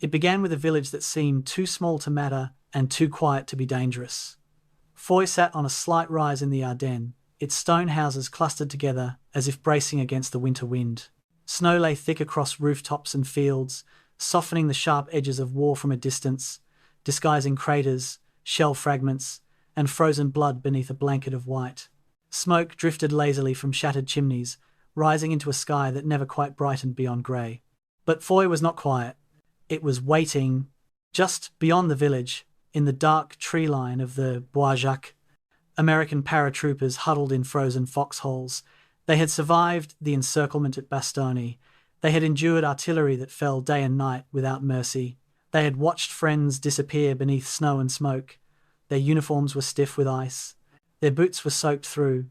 It began with a village that seemed too small to matter and too quiet to be dangerous. Foy sat on a slight rise in the Ardennes, its stone houses clustered together as if bracing against the winter wind. Snow lay thick across rooftops and fields, softening the sharp edges of war from a distance, disguising craters, shell fragments, and frozen blood beneath a blanket of white. Smoke drifted lazily from shattered chimneys, rising into a sky that never quite brightened beyond grey. But Foy was not quiet. It was waiting, just beyond the village, in the dark tree line of the Bois Jacques. American paratroopers huddled in frozen foxholes. They had survived the encirclement at Bastogne. They had endured artillery that fell day and night without mercy. They had watched friends disappear beneath snow and smoke. Their uniforms were stiff with ice. Their boots were soaked through.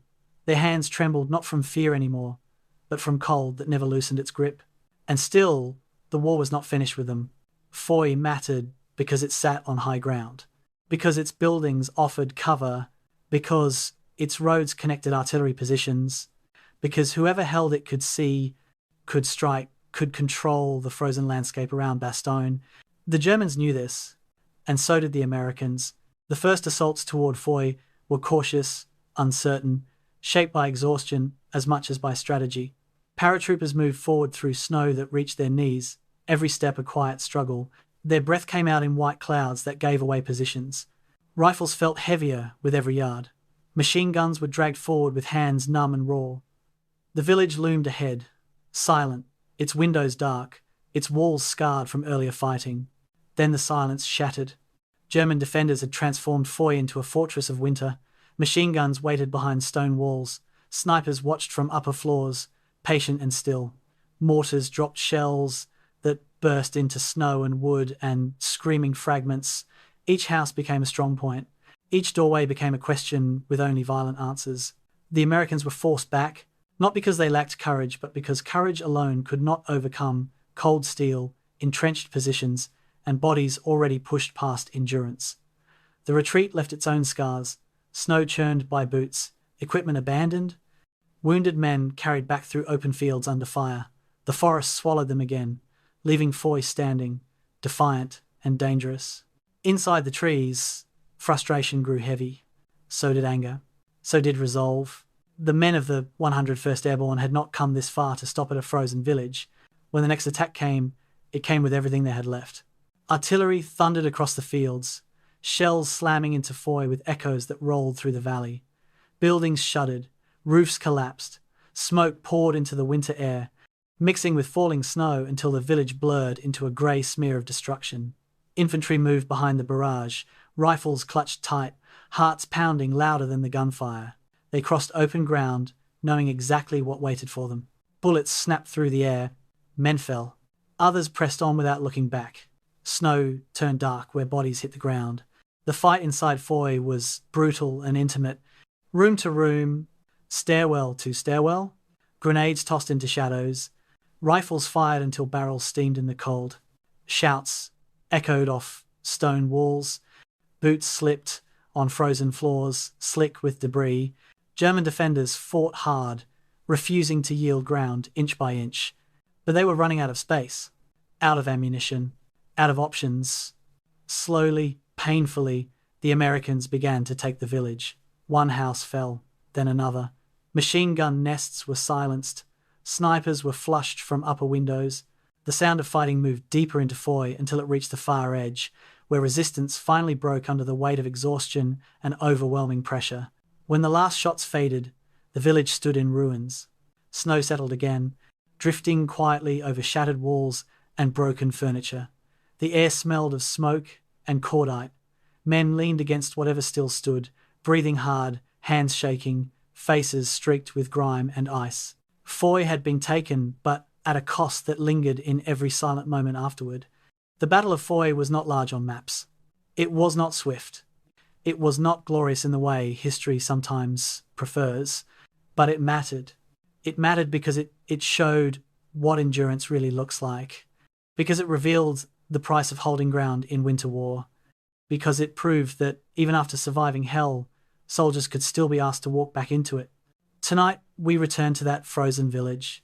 Their hands trembled not from fear anymore, but from cold that never loosened its grip. And still, the war was not finished with them. Foy mattered because it sat on high ground, because its buildings offered cover, because its roads connected artillery positions, because whoever held it could see, could strike, could control the frozen landscape around Bastogne. The Germans knew this, and so did the Americans. The first assaults toward Foy were cautious, uncertain, shaped by exhaustion as much as by strategy. Paratroopers moved forward through snow that reached their knees, every step a quiet struggle. Their breath came out in white clouds that gave away positions. Rifles felt heavier with every yard. Machine guns were dragged forward with hands numb and raw. The village loomed ahead, silent, its windows dark, its walls scarred from earlier fighting. Then the silence shattered. German defenders had transformed Foy into a fortress of winter. Machine guns waited behind stone walls. Snipers watched from upper floors, patient and still. Mortars dropped shells that burst into snow and wood and screaming fragments. Each house became a strong point. Each doorway became a question with only violent answers. The Americans were forced back, not because they lacked courage, but because courage alone could not overcome cold steel, entrenched positions, and bodies already pushed past endurance. The retreat left its own scars, snow churned by boots, equipment abandoned, wounded men carried back through open fields under fire. The forest swallowed them again, leaving Foy standing, defiant and dangerous. Inside the trees, frustration grew heavy. So did anger. So did resolve. The men of the 101st Airborne had not come this far to stop at a frozen village. When the next attack came, it came with everything they had left. Artillery thundered across the fields, shells slamming into Foy with echoes that rolled through the valley. Buildings shuddered, roofs collapsed, smoke poured into the winter air, mixing with falling snow until the village blurred into a grey smear of destruction. Infantry moved behind the barrage, rifles clutched tight, hearts pounding louder than the gunfire. They crossed open ground, knowing exactly what waited for them. Bullets snapped through the air. Men fell. Others pressed on without looking back. Snow turned dark where bodies hit the ground. The fight inside Foy was brutal and intimate. Room to room, stairwell to stairwell, grenades tossed into shadows, rifles fired until barrels steamed in the cold. Shouts echoed off stone walls. Boots slipped on frozen floors, slick with debris. German defenders fought hard, refusing to yield ground inch by inch. But they were running out of space, out of ammunition, out of options. Slowly, painfully, the Americans began to take the village. One house fell, then another. Machine gun nests were silenced. Snipers were flushed from upper windows. The sound of fighting moved deeper into Foy until it reached the far edge, where resistance finally broke under the weight of exhaustion and overwhelming pressure. When the last shots faded, the village stood in ruins. Snow settled again, drifting quietly over shattered walls and broken furniture. The air smelled of smoke and cordite. Men leaned against whatever still stood, breathing hard, hands shaking, faces streaked with grime and ice. Foy had been taken, but at a cost that lingered in every silent moment afterward. The Battle of Foy was not large on maps. It was not swift. It was not glorious in the way history sometimes prefers, but it mattered. It mattered because it showed what endurance really looks like, because it revealed the price of holding ground in winter war, because it proved that even after surviving hell, soldiers could still be asked to walk back into it. Tonight, we return to that frozen village,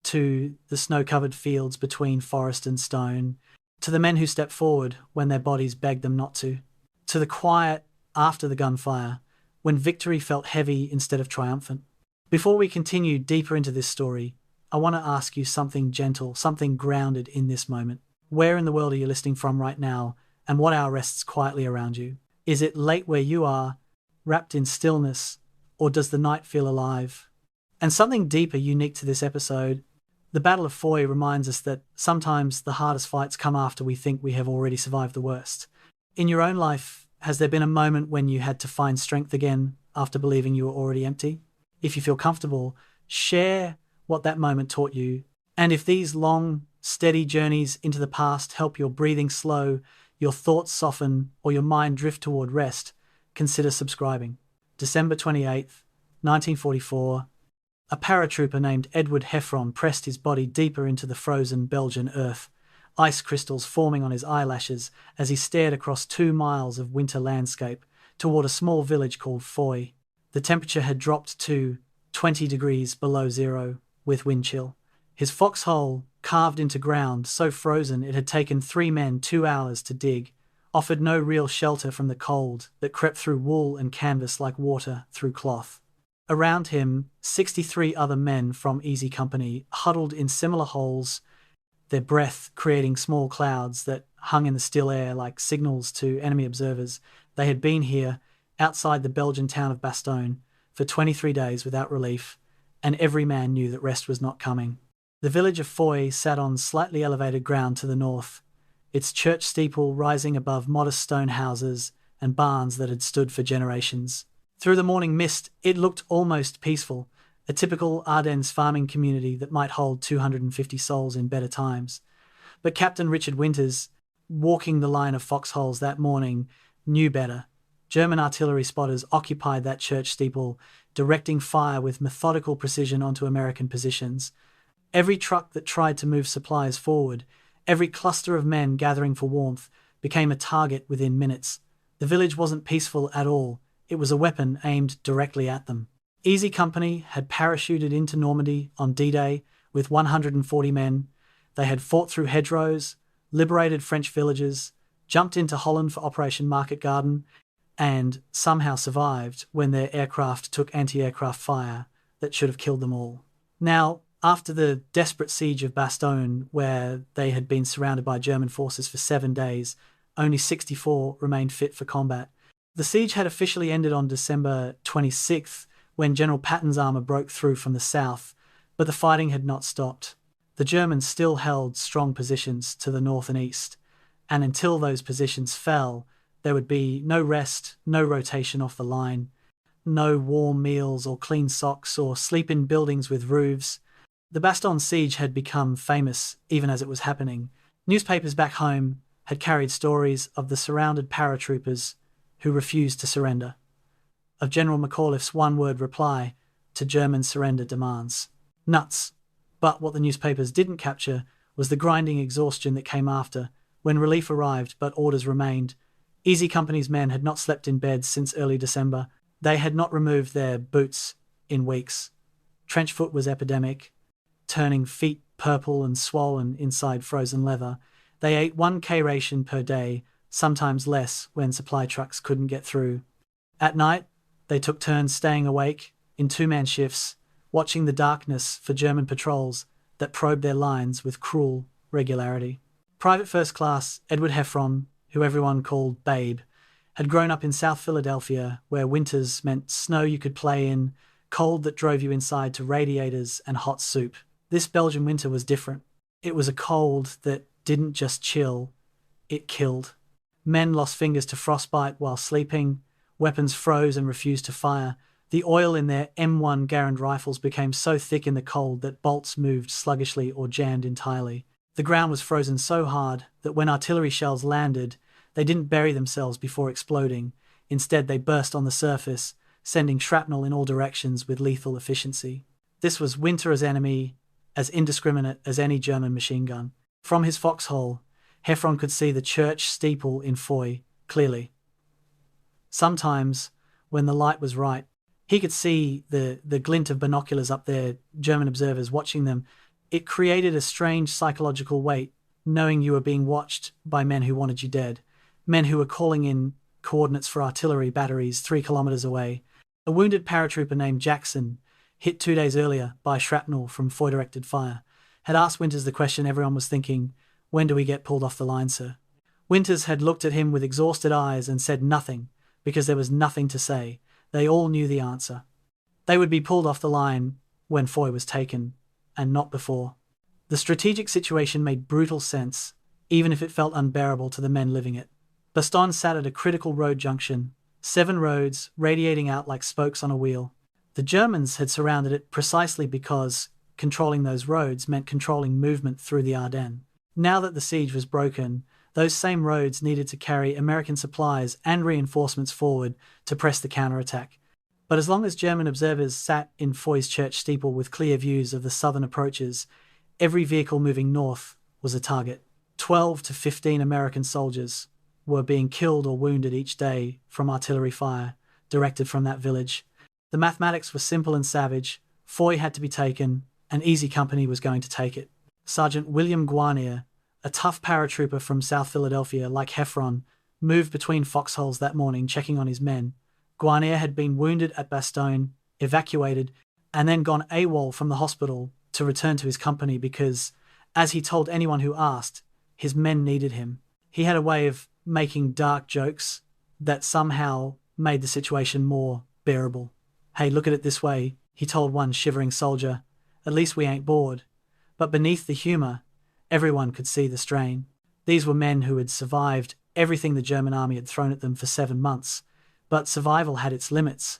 to the snow-covered fields between forest and stone, To the men who stepped forward when their bodies begged them not to. To the quiet after the gunfire, when victory felt heavy instead of triumphant. Before we continue deeper into this story, I want to ask you something gentle, something grounded in this moment. Where in the world are you listening from right now, and what hour rests quietly around you? Is it late where you are, wrapped in stillness, or does the night feel alive? And something deeper unique to this episode, the Battle of Foy reminds us that sometimes the hardest fights come after we think we have already survived the worst. In your own life, has there been a moment when you had to find strength again after believing you were already empty? If you feel comfortable, share what that moment taught you. And if these long, steady journeys into the past help your breathing slow, your thoughts soften, or your mind drift toward rest, consider subscribing. December 28th, 1944, a paratrooper named Edward Heffron pressed his body deeper into the frozen Belgian earth, ice crystals forming on his eyelashes as he stared across 2 miles of winter landscape toward a small village called Foy. The temperature had dropped to 20 degrees below zero, with wind chill. His foxhole, carved into ground, so frozen it had taken 3 men 2 hours to dig, offered no real shelter from the cold that crept through wool and canvas like water through cloth. Around him, 63 other men from Easy Company huddled in similar holes, their breath creating small clouds that hung in the still air like signals to enemy observers. They had been here, outside the Belgian town of Bastogne, for 23 days without relief, and every man knew that rest was not coming. The village of Foy sat on slightly elevated ground to the north, its church steeple rising above modest stone houses and barns that had stood for generations. Through the morning mist, it looked almost peaceful, a typical Ardennes farming community that might hold 250 souls in better times. But Captain Richard Winters, walking the line of foxholes that morning, knew better. German artillery spotters occupied that church steeple, directing fire with methodical precision onto American positions. Every truck that tried to move supplies forward, every cluster of men gathering for warmth, became a target within minutes. The village wasn't peaceful at all. It was a weapon aimed directly at them. Easy Company had parachuted into Normandy on D-Day with 140 men. They had fought through hedgerows, liberated French villages, jumped into Holland for Operation Market Garden, and somehow survived when their aircraft took anti-aircraft fire that should have killed them all. Now, after the desperate siege of Bastogne, where they had been surrounded by German forces for 7 days, only 64 remained fit for combat. The siege had officially ended on December 26th, when General Patton's armour broke through from the south, but the fighting had not stopped. The Germans still held strong positions to the north and east, and until those positions fell, there would be no rest, no rotation off the line, no warm meals or clean socks or sleep in buildings with roofs. The Bastogne siege had become famous even as it was happening. Newspapers back home had carried stories of the surrounded paratroopers who refused to surrender, of General McAuliffe's one-word reply to German surrender demands. Nuts. But what the newspapers didn't capture was the grinding exhaustion that came after, when relief arrived but orders remained. Easy Company's men had not slept in beds since early December. They had not removed their boots in weeks. Trench foot was epidemic, turning feet purple and swollen inside frozen leather. They ate 1 K ration per day, sometimes less when supply trucks couldn't get through. At night, they took turns staying awake in 2-man shifts, watching the darkness for German patrols that probed their lines with cruel regularity. Private First Class Edward Heffron, who everyone called Babe, had grown up in South Philadelphia, where winters meant snow you could play in, cold that drove you inside to radiators and hot soup. This Belgian winter was different. It was a cold that didn't just chill, it killed. Men lost fingers to frostbite while sleeping, weapons froze and refused to fire. The oil in their M1 Garand rifles became so thick in the cold that bolts moved sluggishly or jammed entirely. The ground was frozen so hard that when artillery shells landed, they didn't bury themselves before exploding. Instead, they burst on the surface, sending shrapnel in all directions with lethal efficiency. This was winter enemy, as indiscriminate as any German machine gun. From his foxhole, Heffron could see the church steeple in Foy clearly. Sometimes, when the light was right, he could see the glint of binoculars up there, German observers watching them. It created a strange psychological weight, knowing you were being watched by men who wanted you dead, men who were calling in coordinates for artillery batteries 3 kilometers away. A wounded paratrooper named Jackson, hit 2 days earlier by shrapnel from Foy-directed fire, had asked Winters the question everyone was thinking, "When do we get pulled off the line, sir?" Winters had looked at him with exhausted eyes and said nothing, because there was nothing to say. They all knew the answer. They would be pulled off the line when Foy was taken, and not before. The strategic situation made brutal sense, even if it felt unbearable to the men living it. Bastogne sat at a critical road junction, 7 roads radiating out like spokes on a wheel. The Germans had surrounded it precisely because controlling those roads meant controlling movement through the Ardennes. Now that the siege was broken, those same roads needed to carry American supplies and reinforcements forward to press the counterattack. But as long as German observers sat in Foy's church steeple with clear views of the southern approaches, every vehicle moving north was a target. 12 to 15 American soldiers were being killed or wounded each day from artillery fire directed from that village. The mathematics were simple and savage. Foy had to be taken, and Easy Company was going to take it. Sergeant William Guarnier, a tough paratrooper from South Philadelphia like Heffron, moved between foxholes that morning checking on his men. Guarnier had been wounded at Bastogne, evacuated, and then gone AWOL from the hospital to return to his company because, as he told anyone who asked, his men needed him. He had a way of making dark jokes that somehow made the situation more bearable. "Hey, look at it this way," he told one shivering soldier. "At least we ain't bored." But beneath the humour, everyone could see the strain. These were men who had survived everything the German army had thrown at them for 7 months, but survival had its limits.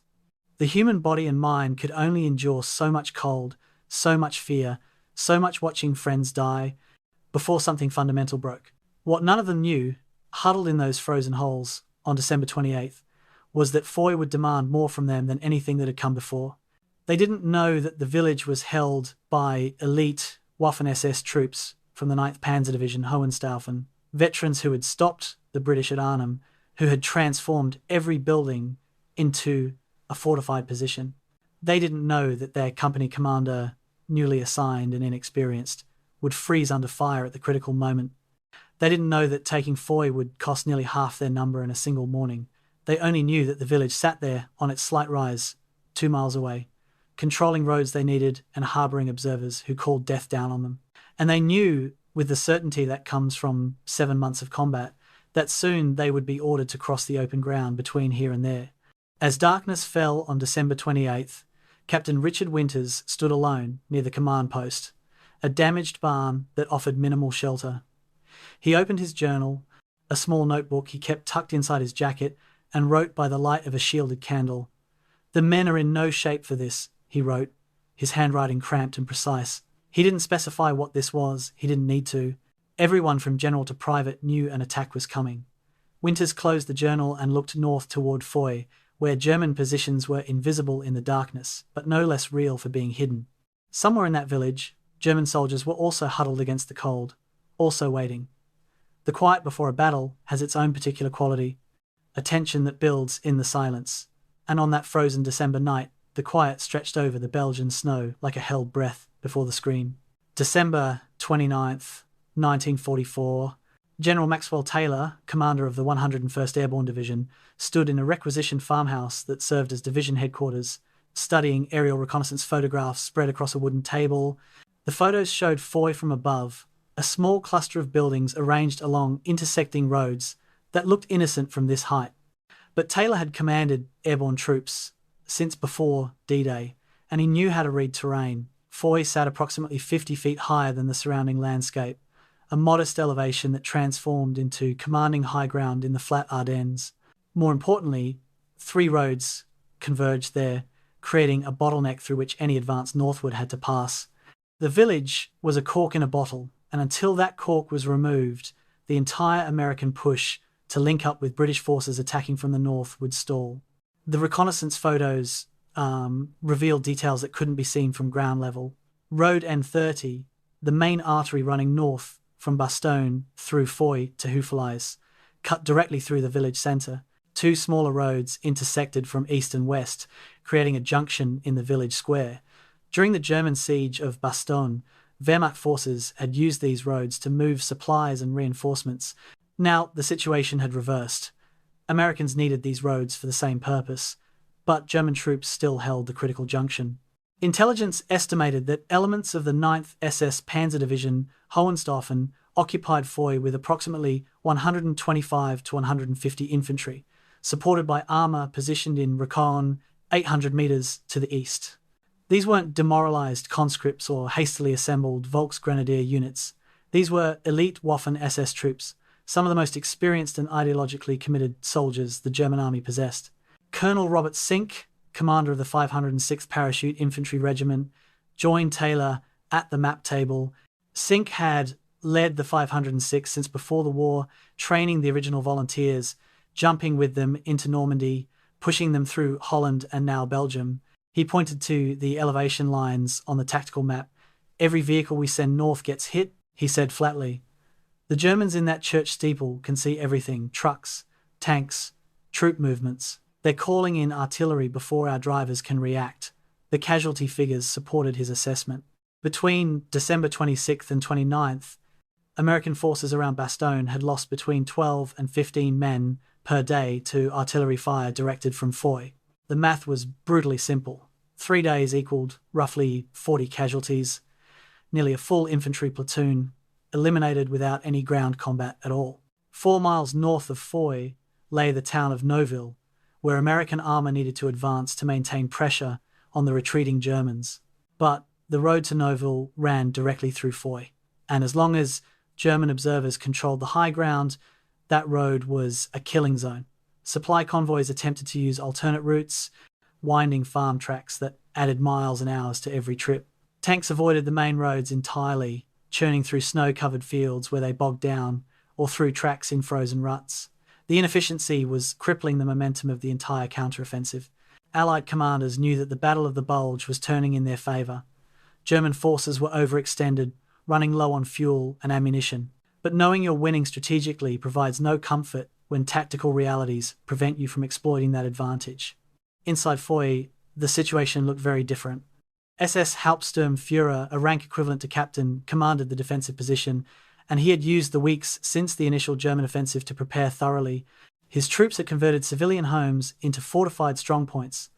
The human body and mind could only endure so much cold, so much fear, so much watching friends die, before something fundamental broke. What none of them knew, huddled in those frozen holes on December 28th, was that Foy would demand more from them than anything that had come before. They didn't know that the village was held by elite Waffen-SS troops from the 9th Panzer Division Hohenstaufen, veterans who had stopped the British at Arnhem, who had transformed every building into a fortified position. They didn't know that their company commander, newly assigned and inexperienced, would freeze under fire at the critical moment. They didn't know that taking Foy would cost nearly half their number in a single morning. They only knew that the village sat there on its slight rise, 2 miles away, controlling roads they needed and harbouring observers who called death down on them. And they knew, with the certainty that comes from 7 months of combat, that soon they would be ordered to cross the open ground between here and there. As darkness fell on December 28th, Captain Richard Winters stood alone near the command post, a damaged barn that offered minimal shelter. He opened his journal, a small notebook he kept tucked inside his jacket, and wrote by the light of a shielded candle. "The men are in no shape for this," he wrote, his handwriting cramped and precise. He didn't specify what this was, he didn't need to. Everyone from general to private knew an attack was coming. Winters closed the journal and looked north toward Foy, where German positions were invisible in the darkness, but no less real for being hidden. Somewhere in that village, German soldiers were also huddled against the cold, also waiting. The quiet before a battle has its own particular quality, a tension that builds in the silence, and on that frozen December night, the quiet stretched over the Belgian snow like a held breath before the scream. December 29th, 1944, General Maxwell Taylor, commander of the 101st Airborne Division, stood in a requisitioned farmhouse that served as division headquarters, studying aerial reconnaissance photographs spread across a wooden table. The photos showed Foy from above, a small cluster of buildings arranged along intersecting roads that looked innocent from this height. But Taylor had commanded airborne troops since before D-Day, and he knew how to read terrain. Foy sat approximately 50 feet higher than the surrounding landscape, a modest elevation that transformed into commanding high ground in the flat Ardennes. More importantly, 3 roads converged there, creating a bottleneck through which any advance northward had to pass. The village was a cork in a bottle, and until that cork was removed, the entire American push to link up with British forces attacking from the north would stall. The reconnaissance photos revealed details that couldn't be seen from ground level. Road N30, the main artery running north from Bastogne through Foy to Houffalize, cut directly through the village centre. 2 smaller roads intersected from east and west, creating a junction in the village square. During the German siege of Bastogne, Wehrmacht forces had used these roads to move supplies and reinforcements. Now the situation had reversed. Americans needed these roads for the same purpose, but German troops still held the critical junction. Intelligence estimated that elements of the 9th SS Panzer Division Hohenstaufen occupied Foy with approximately 125 to 150 infantry, supported by armour positioned in Recon 800 metres to the east. These weren't demoralised conscripts or hastily assembled Volksgrenadier units. These were elite Waffen SS troops, some of the most experienced and ideologically committed soldiers the German army possessed. Colonel Robert Sink, commander of the 506th Parachute Infantry Regiment, joined Taylor at the map table. Sink had led the 506 since before the war, training the original volunteers, jumping with them into Normandy, pushing them through Holland and now Belgium. He pointed to the elevation lines on the tactical map. "Every vehicle we send north gets hit," he said flatly. "The Germans in that church steeple can see everything: trucks, tanks, troop movements. They're calling in artillery before our drivers can react." The casualty figures supported his assessment. Between December 26th and 29th, American forces around Bastogne had lost between 12 and 15 men per day to artillery fire directed from Foy. The math was brutally simple. 3 days equaled roughly 40 casualties, nearly a full infantry platoon, eliminated without any ground combat at all. 4 miles north of Foy lay the town of Neuville, where American armour needed to advance to maintain pressure on the retreating Germans. But the road to Neuville ran directly through Foy, and as long as German observers controlled the high ground, that road was a killing zone. Supply convoys attempted to use alternate routes, winding farm tracks that added miles and hours to every trip. Tanks avoided the main roads entirely, churning through snow-covered fields where they bogged down, or through tracks in frozen ruts. The inefficiency was crippling the momentum of the entire counteroffensive. Allied commanders knew that the Battle of the Bulge was turning in their favour. German forces were overextended, running low on fuel and ammunition. But knowing you're winning strategically provides no comfort when tactical realities prevent you from exploiting that advantage. Inside Foy, the situation looked very different. SS Hauptsturmführer, a rank equivalent to captain, commanded the defensive position, and he had used the weeks since the initial German offensive to prepare thoroughly. His troops had converted civilian homes into fortified strongpoints,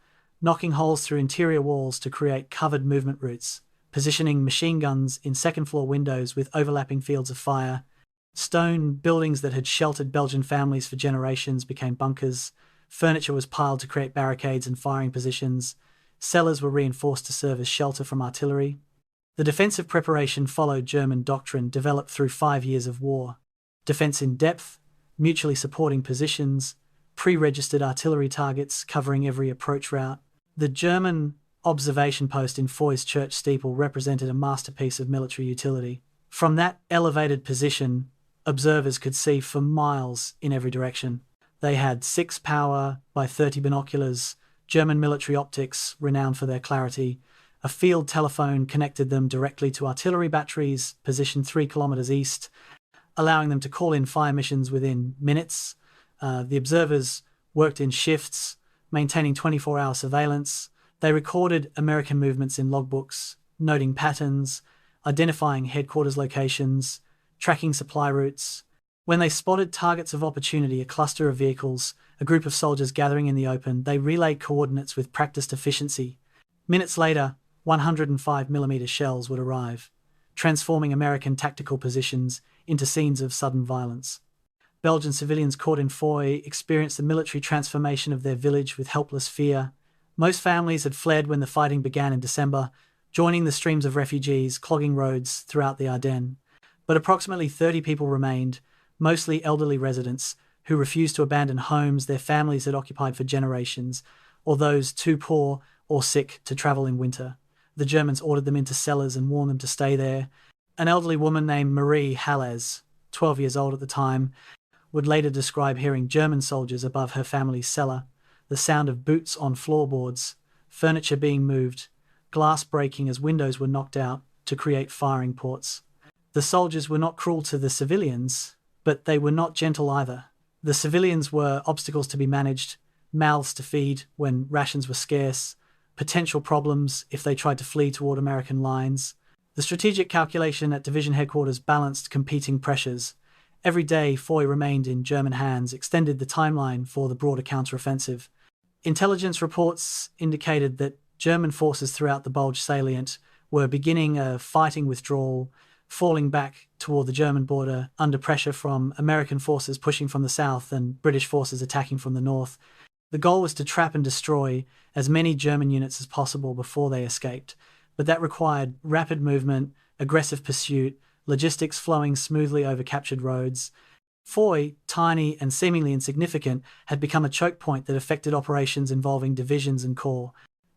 knocking holes through interior walls to create covered movement routes, positioning machine guns in second-floor windows with overlapping fields of fire. Stone buildings that had sheltered Belgian families for generations became bunkers. Furniture was piled to create barricades and firing positions. Cellars were reinforced to serve as shelter from artillery. The defensive preparation followed German doctrine developed through 5 years of war. Defense in depth, mutually supporting positions, pre-registered artillery targets covering every approach route. The German observation post in Foy's church steeple represented a masterpiece of military utility. From that elevated position, observers could see for miles in every direction. They had 6 power by 30 binoculars, German military optics renowned for their clarity. A field telephone connected them directly to artillery batteries positioned 3 kilometers east, allowing them to call in fire missions within minutes. The observers worked in shifts, maintaining 24-hour surveillance. They recorded American movements in logbooks, noting patterns, identifying headquarters locations, tracking supply routes. When they spotted targets of opportunity, a cluster of vehicles, a group of soldiers gathering in the open, they relayed coordinates with practiced efficiency. Minutes later, 105mm shells would arrive, transforming American tactical positions into scenes of sudden violence. Belgian civilians caught in Foy experienced the military transformation of their village with helpless fear. Most families had fled when the fighting began in December, joining the streams of refugees clogging roads throughout the Ardennes. But approximately 30 people remained, mostly elderly residents, who refused to abandon homes their families had occupied for generations, or those too poor or sick to travel in winter. The Germans ordered them into cellars and warned them to stay there. An elderly woman named Marie Hallez, 12 years old at the time, would later describe hearing German soldiers above her family's cellar, the sound of boots on floorboards, furniture being moved, glass breaking as windows were knocked out to create firing ports. The soldiers were not cruel to the civilians, but they were not gentle either. The civilians were obstacles to be managed, mouths to feed when rations were scarce, potential problems if they tried to flee toward American lines. The strategic calculation at division headquarters balanced competing pressures. Every day Foy remained in German hands extended the timeline for the broader counteroffensive. Intelligence reports indicated that German forces throughout the Bulge salient were beginning a fighting withdrawal, falling back toward the German border under pressure from American forces pushing from the south and British forces attacking from the north. The goal was to trap and destroy as many German units as possible before they escaped, but that required rapid movement, aggressive pursuit, logistics flowing smoothly over captured roads. Foy, tiny and seemingly insignificant, had become a choke point that affected operations involving divisions and corps.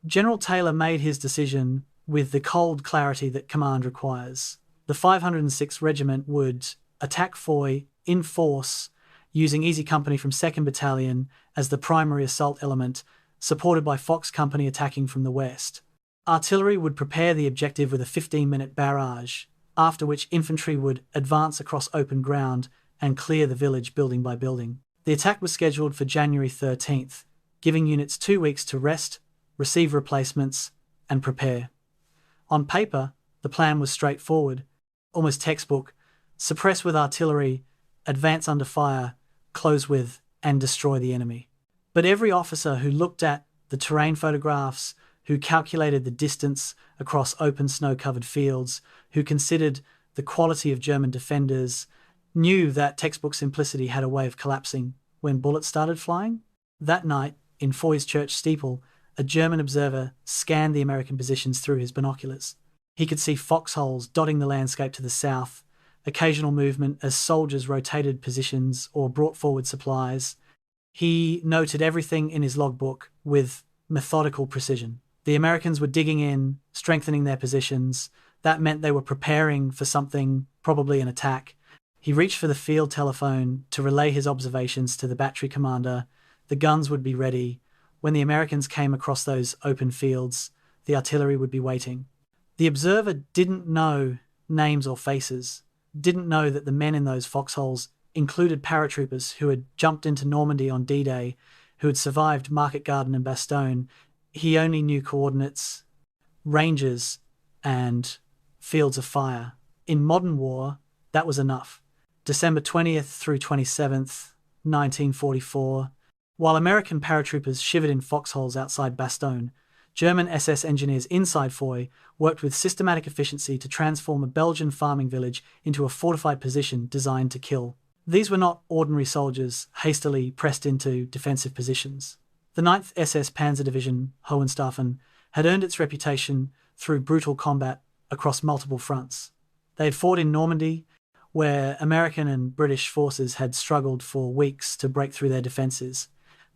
General Taylor made his decision with the cold clarity that command requires. The 506th Regiment would attack Foy in force, using Easy Company from 2nd Battalion as the primary assault element, supported by Fox Company attacking from the west. Artillery would prepare the objective with a 15-minute barrage, after which infantry would advance across open ground and clear the village building by building. The attack was scheduled for January 13th, giving units 2 weeks to rest, receive replacements, and prepare. On paper, the plan was straightforward, almost textbook: suppress with artillery, advance under fire, close with, and destroy the enemy. But every officer who looked at the terrain photographs, who calculated the distance across open snow-covered fields, who considered the quality of German defenders, knew that textbook simplicity had a way of collapsing when bullets started flying. That night, in Foy's church steeple, a German observer scanned the American positions through his binoculars. He could see foxholes dotting the landscape to the south, occasional movement as soldiers rotated positions or brought forward supplies. He noted everything in his logbook with methodical precision. The Americans were digging in, strengthening their positions. That meant they were preparing for something, probably an attack. He reached for the field telephone to relay his observations to the battery commander. The guns would be ready. When the Americans came across those open fields, the artillery would be waiting. The observer didn't know names or faces, didn't know that the men in those foxholes included paratroopers who had jumped into Normandy on D-Day, who had survived Market Garden and Bastogne. He only knew coordinates, ranges, and fields of fire. In modern war, that was enough. December 20th through 27th, 1944. While American paratroopers shivered in foxholes outside Bastogne, German SS engineers inside Foy worked with systematic efficiency to transform a Belgian farming village into a fortified position designed to kill. These were not ordinary soldiers hastily pressed into defensive positions. The 9th SS Panzer Division, Hohenstaufen, had earned its reputation through brutal combat across multiple fronts. They had fought in Normandy, where American and British forces had struggled for weeks to break through their defences.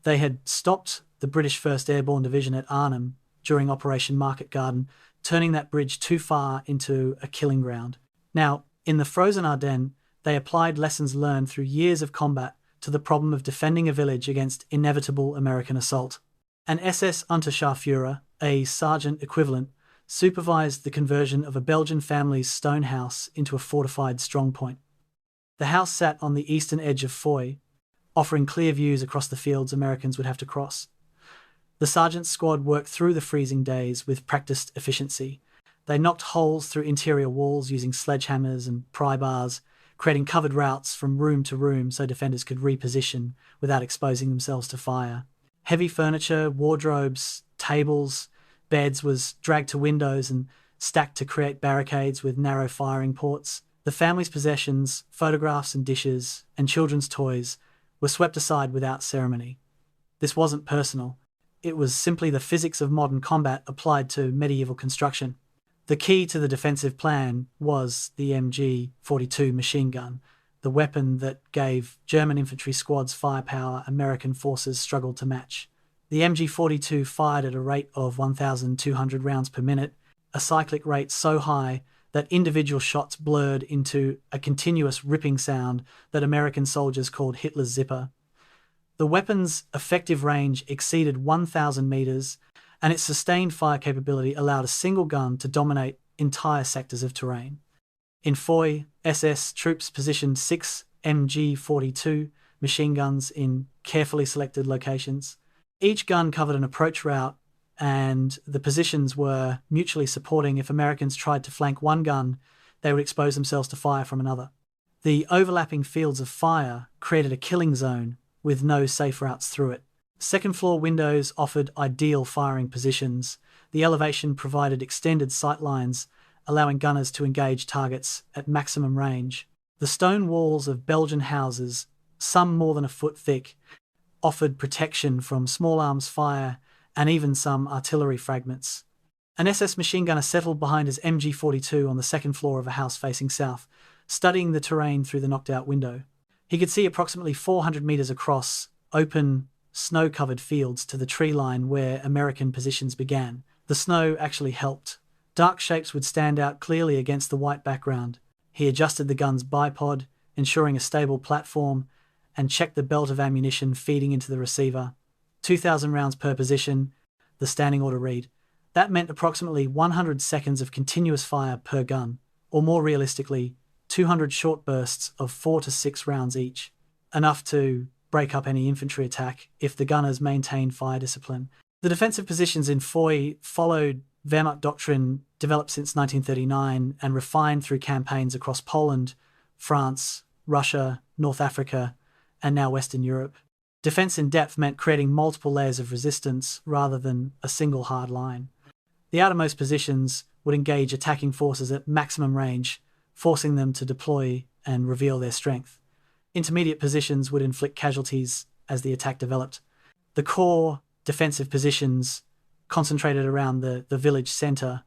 They had stopped the British 1st Airborne Division at Arnhem during Operation Market Garden, turning that bridge too far into a killing ground. Now, in the frozen Ardennes, they applied lessons learned through years of combat to the problem of defending a village against inevitable American assault. An SS Unterscharführer, a sergeant equivalent, supervised the conversion of a Belgian family's stone house into a fortified strongpoint. The house sat on the eastern edge of Foy, offering clear views across the fields Americans would have to cross. The sergeant's squad worked through the freezing days with practiced efficiency. They knocked holes through interior walls using sledgehammers and pry bars, creating covered routes from room to room so defenders could reposition without exposing themselves to fire. Heavy furniture, wardrobes, tables, beds was dragged to windows and stacked to create barricades with narrow firing ports. The family's possessions, photographs and dishes, and children's toys were swept aside without ceremony. This wasn't personal. It was simply the physics of modern combat applied to medieval construction. The key to the defensive plan was the MG-42 machine gun, the weapon that gave German infantry squads firepower American forces struggled to match. The MG-42 fired at a rate of 1,200 rounds per minute, a cyclic rate so high that individual shots blurred into a continuous ripping sound that American soldiers called Hitler's zipper. The weapon's effective range exceeded 1,000 meters, and its sustained fire capability allowed a single gun to dominate entire sectors of terrain. In Foy, SS troops positioned 6 MG-42 machine guns in carefully selected locations. Each gun covered an approach route, and the positions were mutually supporting. If Americans tried to flank one gun, they would expose themselves to fire from another. The overlapping fields of fire created a killing zone with no safe routes through it. Second-floor windows offered ideal firing positions. The elevation provided extended sight lines, allowing gunners to engage targets at maximum range. The stone walls of Belgian houses, some more than a foot thick, offered protection from small arms fire and even some artillery fragments. An SS machine gunner settled behind his MG42 on the second floor of a house facing south, studying the terrain through the knocked-out window. He could see approximately 400 meters across open, snow-covered fields to the tree line where American positions began. The snow actually helped. Dark shapes would stand out clearly against the white background. He adjusted the gun's bipod, ensuring a stable platform, and checked the belt of ammunition feeding into the receiver. 2,000 rounds per position, the standing order read. That meant approximately 100 seconds of continuous fire per gun, or more realistically, 200 short bursts of 4 to 6 rounds each, enough to break up any infantry attack if the gunners maintained fire discipline. The defensive positions in Foy followed Wehrmacht doctrine developed since 1939 and refined through campaigns across Poland, France, Russia, North Africa, and now Western Europe. Defense in depth meant creating multiple layers of resistance rather than a single hard line. The outermost positions would engage attacking forces at maximum range, forcing them to deploy and reveal their strength. Intermediate positions would inflict casualties as the attack developed. The core defensive positions, concentrated around the village centre,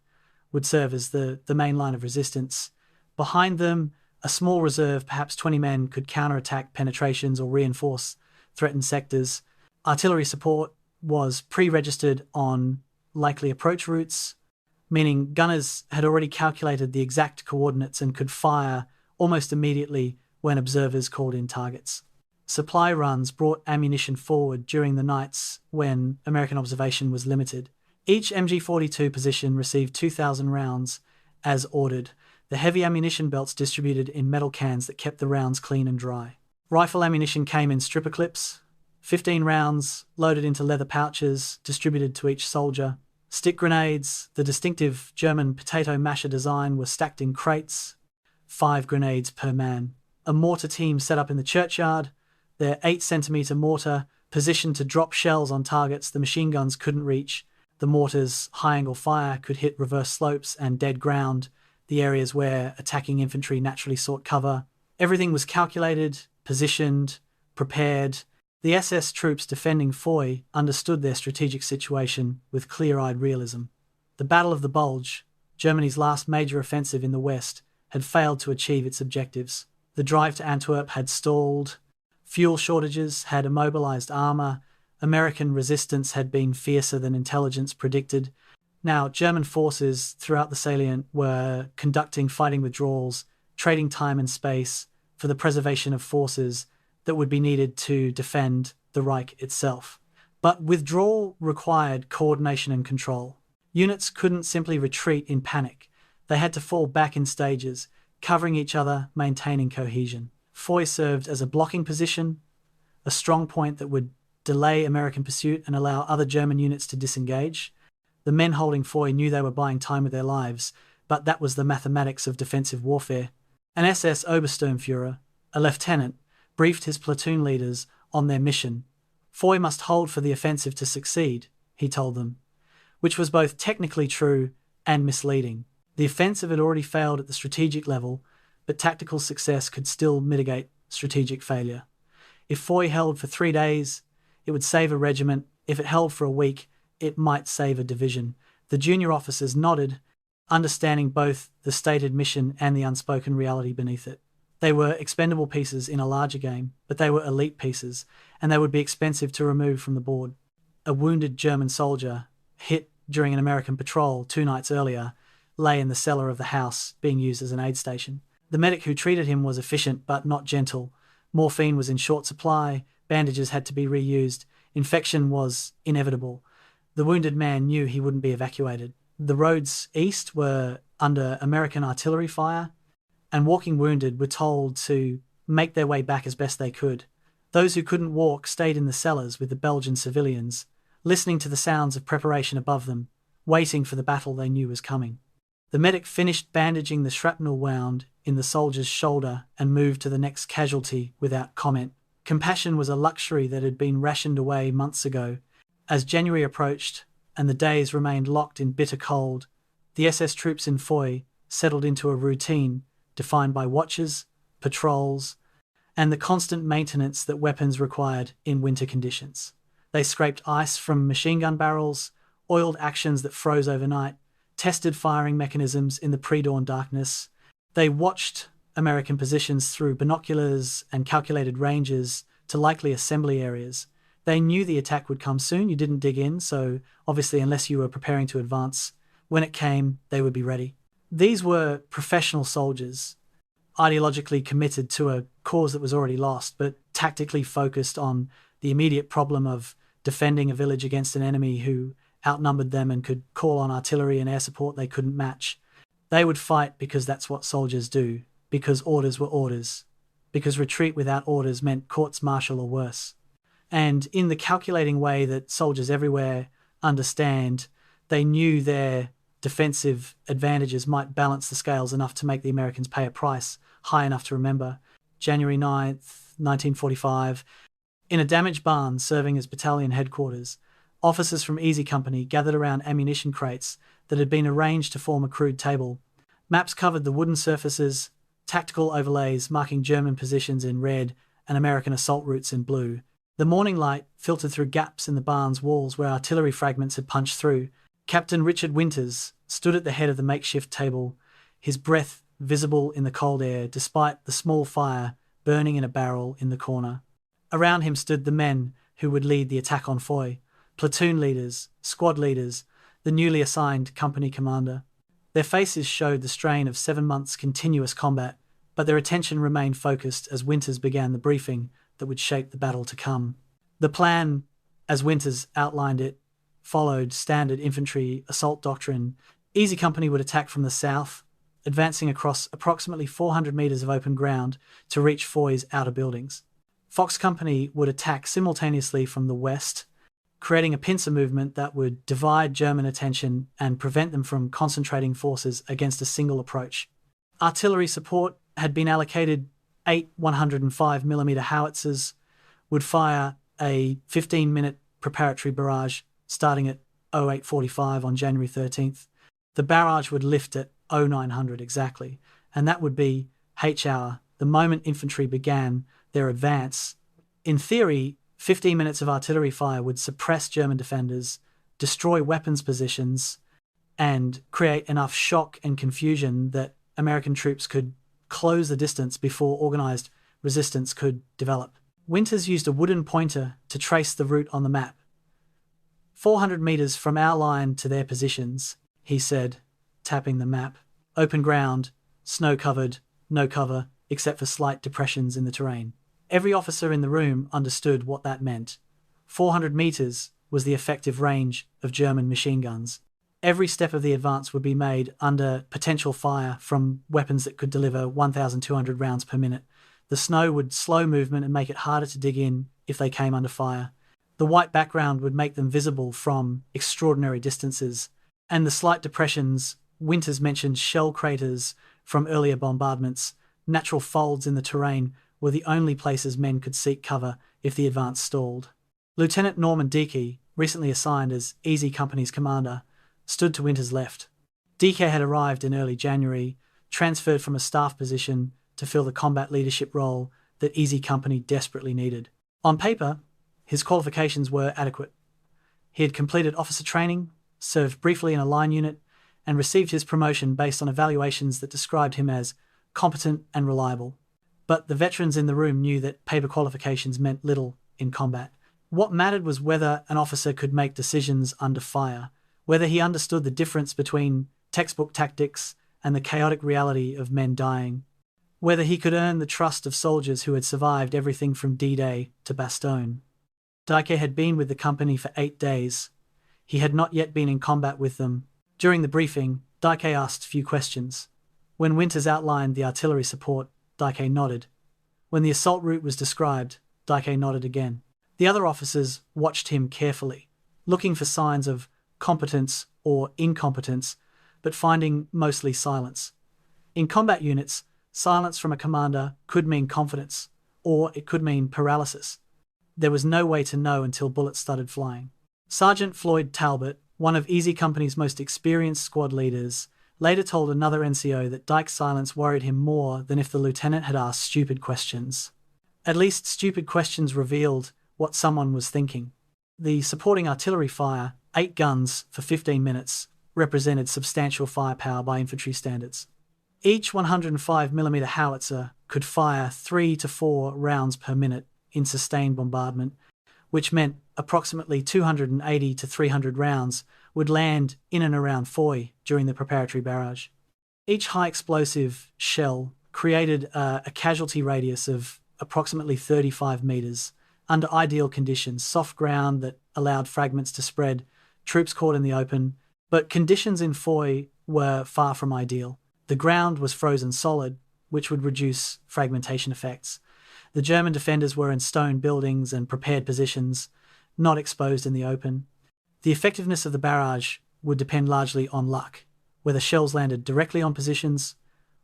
would serve as the main line of resistance. Behind them, a small reserve, perhaps 20 men, could counterattack penetrations or reinforce threatened sectors. Artillery support was pre-registered on likely approach routes, meaning gunners had already calculated the exact coordinates and could fire almost immediately when observers called in targets. Supply runs brought ammunition forward during the nights when American observation was limited. Each MG42 position received 2,000 rounds as ordered. The heavy ammunition belts distributed in metal cans that kept the rounds clean and dry. Rifle ammunition came in stripper clips, 15 rounds loaded into leather pouches distributed to each soldier. Stick grenades, the distinctive German potato masher design, were stacked in crates, 5 grenades per man. A mortar team set up in the churchyard, their 8-centimetre mortar positioned to drop shells on targets the machine guns couldn't reach. The mortar's high-angle fire could hit reverse slopes and dead ground, the areas where attacking infantry naturally sought cover. Everything was calculated, positioned, prepared. The SS troops defending Foy understood their strategic situation with clear-eyed realism. The Battle of the Bulge, Germany's last major offensive in the West, had failed to achieve its objectives. The drive to Antwerp had stalled. Fuel shortages had immobilized armor. American resistance had been fiercer than intelligence predicted. Now, German forces throughout the salient were conducting fighting withdrawals, trading time and space for the preservation of forces that would be needed to defend the Reich itself. But withdrawal required coordination and control. Units couldn't simply retreat in panic. They had to fall back in stages, covering each other, maintaining cohesion. Foy served as a blocking position, a strong point that would delay American pursuit and allow other German units to disengage. The men holding Foy knew they were buying time with their lives, but that was the mathematics of defensive warfare. An SS Obersturmführer, a lieutenant, briefed his platoon leaders on their mission. Foy must hold for the offensive to succeed, he told them, which was both technically true and misleading. The offensive had already failed at the strategic level, but tactical success could still mitigate strategic failure. If Foy held for 3 days, it would save a regiment. If it held for a week, it might save a division. The junior officers nodded, understanding both the stated mission and the unspoken reality beneath it. They were expendable pieces in a larger game, but they were elite pieces, and they would be expensive to remove from the board. A wounded German soldier, hit during an American patrol 2 nights earlier, lay in the cellar of the house, being used as an aid station. The medic who treated him was efficient but not gentle. Morphine was in short supply, bandages had to be reused, infection was inevitable. The wounded man knew he wouldn't be evacuated. The roads east were under American artillery fire, and walking wounded were told to make their way back as best they could. Those who couldn't walk stayed in the cellars with the Belgian civilians, listening to the sounds of preparation above them, waiting for the battle they knew was coming. The medic finished bandaging the shrapnel wound in the soldier's shoulder and moved to the next casualty without comment. Compassion was a luxury that had been rationed away months ago. As January approached and the days remained locked in bitter cold, the SS troops in Foy settled into a routine defined by watches, patrols, and the constant maintenance that weapons required in winter conditions. They scraped ice from machine gun barrels, oiled actions that froze overnight, tested firing mechanisms in the pre-dawn darkness. They watched American positions through binoculars and calculated ranges to likely assembly areas. They knew the attack would come soon. You didn't dig in, so obviously unless you were preparing to advance, when it came, they would be ready. These were professional soldiers, ideologically committed to a cause that was already lost, but tactically focused on the immediate problem of defending a village against an enemy who outnumbered them and could call on artillery and air support they couldn't match. They would fight because that's what soldiers do, because orders were orders, because retreat without orders meant courts-martial or worse. And in the calculating way that soldiers everywhere understand, they knew their defensive advantages might balance the scales enough to make the Americans pay a price high enough to remember. January 9th, 1945, in a damaged barn serving as battalion headquarters, officers from Easy Company gathered around ammunition crates that had been arranged to form a crude table. Maps covered the wooden surfaces, tactical overlays marking German positions in red and American assault routes in blue. The morning light filtered through gaps in the barn's walls where artillery fragments had punched through. Captain Richard Winters stood at the head of the makeshift table, his breath visible in the cold air despite the small fire burning in a barrel in the corner. Around him stood the men who would lead the attack on Foy, platoon leaders, squad leaders, the newly assigned company commander. Their faces showed the strain of 7 months' continuous combat, but their attention remained focused as Winters began the briefing that would shape the battle to come. The plan, as Winters outlined it, followed standard infantry assault doctrine. Easy Company would attack from the south, advancing across approximately 400 metres of open ground to reach Foy's outer buildings. Fox Company would attack simultaneously from the west, creating a pincer movement that would divide German attention and prevent them from concentrating forces against a single approach. Artillery support had been allocated 8 105mm howitzers, would fire a 15-minute preparatory barrage starting at 08:45 on January 13th. The barrage would lift at 0900 exactly, and that would be H-hour, the moment infantry began their advance. In theory, 15 minutes of artillery fire would suppress German defenders, destroy weapons positions, and create enough shock and confusion that American troops could close the distance before organised resistance could develop. Winters used a wooden pointer to trace the route on the map. 400 metres from our line to their positions, he said, tapping the map. Open ground, snow-covered, no cover, except for slight depressions in the terrain. Every officer in the room understood what that meant. 400 metres was the effective range of German machine guns. Every step of the advance would be made under potential fire from weapons that could deliver 1,200 rounds per minute. The snow would slow movement and make it harder to dig in if they came under fire. The white background would make them visible from extraordinary distances, and the slight depressions, Winters mentioned shell craters from earlier bombardments, natural folds in the terrain, were the only places men could seek cover if the advance stalled. Lieutenant Norman Deakey, recently assigned as Easy Company's commander, stood to Winters' left. Deakey had arrived in early January, transferred from a staff position to fill the combat leadership role that Easy Company desperately needed. On paper, his qualifications were adequate. He had completed officer training, served briefly in a line unit, and received his promotion based on evaluations that described him as competent and reliable. But the veterans in the room knew that paper qualifications meant little in combat. What mattered was whether an officer could make decisions under fire, whether he understood the difference between textbook tactics and the chaotic reality of men dying, whether he could earn the trust of soldiers who had survived everything from D-Day to Bastogne. Deakey had been with the company for 8 days. He had not yet been in combat with them. During the briefing, Deakey asked few questions. When Winters outlined the artillery support, Deakey nodded. When the assault route was described, Deakey nodded again. The other officers watched him carefully, looking for signs of competence or incompetence, but finding mostly silence. In combat units, silence from a commander could mean confidence, or it could mean paralysis. There was no way to know until bullets started flying. Sergeant Floyd Talbot, one of Easy Company's most experienced squad leaders, later told another NCO that Dyke's silence worried him more than if the lieutenant had asked stupid questions. At least stupid questions revealed what someone was thinking. The supporting artillery fire, 8 guns for 15 minutes, represented substantial firepower by infantry standards. Each 105mm howitzer could fire 3 to 4 rounds per minute in sustained bombardment, which meant approximately 280 to 300 rounds would land in and around Foy during the preparatory barrage. Each high-explosive shell created a casualty radius of approximately 35 metres. Under ideal conditions, soft ground that allowed fragments to spread, troops caught in the open, but conditions in Foy were far from ideal. The ground was frozen solid, which would reduce fragmentation effects. The German defenders were in stone buildings and prepared positions, not exposed in the open. The effectiveness of the barrage would depend largely on luck, whether shells landed directly on positions,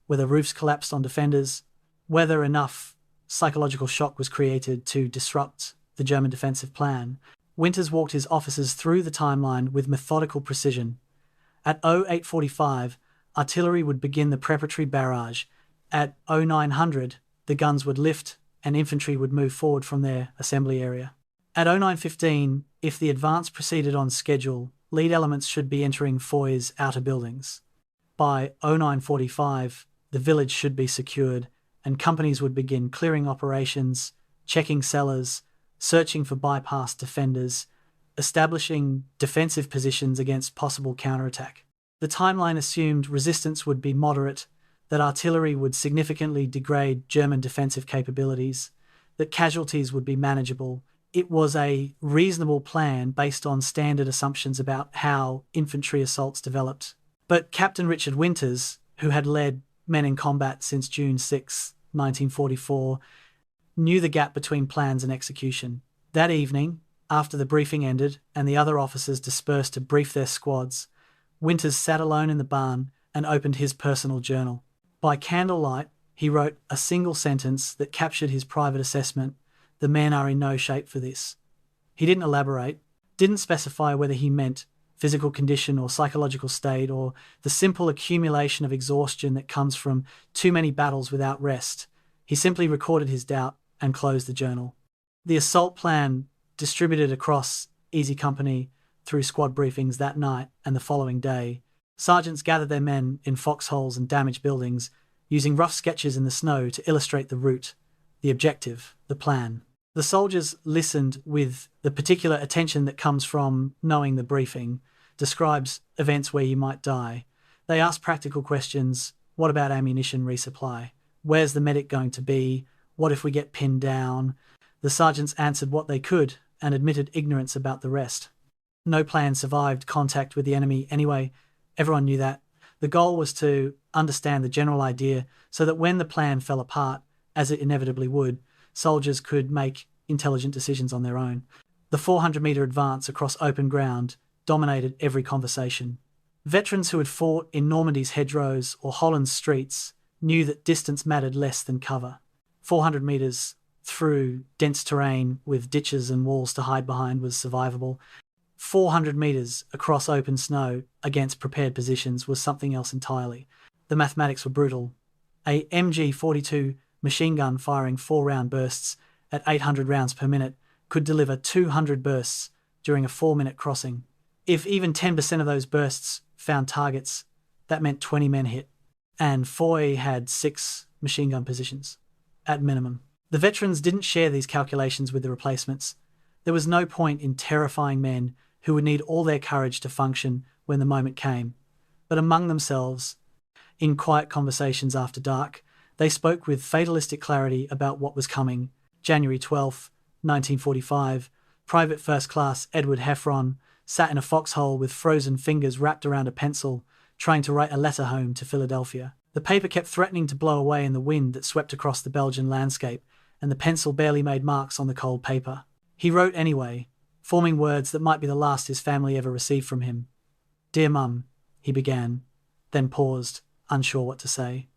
whether roofs collapsed on defenders, whether enough psychological shock was created to disrupt the German defensive plan. Winters walked his officers through the timeline with methodical precision. At 0845, artillery would begin the preparatory barrage. At 0900, the guns would lift and infantry would move forward from their assembly area. At 0915, if the advance proceeded on schedule, lead elements should be entering Foy's outer buildings. By 0945, the village should be secured, and companies would begin clearing operations, checking cellars, searching for bypass defenders, establishing defensive positions against possible counterattack. The timeline assumed resistance would be moderate, that artillery would significantly degrade German defensive capabilities, that casualties would be manageable. It was a reasonable plan based on standard assumptions about how infantry assaults developed. But Captain Richard Winters, who had led men in combat since June 6, 1944, knew the gap between plans and execution. That evening, after the briefing ended and the other officers dispersed to brief their squads, Winters sat alone in the barn and opened his personal journal. By candlelight, he wrote a single sentence that captured his private assessment: "The men are in no shape for this." He didn't elaborate, didn't specify whether he meant physical condition or psychological state or the simple accumulation of exhaustion that comes from too many battles without rest. He simply recorded his doubt and closed the journal. The assault plan distributed across Easy Company through squad briefings that night and the following day. Sergeants gathered their men in foxholes and damaged buildings, using rough sketches in the snow to illustrate the route, the objective, the plan. The soldiers listened with the particular attention that comes from knowing the briefing, describes events where you might die. They asked practical questions. What about ammunition resupply? Where's the medic going to be? What if we get pinned down? The sergeants answered what they could and admitted ignorance about the rest. No plan survived contact with the enemy anyway. Everyone knew that. The goal was to understand the general idea so that when the plan fell apart, as it inevitably would, soldiers could make intelligent decisions on their own. The 400-metre advance across open ground dominated every conversation. Veterans who had fought in Normandy's hedgerows or Holland's streets knew that distance mattered less than cover. 400 metres through dense terrain with ditches and walls to hide behind was survivable. 400 metres across open snow against prepared positions was something else entirely. The mathematics were brutal. A MG-42 machine gun firing 4-round bursts at 800 rounds per minute could deliver 200 bursts during a 4-minute crossing. If even 10% of those bursts found targets, that meant 20 men hit. And Foy had 6 machine gun positions, at minimum. The veterans didn't share these calculations with the replacements. There was no point in terrifying men who would need all their courage to function when the moment came. But among themselves, in quiet conversations after dark, they spoke with fatalistic clarity about what was coming. January 12, 1945, Private First Class Edward Heffron sat in a foxhole with frozen fingers wrapped around a pencil, trying to write a letter home to Philadelphia. The paper kept threatening to blow away in the wind that swept across the Belgian landscape, and the pencil barely made marks on the cold paper. He wrote anyway, forming words that might be the last his family ever received from him. "Dear Mum," he began, then paused, unsure what to say.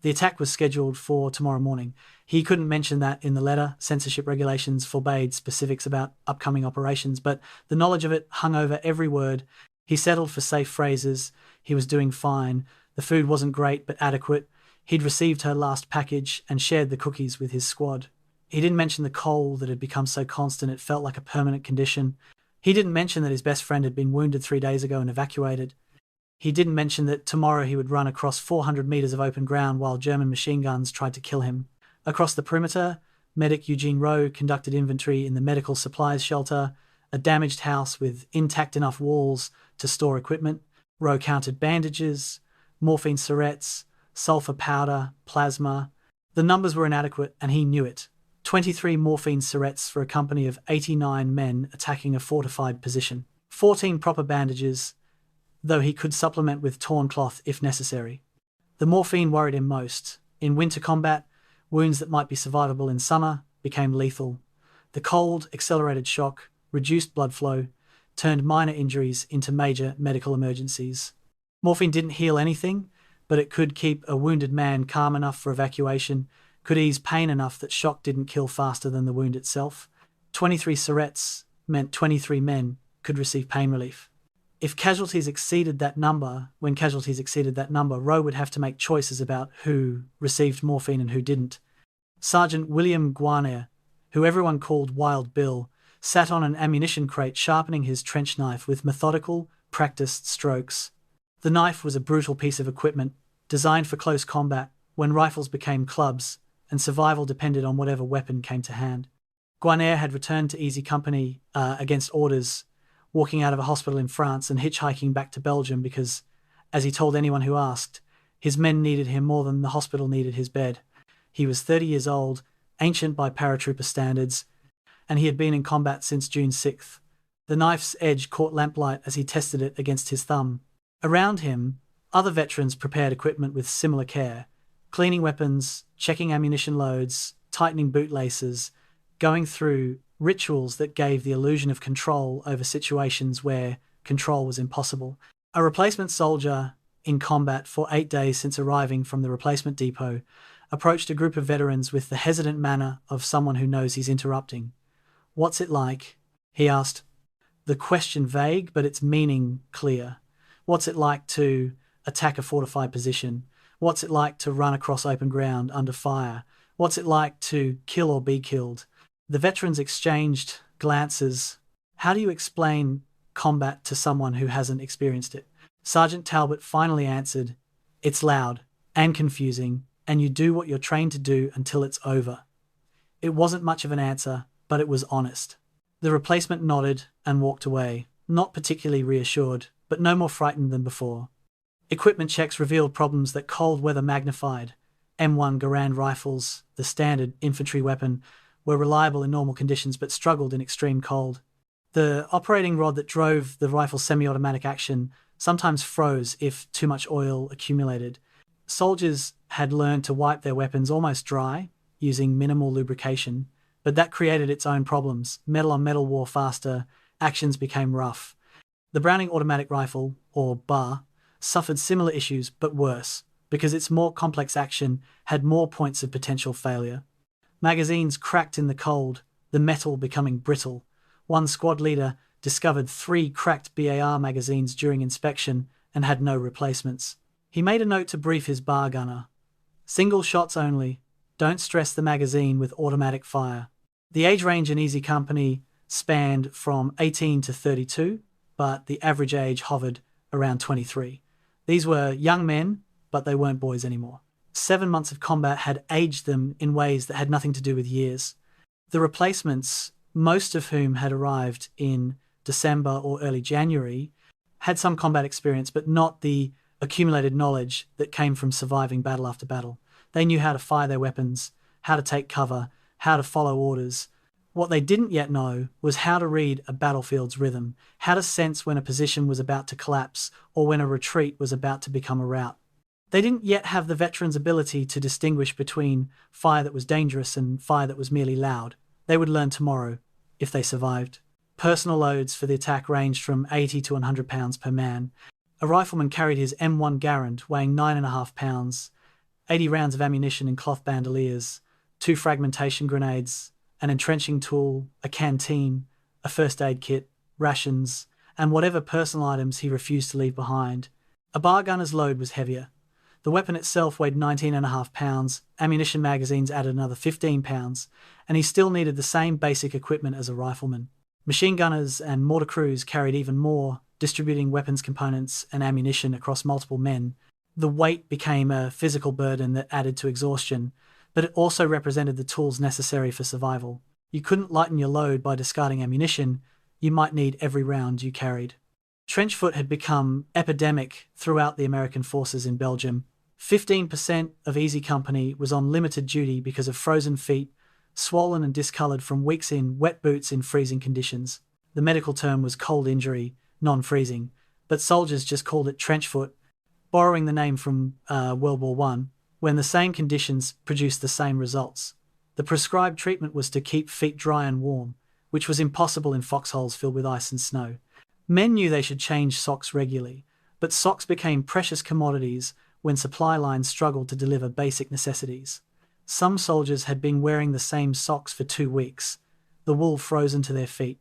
The attack was scheduled for tomorrow morning. He couldn't mention that in the letter. Censorship regulations forbade specifics about upcoming operations, but the knowledge of it hung over every word. He settled for safe phrases. He was doing fine. The food wasn't great, but adequate. He'd received her last package and shared the cookies with his squad. He didn't mention the cold that had become so constant it felt like a permanent condition. He didn't mention that his best friend had been wounded 3 days ago and evacuated. He didn't mention that tomorrow he would run across 400 meters of open ground while German machine guns tried to kill him. Across the perimeter, medic Eugene Rowe conducted inventory in the medical supplies shelter, a damaged house with intact enough walls to store equipment. Rowe counted bandages, morphine syrettes, sulfur powder, plasma. The numbers were inadequate, and he knew it. 23 morphine syrettes for a company of 89 men attacking a fortified position. 14 proper bandages, though he could supplement with torn cloth if necessary. The morphine worried him most. In winter combat, wounds that might be survivable in summer became lethal. The cold, accelerated shock, reduced blood flow, turned minor injuries into major medical emergencies. Morphine didn't heal anything, but it could keep a wounded man calm enough for evacuation, could ease pain enough that shock didn't kill faster than the wound itself. 23 syrettes meant 23 men could receive pain relief. When casualties exceeded that number, Rowe would have to make choices about who received morphine and who didn't. Sergeant William Guarnier, who everyone called Wild Bill, sat on an ammunition crate sharpening his trench knife with methodical, practiced strokes. The knife was a brutal piece of equipment, designed for close combat, when rifles became clubs, and survival depended on whatever weapon came to hand. Guarnier had returned to Easy Company against orders, walking out of a hospital in France and hitchhiking back to Belgium because, as he told anyone who asked, his men needed him more than the hospital needed his bed. He was 30 years old, ancient by paratrooper standards, and he had been in combat since June 6th. The knife's edge caught lamplight as he tested it against his thumb. Around him, other veterans prepared equipment with similar care, cleaning weapons, checking ammunition loads, tightening bootlaces, going through rituals that gave the illusion of control over situations where control was impossible. A replacement soldier in combat for 8 days since arriving from the replacement depot approached a group of veterans with the hesitant manner of someone who knows he's interrupting. "What's it like?" he asked. The question vague, but its meaning clear. What's it like to attack a fortified position? What's it like to run across open ground under fire? What's it like to kill or be killed? The veterans exchanged glances. How do you explain combat to someone who hasn't experienced it? Sergeant Talbot finally answered, "It's loud and confusing, and you do what you're trained to do until it's over." It wasn't much of an answer, but it was honest. The replacement nodded and walked away, not particularly reassured, but no more frightened than before. Equipment checks revealed problems that cold weather magnified. M1 Garand rifles, the standard infantry weapon, were reliable in normal conditions but struggled in extreme cold. The operating rod that drove the rifle's semi-automatic action sometimes froze if too much oil accumulated. Soldiers had learned to wipe their weapons almost dry, using minimal lubrication, but that created its own problems. Metal-on-metal wore faster, actions became rough. The Browning automatic rifle, or BAR, suffered similar issues but worse, because its more complex action had more points of potential failure. Magazines cracked in the cold, the metal becoming brittle. One squad leader discovered 3 cracked BAR magazines during inspection and had no replacements. He made a note to brief his bar gunner. "Single shots only. Don't stress the magazine with automatic fire." The age range in Easy Company spanned from 18 to 32, but the average age hovered around 23. These were young men, but they weren't boys anymore. 7 months of combat had aged them in ways that had nothing to do with years. The replacements, most of whom had arrived in December or early January, had some combat experience, but not the accumulated knowledge that came from surviving battle after battle. They knew how to fire their weapons, how to take cover, how to follow orders. What they didn't yet know was how to read a battlefield's rhythm, how to sense when a position was about to collapse or when a retreat was about to become a rout. They didn't yet have the veterans' ability to distinguish between fire that was dangerous and fire that was merely loud. They would learn tomorrow, if they survived. Personal loads for the attack ranged from 80 to 100 pounds per man. A rifleman carried his M1 Garand, weighing 9.5 pounds, 80 rounds of ammunition in cloth bandoliers, 2 fragmentation grenades, an entrenching tool, a canteen, a first aid kit, rations, and whatever personal items he refused to leave behind. A bar gunner's load was heavier. The weapon itself weighed 19.5 pounds, ammunition magazines added another 15 pounds, and he still needed the same basic equipment as a rifleman. Machine gunners and mortar crews carried even more, distributing weapons components and ammunition across multiple men. The weight became a physical burden that added to exhaustion, but it also represented the tools necessary for survival. You couldn't lighten your load by discarding ammunition, you might need every round you carried. Trench foot had become epidemic throughout the American forces in Belgium. 15% of Easy Company was on limited duty because of frozen feet, swollen and discoloured from weeks in wet boots in freezing conditions. The medical term was cold injury, non-freezing, but soldiers just called it trench foot, borrowing the name from World War I, when the same conditions produced the same results. The prescribed treatment was to keep feet dry and warm, which was impossible in foxholes filled with ice and snow. Men knew they should change socks regularly, but socks became precious commodities when supply lines struggled to deliver basic necessities. Some soldiers had been wearing the same socks for 2 weeks, the wool frozen to their feet.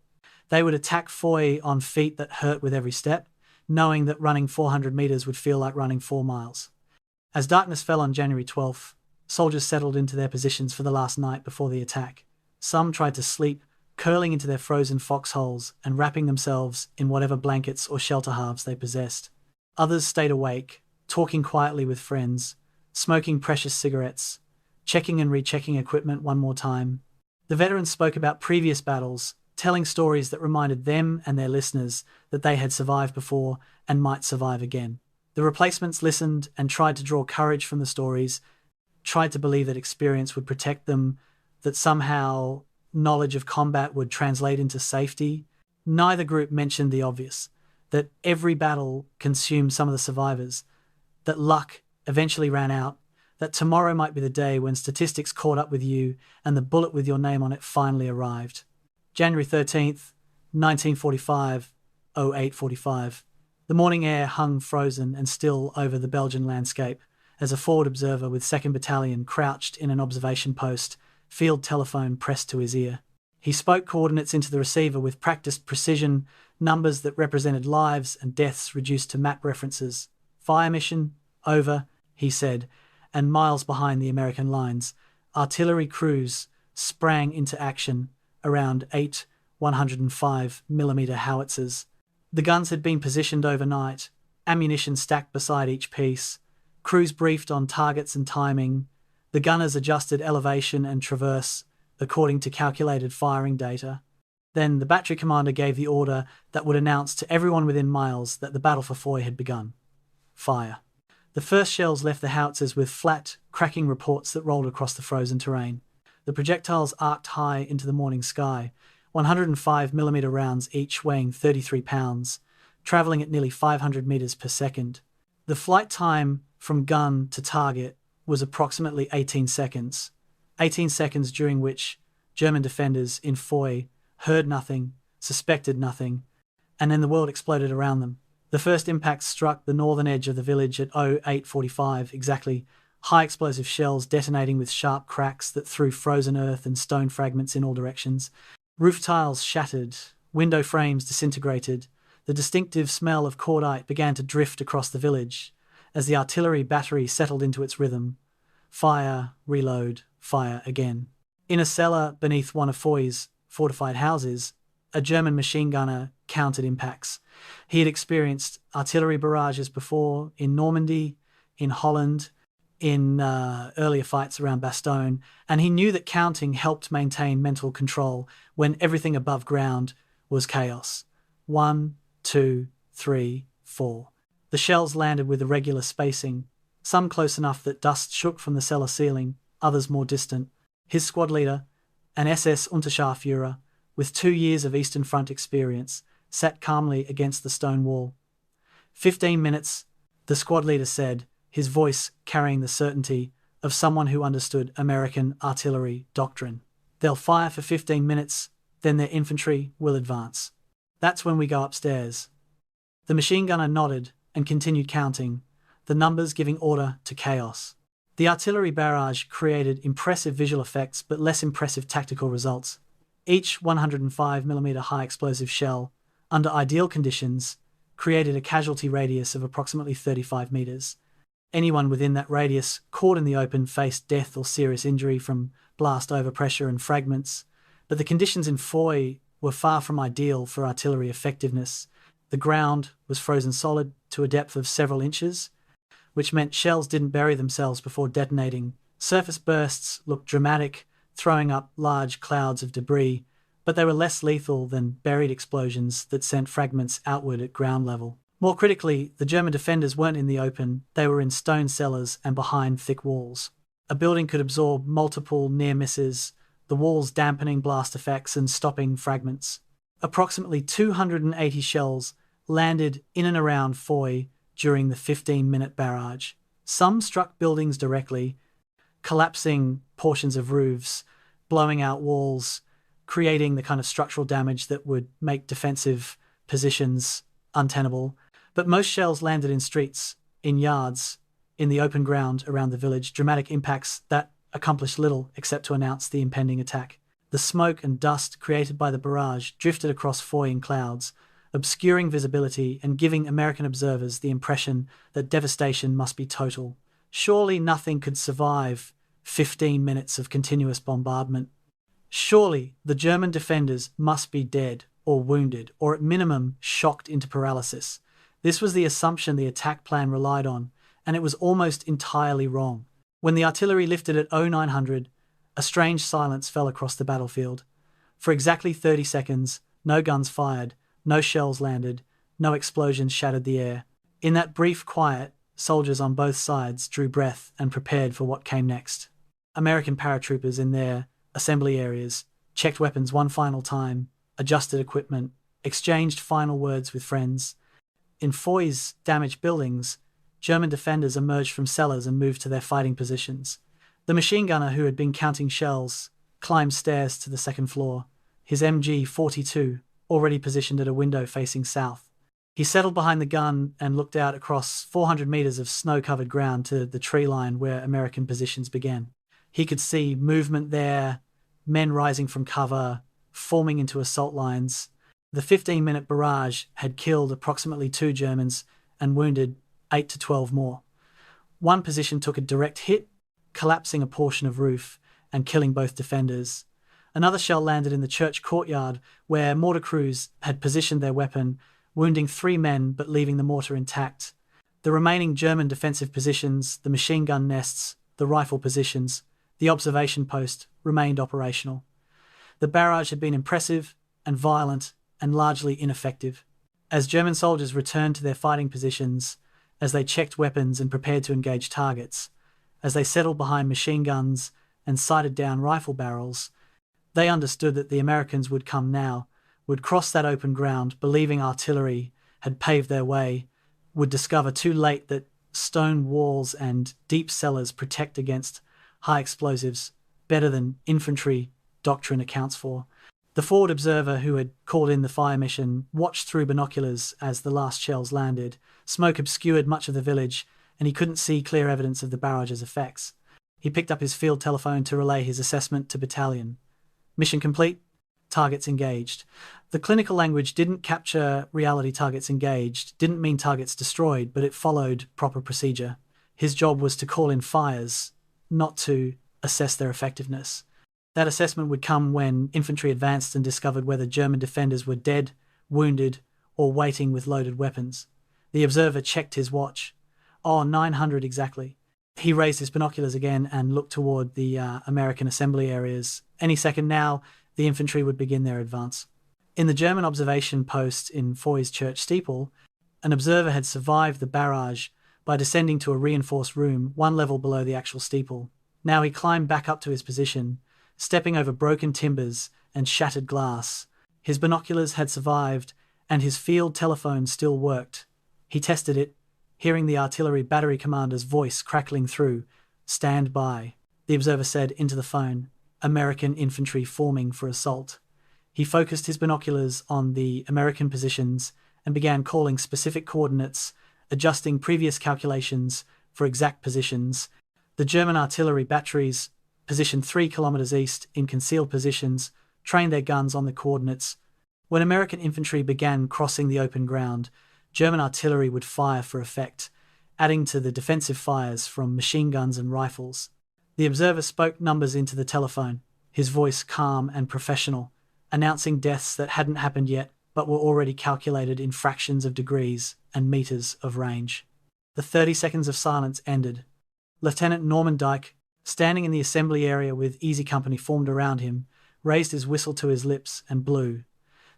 They would attack Foy on feet that hurt with every step, knowing that running 400 metres would feel like running 4 miles. As darkness fell on January 12th, soldiers settled into their positions for the last night before the attack. Some tried to sleep, curling into their frozen foxholes and wrapping themselves in whatever blankets or shelter halves they possessed. Others stayed awake, talking quietly with friends, smoking precious cigarettes, checking and rechecking equipment one more time. The veterans spoke about previous battles, telling stories that reminded them and their listeners that they had survived before and might survive again. The replacements listened and tried to draw courage from the stories, tried to believe that experience would protect them, that somehow knowledge of combat would translate into safety. Neither group mentioned the obvious, that every battle consumed some of the survivors, that luck eventually ran out, that tomorrow might be the day when statistics caught up with you and the bullet with your name on it finally arrived. January 13th, 1945, 08:45. The morning air hung frozen and still over the Belgian landscape as a forward observer with 2nd Battalion crouched in an observation post, field telephone pressed to his ear. He spoke coordinates into the receiver with practiced precision, numbers that represented lives and deaths reduced to map references. Fire mission, over, he said, and miles behind the American lines, artillery crews sprang into action around 8 105mm howitzers. The guns had been positioned overnight, ammunition stacked beside each piece, crews briefed on targets and timing, the gunners adjusted elevation and traverse according to calculated firing data. Then the battery commander gave the order that would announce to everyone within miles that the Battle for Foy had begun. Fire. The first shells left the howitzers with flat, cracking reports that rolled across the frozen terrain. The projectiles arced high into the morning sky, 105mm rounds each weighing 33 pounds, travelling at nearly 500 metres per second. The flight time from gun to target was approximately 18 seconds, 18 seconds during which German defenders in Foy heard nothing, suspected nothing, and then the world exploded around them. The first impact struck the northern edge of the village at 08:45 exactly, high explosive shells detonating with sharp cracks that threw frozen earth and stone fragments in all directions. Roof tiles shattered, window frames disintegrated. The distinctive smell of cordite began to drift across the village as the artillery battery settled into its rhythm. Fire, reload, fire again. In a cellar beneath one of Foy's fortified houses, a German machine gunner counted impacts. He had experienced artillery barrages before in Normandy, in Holland, in earlier fights around Bastogne, and he knew that counting helped maintain mental control when everything above ground was chaos. 1, 2, 3, 4. The shells landed with irregular spacing, some close enough that dust shook from the cellar ceiling, others more distant. His squad leader, an SS Unterscharführer, with 2 years of Eastern Front experience, sat calmly against the stone wall. 15 minutes, the squad leader said, his voice carrying the certainty of someone who understood American artillery doctrine. They'll fire for 15 minutes, then their infantry will advance. That's when we go upstairs." The machine gunner nodded and continued counting, the numbers giving order to chaos. The artillery barrage created impressive visual effects but less impressive tactical results. Each 105mm high explosive shell, under ideal conditions, created a casualty radius of approximately 35 meters. Anyone within that radius caught in the open faced death or serious injury from blast overpressure and fragments, but the conditions in Foy were far from ideal for artillery effectiveness. The ground was frozen solid to a depth of several inches, which meant shells didn't bury themselves before detonating. Surface bursts looked dramatic, throwing up large clouds of debris, but they were less lethal than buried explosions that sent fragments outward at ground level. More critically, the German defenders weren't in the open, they were in stone cellars and behind thick walls. A building could absorb multiple near misses, the walls dampening blast effects and stopping fragments. Approximately 280 shells landed in and around Foy during the 15-minute barrage. Some struck buildings directly, collapsing portions of roofs, blowing out walls, creating the kind of structural damage that would make defensive positions untenable. But most shells landed in streets, in yards, in the open ground around the village, dramatic impacts that accomplished little except to announce the impending attack. The smoke and dust created by the barrage drifted across Foy in clouds, obscuring visibility and giving American observers the impression that devastation must be total. Surely nothing could survive 15 minutes of continuous bombardment. Surely the German defenders must be dead or wounded, or at minimum shocked into paralysis. This was the assumption the attack plan relied on, and it was almost entirely wrong. When the artillery lifted at 0900, a strange silence fell across the battlefield. For exactly 30 seconds, no guns fired, no shells landed, no explosions shattered the air. In that brief quiet, soldiers on both sides drew breath and prepared for what came next. American paratroopers in their assembly areas checked weapons one final time, adjusted equipment, exchanged final words with friends. In Foy's damaged buildings, German defenders emerged from cellars and moved to their fighting positions. The machine gunner who had been counting shells climbed stairs to the second floor, his MG-42 already positioned at a window facing south. He settled behind the gun and looked out across 400 meters of snow-covered ground to the tree line where American positions began. He could see movement there, men rising from cover, forming into assault lines. The 15-minute barrage had killed approximately 2 Germans and wounded 8 to 12 more. One position took a direct hit, collapsing a portion of roof and killing both defenders. Another shell landed in the church courtyard where mortar crews had positioned their weapon, wounding 3 men but leaving the mortar intact. The remaining German defensive positions, the machine gun nests, the rifle positions, the observation post remained operational. The barrage had been impressive and violent and largely ineffective. As German soldiers returned to their fighting positions, as they checked weapons and prepared to engage targets, as they settled behind machine guns and sighted down rifle barrels, they understood that the Americans would come now, would cross that open ground, believing artillery had paved their way, would discover too late that stone walls and deep cellars protect against high explosives better than infantry doctrine accounts for. The forward observer who had called in the fire mission watched through binoculars as the last shells landed. Smoke obscured much of the village, and he couldn't see clear evidence of the barrage's effects. He picked up his field telephone to relay his assessment to battalion. Mission complete. Targets engaged. The clinical language didn't capture reality. Targets engaged didn't mean targets destroyed, but it followed proper procedure. His job was to call in fires, not to assess their effectiveness. That assessment would come when infantry advanced and discovered whether German defenders were dead, wounded, or waiting with loaded weapons. The observer checked his watch. 900 exactly. He raised his binoculars again and looked toward the American assembly areas. Any second now, the infantry would begin their advance. In the German observation post in Foy's church steeple, an observer had survived the barrage by descending to a reinforced room 1 level below the actual steeple. Now he climbed back up to his position, stepping over broken timbers and shattered glass. His binoculars had survived, and his field telephone still worked. He tested it, hearing the artillery battery commander's voice crackling through. "Stand by," the observer said into the phone. "American infantry forming for assault." He focused his binoculars on the American positions and began calling specific coordinates, adjusting previous calculations for exact positions. The German artillery batteries, positioned 3 kilometers east in concealed positions, trained their guns on the coordinates. When American infantry began crossing the open ground, German artillery would fire for effect, adding to the defensive fires from machine guns and rifles. The observer spoke numbers into the telephone, his voice calm and professional, announcing deaths that hadn't happened yet but were already calculated in fractions of degrees and meters of range. The 30 seconds of silence ended. Lieutenant Norman Dyke, standing in the assembly area with Easy Company formed around him, raised his whistle to his lips and blew.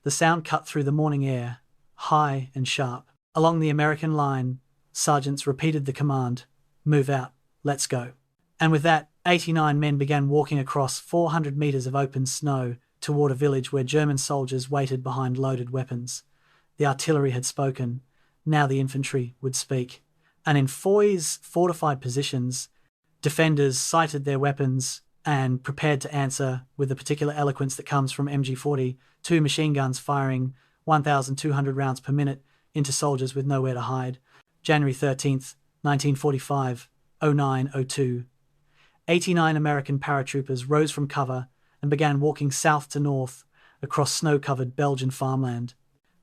The sound cut through the morning air, high and sharp. Along the American line, sergeants repeated the command, "Move out, let's go." And with that, 89 men began walking across 400 meters of open snow toward a village where German soldiers waited behind loaded weapons. The artillery had spoken. Now the infantry would speak. And in Foy's fortified positions, defenders sighted their weapons and prepared to answer with the particular eloquence that comes from MG-40, 2 machine guns firing 1,200 rounds per minute into soldiers with nowhere to hide. January 13th, 1945, 09:02. 89 American paratroopers rose from cover and began walking south to north across snow-covered Belgian farmland.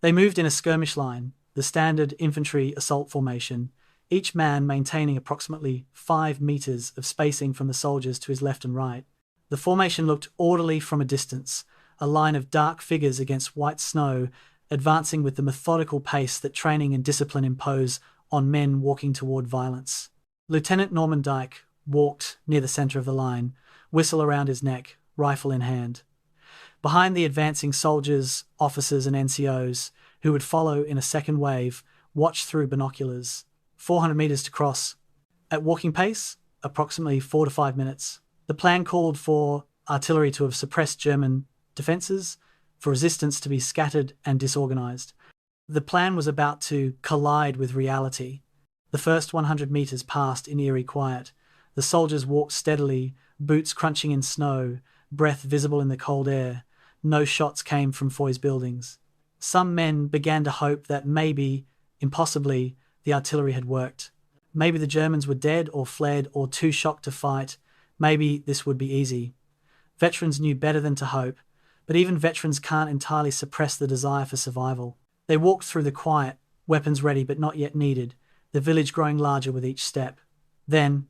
They moved in a skirmish line, the standard infantry assault formation, each man maintaining approximately 5 meters of spacing from the soldiers to his left and right. The formation looked orderly from a distance, a line of dark figures against white snow, advancing with the methodical pace that training and discipline impose on men walking toward violence. Lieutenant Norman Dyke walked near the center of the line, whistle around his neck, rifle in hand. Behind the advancing soldiers, officers and NCOs, who would follow in a second wave, watched through binoculars. 400 meters to cross. At walking pace, approximately 4 to 5 minutes. The plan called for artillery to have suppressed German defences, for resistance to be scattered and disorganised. The plan was about to collide with reality. The first 100 meters passed in eerie quiet. The soldiers walked steadily, boots crunching in snow, breath visible in the cold air. No shots came from Foy's buildings. Some men began to hope that maybe, impossibly, the artillery had worked. Maybe the Germans were dead or fled or too shocked to fight. Maybe this would be easy. Veterans knew better than to hope, but even veterans can't entirely suppress the desire for survival. They walked through the quiet, weapons ready but not yet needed, the village growing larger with each step. Then,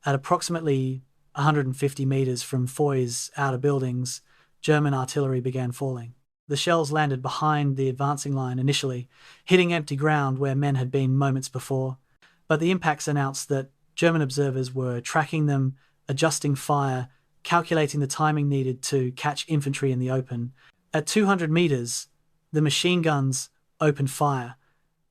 at approximately 150 meters from Foy's outer buildings, German artillery began falling. The shells landed behind the advancing line initially, hitting empty ground where men had been moments before. But the impacts announced that German observers were tracking them, adjusting fire, calculating the timing needed to catch infantry in the open. At 200 meters, the machine guns opened fire.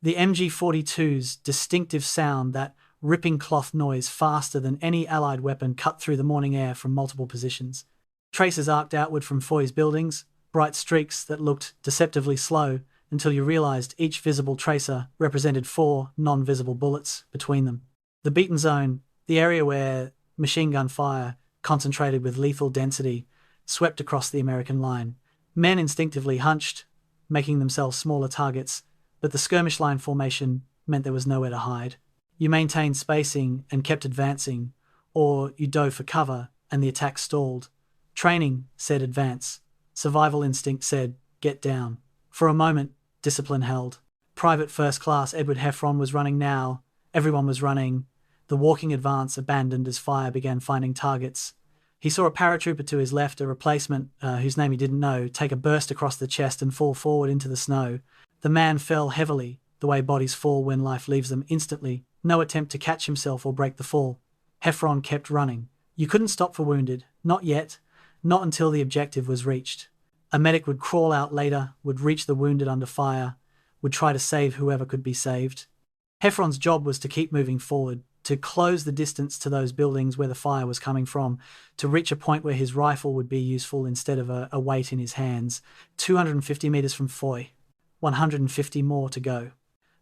The MG-42's distinctive sound, that ripping cloth noise faster than any Allied weapon, cut through the morning air from multiple positions. Traces arced outward from Foy's buildings, bright streaks that looked deceptively slow until you realized each visible tracer represented 4 non-visible bullets between them. The beaten zone, the area where machine gun fire, concentrated with lethal density, swept across the American line. Men instinctively hunched, making themselves smaller targets, but the skirmish line formation meant there was nowhere to hide. You maintained spacing and kept advancing, or you dove for cover and the attack stalled. Training said advance. Survival instinct said, get down. For a moment, discipline held. Private First Class Edward Heffron was running now. Everyone was running. The walking advance abandoned as fire began finding targets. He saw a paratrooper to his left, a replacement, whose name he didn't know, take a burst across the chest and fall forward into the snow. The man fell heavily, the way bodies fall when life leaves them instantly. No attempt to catch himself or break the fall. Heffron kept running. You couldn't stop for wounded. Not yet. Not until the objective was reached. A medic would crawl out later, would reach the wounded under fire, would try to save whoever could be saved. Heffron's job was to keep moving forward, to close the distance to those buildings where the fire was coming from, to reach a point where his rifle would be useful instead of a weight in his hands. 250 meters from Foy. 150 more to go.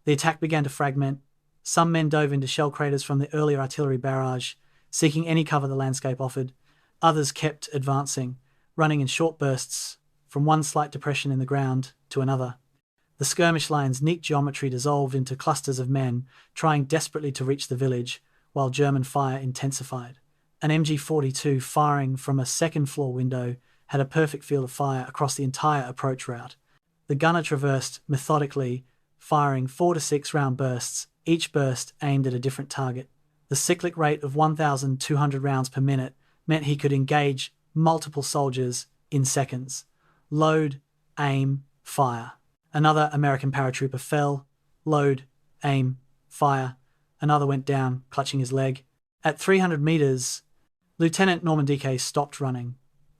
The attack began to fragment. Some men dove into shell craters from the earlier artillery barrage, seeking any cover the landscape offered. Others kept advancing, running in short bursts, from one slight depression in the ground to another. The skirmish line's neat geometry dissolved into clusters of men trying desperately to reach the village, while German fire intensified. An MG-42 firing from a second-floor window had a perfect field of fire across the entire approach route. The gunner traversed methodically, firing 4 to 6 round bursts, each burst aimed at a different target. The cyclic rate of 1,200 rounds per minute meant he could engage multiple soldiers in seconds. Load, aim, fire. Another American paratrooper fell. Load, aim, fire. Another went down, clutching his leg. At 300 meters, Lieutenant Norman DK stopped running.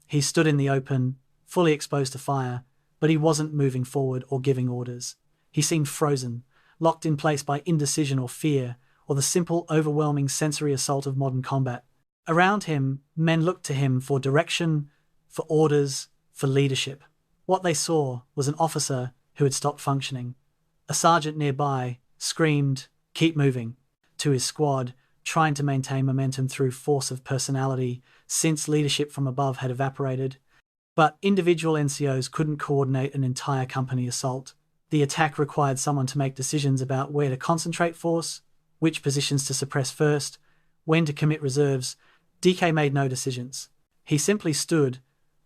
He stood in the open, fully exposed to fire, but he wasn't moving forward or giving orders. He seemed frozen, locked in place by indecision or fear, or the simple, overwhelming sensory assault of modern combat. Around him, men looked to him for direction, for orders, for leadership. What they saw was an officer who had stopped functioning. A sergeant nearby screamed, "Keep moving," to his squad, trying to maintain momentum through force of personality, since leadership from above had evaporated. But individual NCOs couldn't coordinate an entire company assault. The attack required someone to make decisions about where to concentrate force, which positions to suppress first, when to commit reserves. DK made no decisions. He simply stood,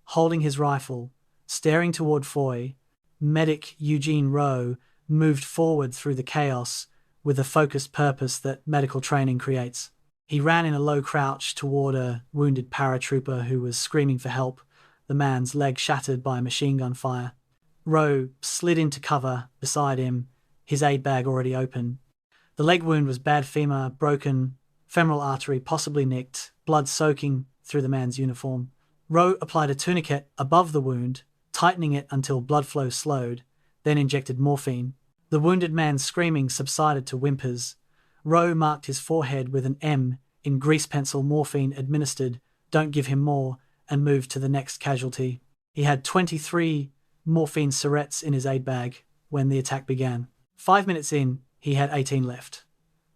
holding his rifle, staring toward Foy. Medic Eugene Rowe moved forward through the chaos with the focused purpose that medical training creates. He ran in a low crouch toward a wounded paratrooper who was screaming for help, the man's leg shattered by machine gun fire. Rowe slid into cover beside him, his aid bag already open. The leg wound was bad femur, broken, femoral artery possibly nicked, blood soaking through the man's uniform. Rowe applied a tourniquet above the wound, tightening it until blood flow slowed, then injected morphine. The wounded man's screaming subsided to whimpers. Rowe marked his forehead with an M in grease pencil. Morphine administered, "Don't give him more," and moved to the next casualty. He had 23 morphine syrettes in his aid bag when the attack began. 5 minutes in, he had 18 left.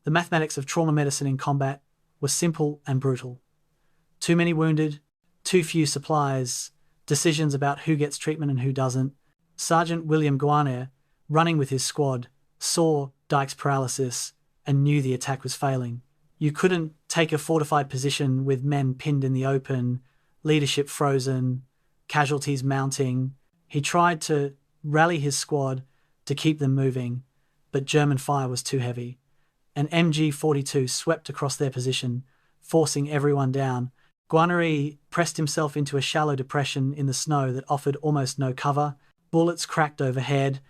The mathematics of trauma medicine in combat were simple and brutal. Too many wounded, too few supplies, decisions about who gets treatment and who doesn't. Sergeant William Guarnier, running with his squad, saw Dyke's paralysis and knew the attack was failing. You couldn't take a fortified position with men pinned in the open, leadership frozen, casualties mounting. He tried to rally his squad to keep them moving, but German fire was too heavy. An MG-42 swept across their position, forcing everyone down. Guarnier pressed himself into a shallow depression in the snow that offered almost no cover. Bullets cracked overhead,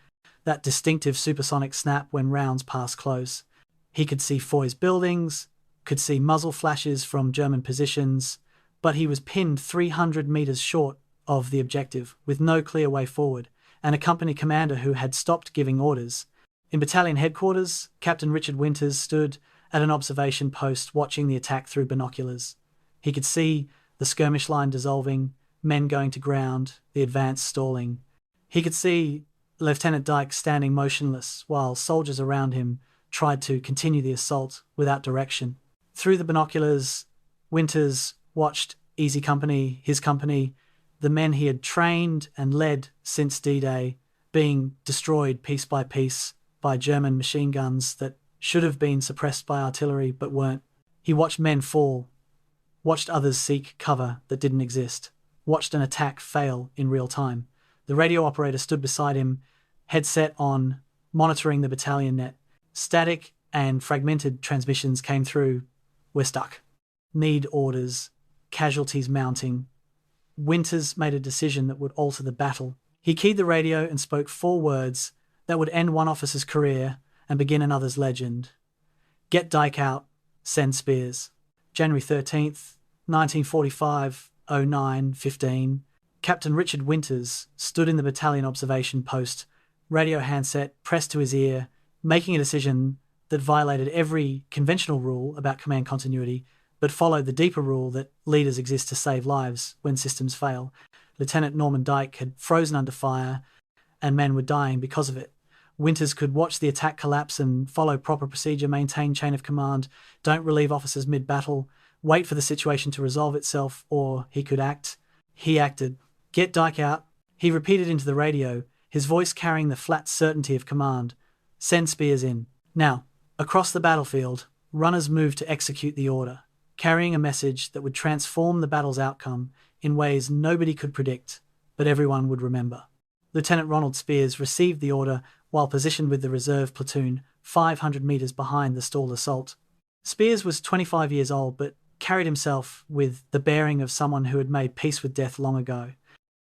that distinctive supersonic snap when rounds passed close. He could see Foy's buildings, could see muzzle flashes from German positions, but he was pinned 300 meters short of the objective, with no clear way forward, and a company commander who had stopped giving orders. In battalion headquarters, Captain Richard Winters stood at an observation post watching the attack through binoculars. He could see the skirmish line dissolving, men going to ground, the advance stalling. He could see Lieutenant Dyke standing motionless while soldiers around him tried to continue the assault without direction. Through the binoculars, Winters watched Easy Company, his company, the men he had trained and led since D-Day, being destroyed piece by piece by German machine guns that should have been suppressed by artillery but weren't. He watched men fall, watched others seek cover that didn't exist, watched an attack fail in real time. The radio operator stood beside him, headset on, monitoring the battalion net. Static and fragmented transmissions came through. "We're stuck. Need orders. Casualties mounting." Winters made a decision that would alter the battle. He keyed the radio and spoke 4 words that would end one officer's career and begin another's legend. "Get Dyke out. Send Spears." January 13th, 1945, 09:15. Captain Richard Winters stood in the battalion observation post, radio handset pressed to his ear, making a decision that violated every conventional rule about command continuity, but followed the deeper rule that leaders exist to save lives when systems fail. Lieutenant Norman Dyke had frozen under fire, and men were dying because of it. Winters could watch the attack collapse and follow proper procedure, maintain chain of command, don't relieve officers mid-battle, wait for the situation to resolve itself, or he could act. He acted. "Get Dyke out. He repeated into the radio, his voice carrying the flat certainty of command. "Send Spears in." Now, across the battlefield, runners moved to execute the order, carrying a message that would transform the battle's outcome in ways nobody could predict, but everyone would remember. Lieutenant Ronald Spears received the order while positioned with the reserve platoon 500 meters behind the stalled assault. Spears was 25 years old, but carried himself with the bearing of someone who had made peace with death long ago.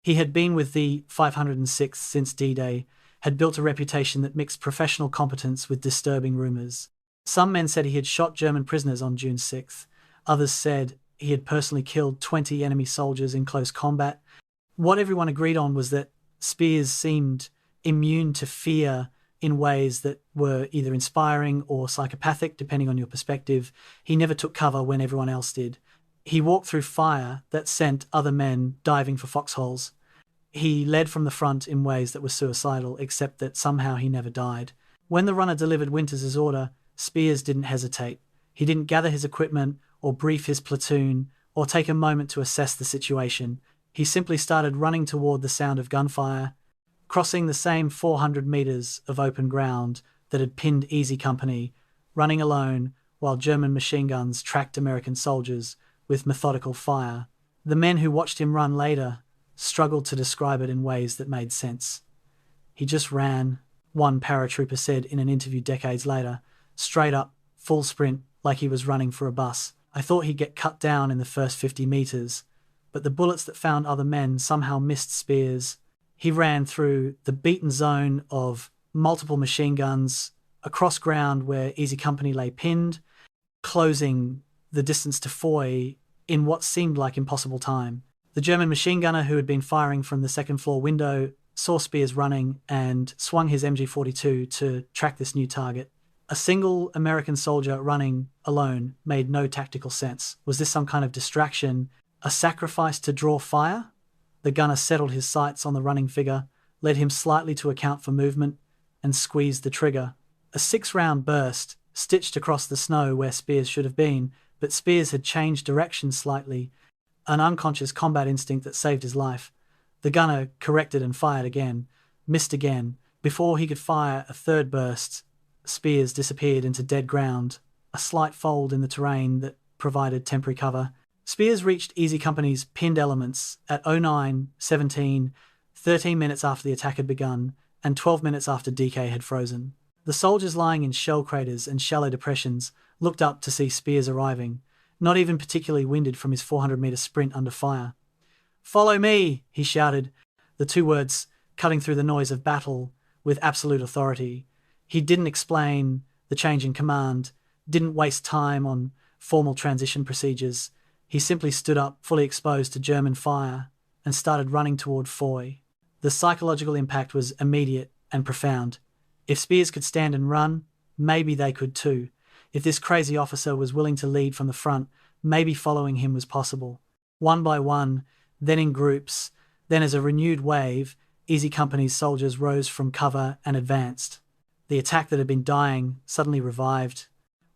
He had been with the 506th since D-Day, had built a reputation that mixed professional competence with disturbing rumours. Some men said he had shot German prisoners on June 6th. Others said he had personally killed 20 enemy soldiers in close combat. What everyone agreed on was that Spears seemed immune to fear in ways that were either inspiring or psychopathic, depending on your perspective. He never took cover when everyone else did. He walked through fire that sent other men diving for foxholes. He led from the front in ways that were suicidal, except that somehow he never died. When the runner delivered Winters' order, Spears didn't hesitate. He didn't gather his equipment or brief his platoon or take a moment to assess the situation. He simply started running toward the sound of gunfire, crossing the same 400 meters of open ground that had pinned Easy Company, running alone while German machine guns tracked American soldiers with methodical fire. The men who watched him run later struggled to describe it in ways that made sense. "He just ran," one paratrooper said in an interview decades later, "straight up, full sprint, like he was running for a bus. I thought he'd get cut down in the first 50 meters, but the bullets that found other men somehow missed Spears. He ran through the beaten zone of multiple machine guns, across ground where Easy Company lay pinned, closing the distance to Foy in what seemed like impossible time. The German machine gunner who had been firing from the second floor window saw Spears running and swung his MG-42 to track this new target. A single American soldier running alone made no tactical sense. Was this some kind of distraction, a sacrifice to draw fire? The gunner settled his sights on the running figure, led him slightly to account for movement, and squeezed the trigger. A 6-round burst stitched across the snow where Spears should have been, but Spears had changed direction slightly, an unconscious combat instinct that saved his life. The gunner corrected and fired again, missed again. Before he could fire a third burst, Spears disappeared into dead ground, a slight fold in the terrain that provided temporary cover. Spears reached Easy Company's pinned elements at 09:17, 13 minutes after the attack had begun, and 12 minutes after DK had frozen. The soldiers lying in shell craters and shallow depressions looked up to see Spears arriving, not even particularly winded from his 400-meter sprint under fire. "Follow me," he shouted, the two words cutting through the noise of battle with absolute authority. He didn't explain the change in command, didn't waste time on formal transition procedures. He simply stood up, fully exposed to German fire, and started running toward Foy. The psychological impact was immediate and profound. If Spears could stand and run, maybe they could too. If this crazy officer was willing to lead from the front, maybe following him was possible. One by one, then in groups, then as a renewed wave, Easy Company's soldiers rose from cover and advanced. The attack that had been dying suddenly revived.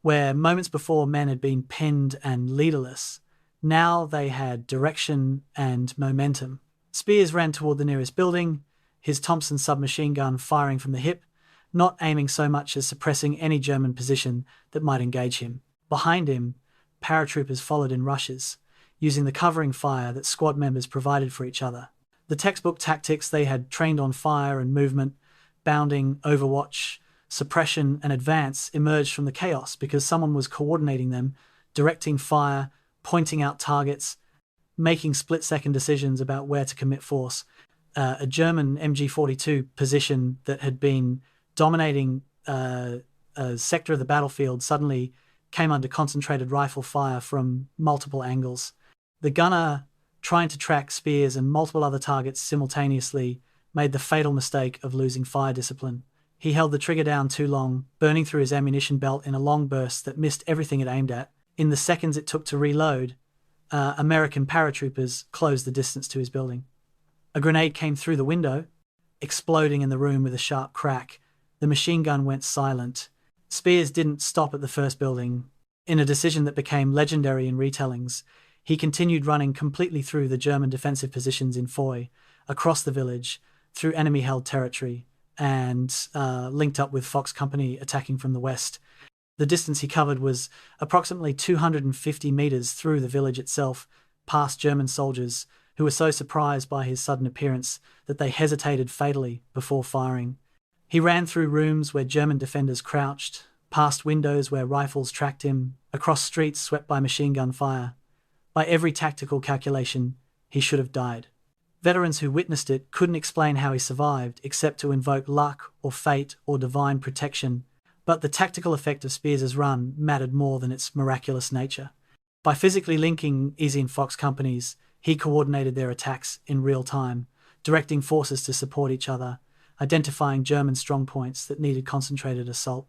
Where moments before men had been pinned and leaderless, now they had direction and momentum. Spears ran toward the nearest building, his Thompson submachine gun firing from the hip, not aiming so much as suppressing any German position that might engage him. Behind him, paratroopers followed in rushes, using the covering fire that squad members provided for each other. The textbook tactics they had trained on fire and movement, bounding, overwatch, suppression, and advance emerged from the chaos because someone was coordinating them, directing fire, pointing out targets, making split-second decisions about where to commit force. A German MG-42 position that had been dominating a sector of the battlefield suddenly came under concentrated rifle fire from multiple angles. The gunner, trying to track Spears and multiple other targets simultaneously, made the fatal mistake of losing fire discipline. He held the trigger down too long, burning through his ammunition belt in a long burst that missed everything it aimed at. In the seconds it took to reload, American paratroopers closed the distance to his building. A grenade came through the window, exploding in the room with a sharp crack. The machine gun went silent. Spears didn't stop at the first building. In a decision that became legendary in retellings, he continued running completely through the German defensive positions in Foy, across the village through enemy-held territory and linked up with Fox Company attacking from the west. The distance he covered was approximately 250 meters through the village itself, past German soldiers who were so surprised by his sudden appearance that they hesitated fatally before firing. He ran through rooms where German defenders crouched, past windows where rifles tracked him, across streets swept by machine gun fire. By every tactical calculation, he should have died. Veterans who witnessed it couldn't explain how he survived except to invoke luck or fate or divine protection, but the tactical effect of Spears's run mattered more than its miraculous nature. By physically linking Easy and Fox companies, he coordinated their attacks in real time, directing forces to support each other, identifying German strongpoints that needed concentrated assault.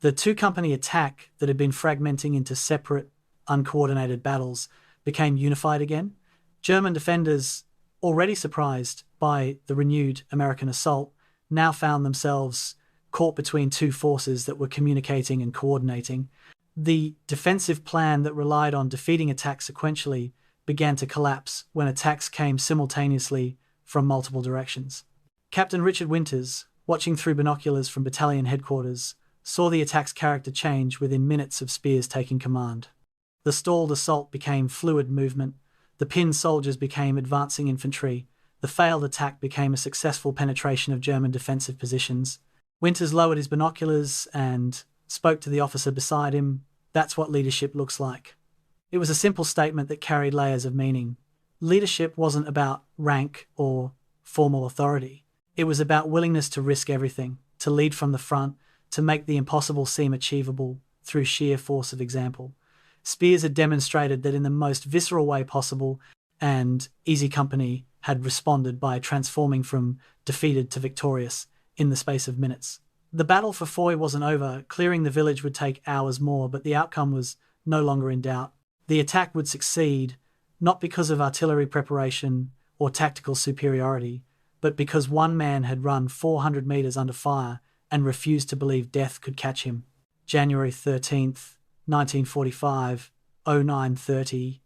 The two-company attack that had been fragmenting into separate, uncoordinated battles became unified again. German defenders, already surprised by the renewed American assault, now found themselves caught between two forces that were communicating and coordinating. The defensive plan that relied on defeating attacks sequentially began to collapse when attacks came simultaneously from multiple directions. Captain Richard Winters, watching through binoculars from battalion headquarters, saw the attack's character change within minutes of Spears taking command. The stalled assault became fluid movement, the pinned soldiers became advancing infantry, the failed attack became a successful penetration of German defensive positions. Winters lowered his binoculars and spoke to the officer beside him. That's what leadership looks like. It was a simple statement that carried layers of meaning. Leadership wasn't about rank or formal authority. It was about willingness to risk everything, to lead from the front, to make the impossible seem achievable through sheer force of example. Spears had demonstrated that in the most visceral way possible, and Easy Company had responded by transforming from defeated to victorious in the space of minutes. The battle for Foy wasn't over. Clearing the village would take hours more, but the outcome was no longer in doubt. The attack would succeed, not because of artillery preparation or tactical superiority, but because one man had run 400 meters under fire and refused to believe death could catch him. January 13th, 1945, 09:30.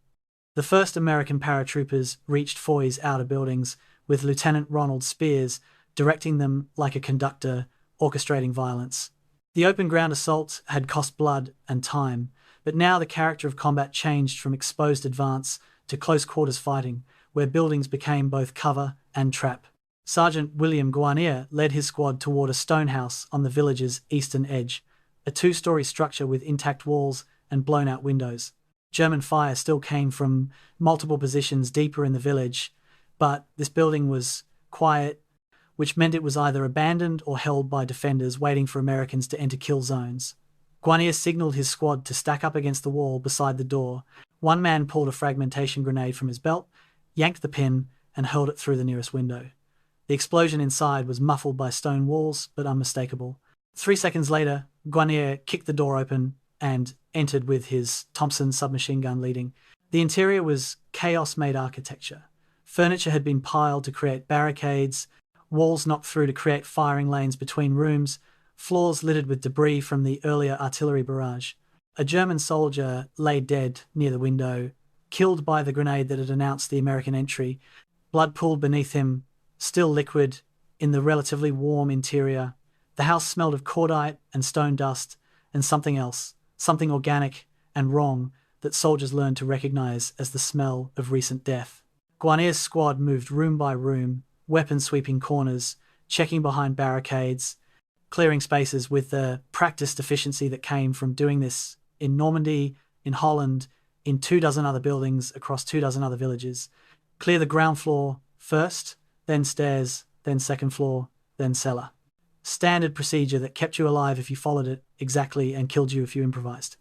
The first American paratroopers reached Foy's outer buildings, with Lieutenant Ronald Spears directing them like a conductor, orchestrating violence. The open ground assault had cost blood and time, but now the character of combat changed from exposed advance to close quarters fighting, where buildings became both cover and trap. Sergeant William Guarnier led his squad toward a stone house on the village's eastern edge, a two-story structure with intact walls and blown-out windows. German fire still came from multiple positions deeper in the village, but this building was quiet, which meant it was either abandoned or held by defenders waiting for Americans to enter kill zones. Guarnier signaled his squad to stack up against the wall beside the door. One man pulled a fragmentation grenade from his belt, yanked the pin, and hurled it through the nearest window. The explosion inside was muffled by stone walls, but unmistakable. 3 seconds later, Guarnier kicked the door open and entered with his Thompson submachine gun leading. The interior was chaos-made architecture. Furniture had been piled to create barricades, walls knocked through to create firing lanes between rooms, floors littered with debris from the earlier artillery barrage. A German soldier lay dead near the window, killed by the grenade that had announced the American entry. Blood pooled beneath him, still liquid, in the relatively warm interior. The house smelled of cordite and stone dust and something else, something organic and wrong that soldiers learned to recognize as the smell of recent death. Guarnier's squad moved room by room, weapons sweeping corners, checking behind barricades, clearing spaces with the practiced efficiency that came from doing this in Normandy, in Holland, in 24 other buildings across 24 other villages. Clear the ground floor first, then stairs, then second floor, then cellar. Standard procedure that kept you alive if you followed it exactly and killed you if you improvised.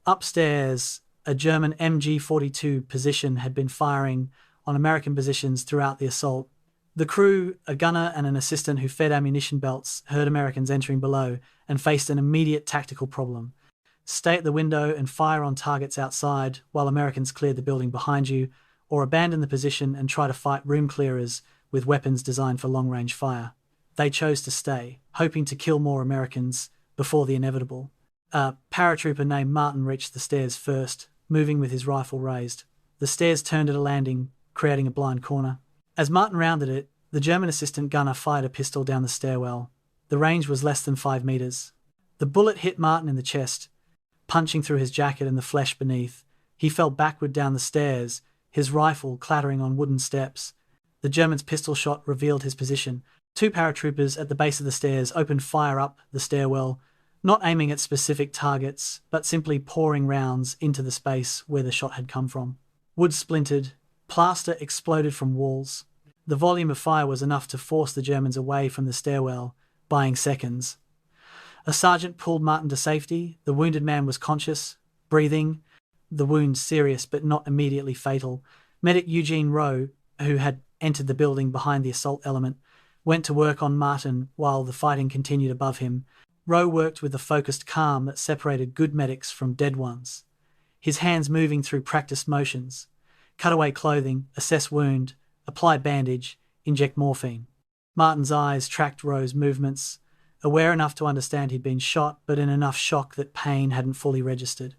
Upstairs, a German MG-42 position had been firing on American positions throughout the assault. The crew, a gunner and an assistant who fed ammunition belts, heard Americans entering below and faced an immediate tactical problem. Stay at the window and fire on targets outside while Americans cleared the building behind you, or abandon the position and try to fight room clearers with weapons designed for long-range fire. They chose to stay, hoping to kill more Americans before the inevitable. A paratrooper named Martin reached the stairs first, moving with his rifle raised. The stairs turned at a landing, creating a blind corner. As Martin rounded it, The German assistant gunner fired a pistol down the stairwell. The range was less than 5 meters. The bullet hit Martin in the chest, punching through his jacket and the flesh beneath. He fell backward down the stairs, his rifle clattering on wooden steps. The German's pistol shot revealed his position. 2 paratroopers at the base of the stairs opened fire up the stairwell, not aiming at specific targets, but simply pouring rounds into the space where the shot had come from. Wood splintered, plaster exploded from walls. The volume of fire was enough to force the Germans away from the stairwell, buying seconds. A sergeant pulled Martin to safety. The wounded man was conscious, breathing, the wound serious but not immediately fatal. Medic Eugene Rowe, who had entered the building behind the assault element, went to work on Martin while the fighting continued above him. Rowe worked with the focused calm that separated good medics from dead ones. His hands moving through practiced motions. Cut away clothing, assess wound, apply bandage, inject morphine. Martin's eyes tracked Rowe's movements, aware enough to understand he'd been shot, but in enough shock that pain hadn't fully registered.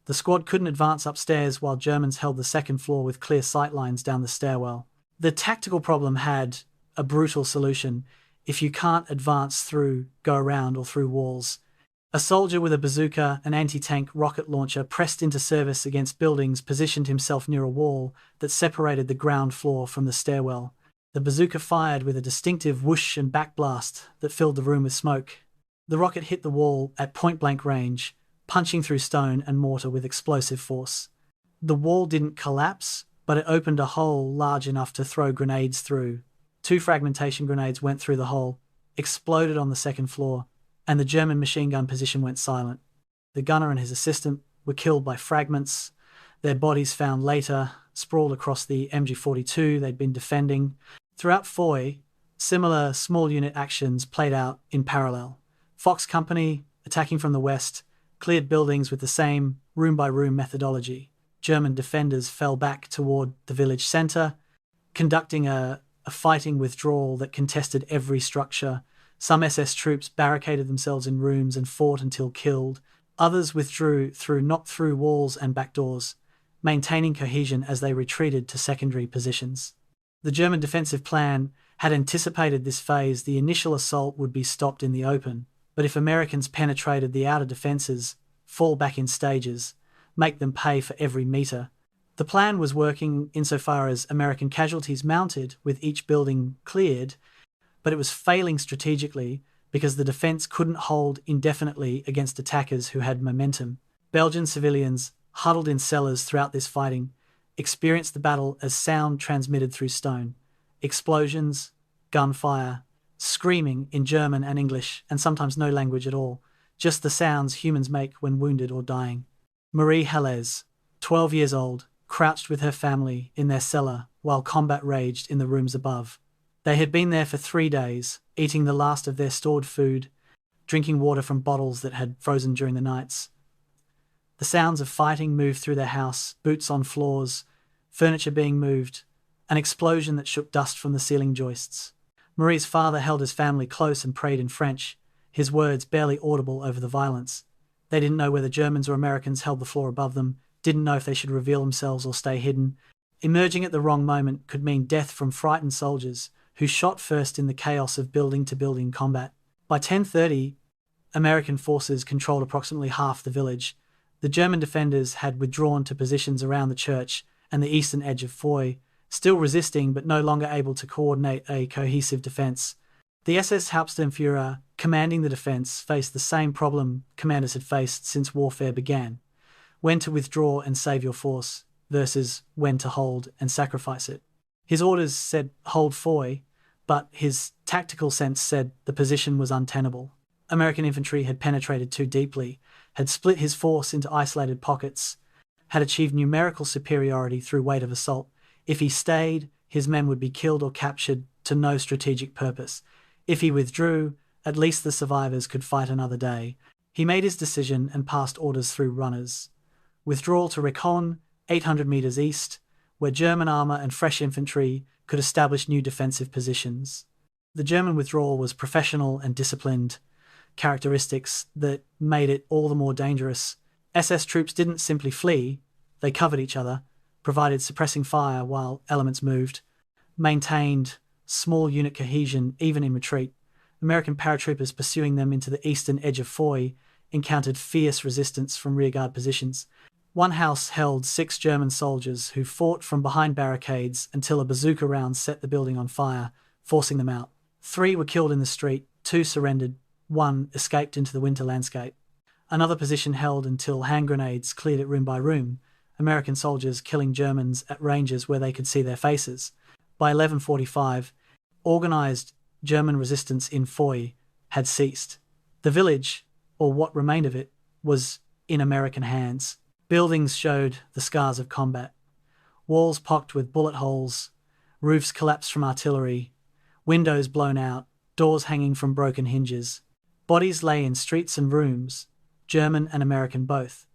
The squad couldn't advance upstairs while Germans held the second floor with clear sight lines down the stairwell. The tactical problem had a brutal solution. If you can't advance through, go around or through walls. A soldier with a bazooka, an anti-tank rocket launcher, pressed into service against buildings, positioned himself near a wall that separated the ground floor from the stairwell. The bazooka fired with a distinctive whoosh and backblast that filled the room with smoke. The rocket hit the wall at point-blank range, punching through stone and mortar with explosive force. The wall didn't collapse, but it opened a hole large enough to throw grenades through. 2 fragmentation grenades went through the hole, exploded on the second floor, and the German machine gun position went silent. The gunner and his assistant were killed by fragments, their bodies found later, sprawled across the MG42 they'd been defending. Throughout Foy, similar small unit actions played out in parallel. Fox Company, attacking from the west, cleared buildings with the same room-by-room methodology. German defenders fell back toward the village centre, conducting a fighting withdrawal that contested every structure. Some SS troops barricaded themselves in rooms and fought until killed. Others withdrew through knocked-through walls and back doors, maintaining cohesion as they retreated to secondary positions. The German defensive plan had anticipated this phase. The initial assault would be stopped in the open, but if Americans penetrated the outer defences, fall back in stages, make them pay for every metre. The plan was working insofar as American casualties mounted with each building cleared, but it was failing strategically because the defence couldn't hold indefinitely against attackers who had momentum. Belgian civilians, huddled in cellars throughout this fighting, experienced the battle as sound transmitted through stone. Explosions, gunfire, screaming in German and English, and sometimes no language at all, just the sounds humans make when wounded or dying. Marie Hellez, 12 years old, crouched with her family in their cellar while combat raged in the rooms above. They had been there for 3 days, eating the last of their stored food, drinking water from bottles that had frozen during the nights. The sounds of fighting moved through their house, boots on floors, furniture being moved, an explosion that shook dust from the ceiling joists. Marie's father held his family close and prayed in French, his words barely audible over the violence. They didn't know whether Germans or Americans held the floor above them, didn't know if they should reveal themselves or stay hidden. Emerging at the wrong moment could mean death from frightened soldiers who shot first in the chaos of building-to-building combat. By 10:30, American forces controlled approximately half the village. The German defenders had withdrawn to positions around the church and the eastern edge of Foy, still resisting but no longer able to coordinate a cohesive defence. The SS Hauptsturmführer, commanding the defence, faced the same problem commanders had faced since warfare began: when to withdraw and save your force versus when to hold and sacrifice it. His orders said hold Foy, but his tactical sense said the position was untenable. American infantry had penetrated too deeply, had split his force into isolated pockets, had achieved numerical superiority through weight of assault. If he stayed, his men would be killed or captured to no strategic purpose. If he withdrew, at least the survivors could fight another day. He made his decision and passed orders through runners. Withdrawal to Recon, 800 metres east, where German armour and fresh infantry could establish new defensive positions. The German withdrawal was professional and disciplined, characteristics that made it all the more dangerous. SS troops didn't simply flee, they covered each other, provided suppressing fire while elements moved, maintained small unit cohesion even in retreat. American paratroopers pursuing them into the eastern edge of Foy encountered fierce resistance from rearguard positions. One house held 6 German soldiers who fought from behind barricades until a bazooka round set the building on fire, forcing them out. 3 were killed in the street, 2 surrendered, 1 escaped into the winter landscape. Another position held until hand grenades cleared it room by room, American soldiers killing Germans at ranges where they could see their faces. By 11:45, organised German resistance in Foy had ceased. The village, or what remained of it, was in American hands. Buildings showed the scars of combat. Walls pocked with bullet holes, roofs collapsed from artillery, windows blown out, doors hanging from broken hinges. Bodies lay in streets and rooms, German and American both.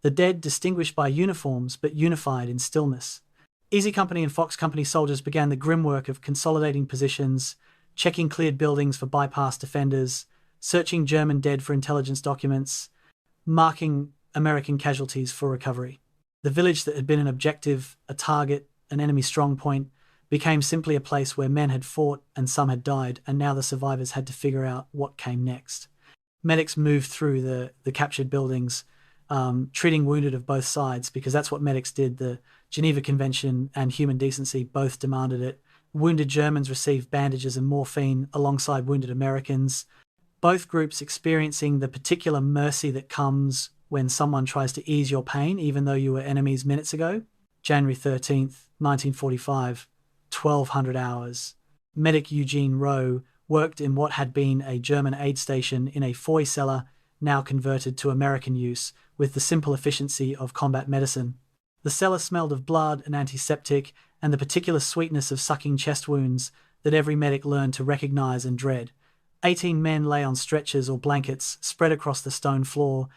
The dead distinguished by uniforms but unified in stillness. Easy Company and Fox Company soldiers began the grim work of consolidating positions, checking cleared buildings for bypass defenders, searching German dead for intelligence documents, marking American casualties for recovery. The village that had been an objective, a target, an enemy strong point, became simply a place where men had fought and some had died, and now the survivors had to figure out what came next. Medics moved through the captured buildings, treating wounded of both sides, because that's what medics did. The Geneva Convention and human decency both demanded it. Wounded Germans received bandages and morphine alongside wounded Americans, both groups experiencing the particular mercy that comes when someone tries to ease your pain, even though you were enemies minutes ago. January 13th, 1945, 1200 hours. Medic Eugene Rowe worked in what had been a German aid station in a Foy cellar, now converted to American use, with the simple efficiency of combat medicine. The cellar smelled of blood and antiseptic, and the particular sweetness of sucking chest wounds that every medic learned to recognize and dread. 18 men lay on stretchers or blankets spread across the stone floor,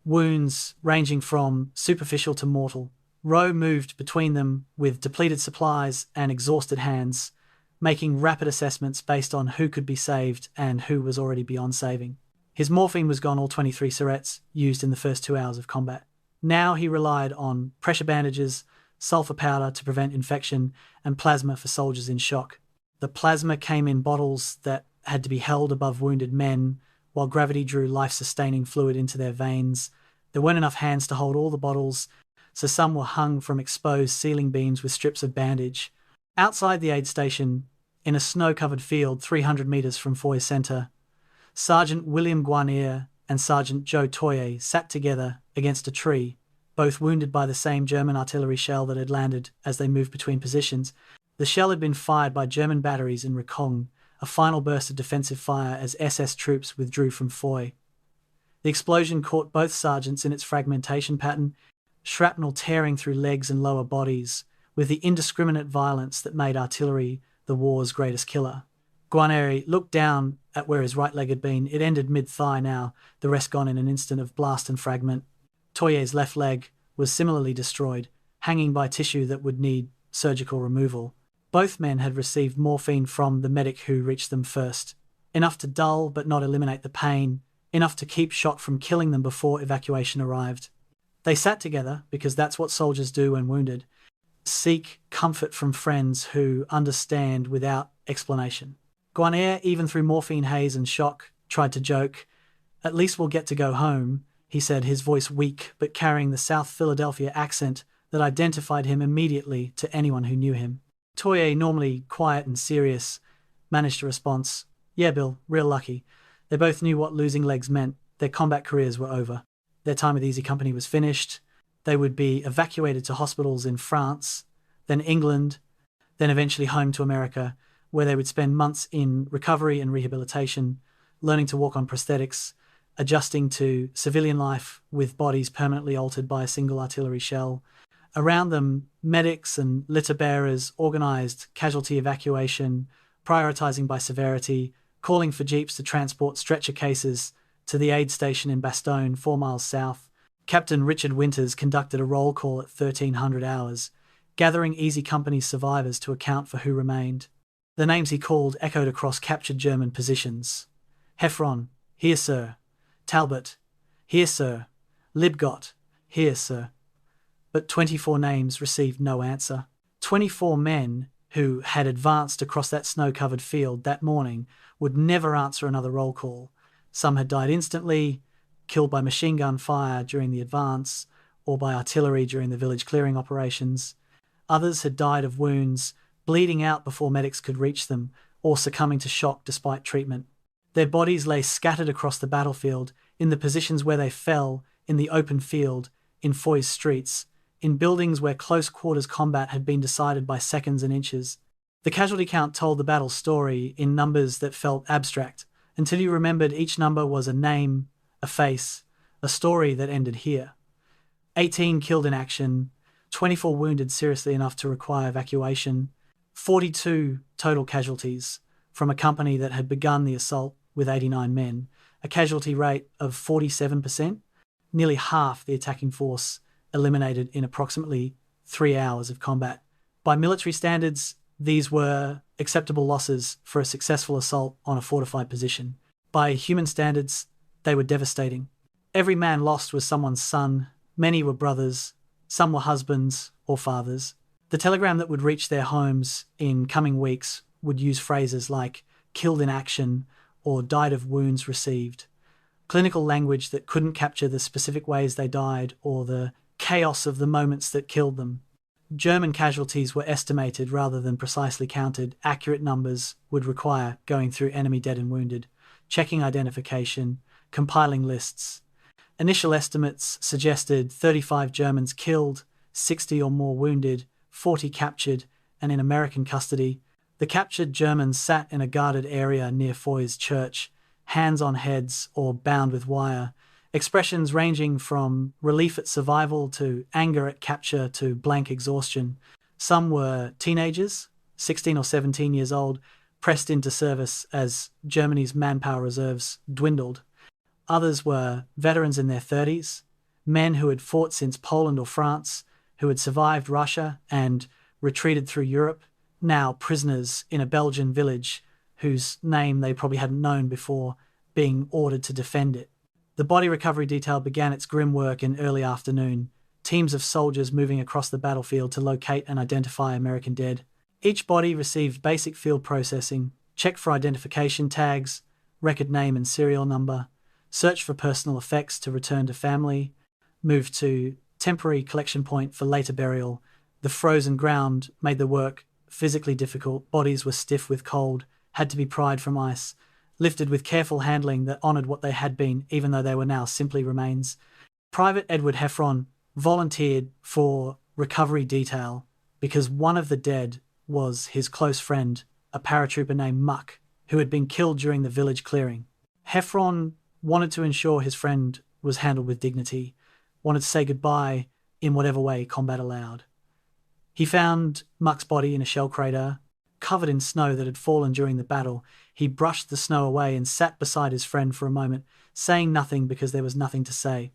wounds ranging from superficial to mortal. Rowe moved between them with depleted supplies and exhausted hands, making rapid assessments based on who could be saved and who was already beyond saving. His morphine was gone, all 23 syrettes used in the first 2 hours of combat. Now he relied on pressure bandages, sulfur powder to prevent infection, and plasma for soldiers in shock. The plasma came in bottles that had to be held above wounded men, while gravity drew life-sustaining fluid into their veins. There weren't enough hands to hold all the bottles, so some were hung from exposed ceiling beams with strips of bandage. Outside the aid station, in a snow-covered field 300 metres from Foy Centre, Sergeant William Guarnier and Sergeant Joe Toye sat together against a tree, both wounded by the same German artillery shell that had landed as they moved between positions. The shell had been fired by German batteries in Recon, a final burst of defensive fire as SS troops withdrew from Foy. The explosion caught both sergeants in its fragmentation pattern, shrapnel tearing through legs and lower bodies, with the indiscriminate violence that made artillery the war's greatest killer. Guarnieri looked down at where his right leg had been. It ended mid-thigh now, the rest gone in an instant of blast and fragment. Toye's left leg was similarly destroyed, hanging by tissue that would need surgical removal. Both men had received morphine from the medic who reached them first. Enough to dull but not eliminate the pain, enough to keep shock from killing them before evacuation arrived. They sat together, because that's what soldiers do when wounded, seek comfort from friends who understand without explanation. Guarnier, even through morphine haze and shock, tried to joke. "At least we'll get to go home," he said, his voice weak but carrying the South Philadelphia accent that identified him immediately to anyone who knew him. Toye, normally quiet and serious, managed a response. "Yeah, Bill, real lucky." They both knew what losing legs meant. Their combat careers were over. Their time with Easy Company was finished. They would be evacuated to hospitals in France, then England, then eventually home to America, where they would spend months in recovery and rehabilitation, learning to walk on prosthetics, adjusting to civilian life with bodies permanently altered by a single artillery shell. Around them, medics and litter bearers organised casualty evacuation, prioritising by severity, calling for jeeps to transport stretcher cases to the aid station in Bastogne, 4 miles south. Captain Richard Winters conducted a roll call at 1300 hours, gathering Easy Company's survivors to account for who remained. The names he called echoed across captured German positions. Heffron, "Here, sir." Talbot, "Here, sir." Libgott, "Here, sir." But 24 names received no answer. 24 men who had advanced across that snow-covered field that morning, would never answer another roll call. Some had died instantly, killed by machine gun fire during the advance, or by artillery during the village clearing operations. Others had died of wounds, bleeding out before medics could reach them, or succumbing to shock despite treatment. Their bodies lay scattered across the battlefield, in the positions where they fell, in the open field, in Foy's streets, in buildings where close-quarters combat had been decided by seconds and inches. The casualty count told the battle's story in numbers that felt abstract, until you remembered each number was a name, a face, a story that ended here. 18 killed in action, 24 wounded seriously enough to require evacuation, 42 total casualties from a company that had begun the assault with 89 men, a casualty rate of 47%, nearly half the attacking force eliminated in approximately 3 hours of combat. By military standards, these were acceptable losses for a successful assault on a fortified position. By human standards, they were devastating. Every man lost was someone's son, many were brothers, some were husbands or fathers. The telegram that would reach their homes in coming weeks would use phrases like killed in action or died of wounds received, clinical language that couldn't capture the specific ways they died or the chaos of the moments that killed them. German casualties were estimated rather than precisely counted. Accurate numbers would require going through enemy dead and wounded, checking identification, compiling lists. Initial estimates suggested 35 Germans killed, 60 or more wounded, 40 captured, and in American custody. The captured Germans sat in a guarded area near Foy's church, hands on heads or bound with wire, expressions ranging from relief at survival to anger at capture to blank exhaustion. Some were teenagers, 16 or 17 years old, pressed into service as Germany's manpower reserves dwindled. Others were veterans in their 30s, men who had fought since Poland or France, who had survived Russia and retreated through Europe, now prisoners in a Belgian village whose name they probably hadn't known before being ordered to defend it. The body recovery detail began its grim work in early afternoon, teams of soldiers moving across the battlefield to locate and identify American dead. Each body received basic field processing, checked for identification tags, record name and serial number, searched for personal effects to return to family, moved to temporary collection point for later burial. The frozen ground made the work physically difficult. Bodies were stiff with cold, had to be pried from ice, lifted with careful handling that honoured what they had been, even though they were now simply remains. Private Edward Heffron volunteered for recovery detail because one of the dead was his close friend, a paratrooper named Muck, who had been killed during the village clearing. Heffron wanted to ensure his friend was handled with dignity, wanted to say goodbye in whatever way combat allowed. He found Muck's body in a shell crater, covered in snow that had fallen during the battle. He brushed the snow away and sat beside his friend for a moment, saying nothing because there was nothing to say.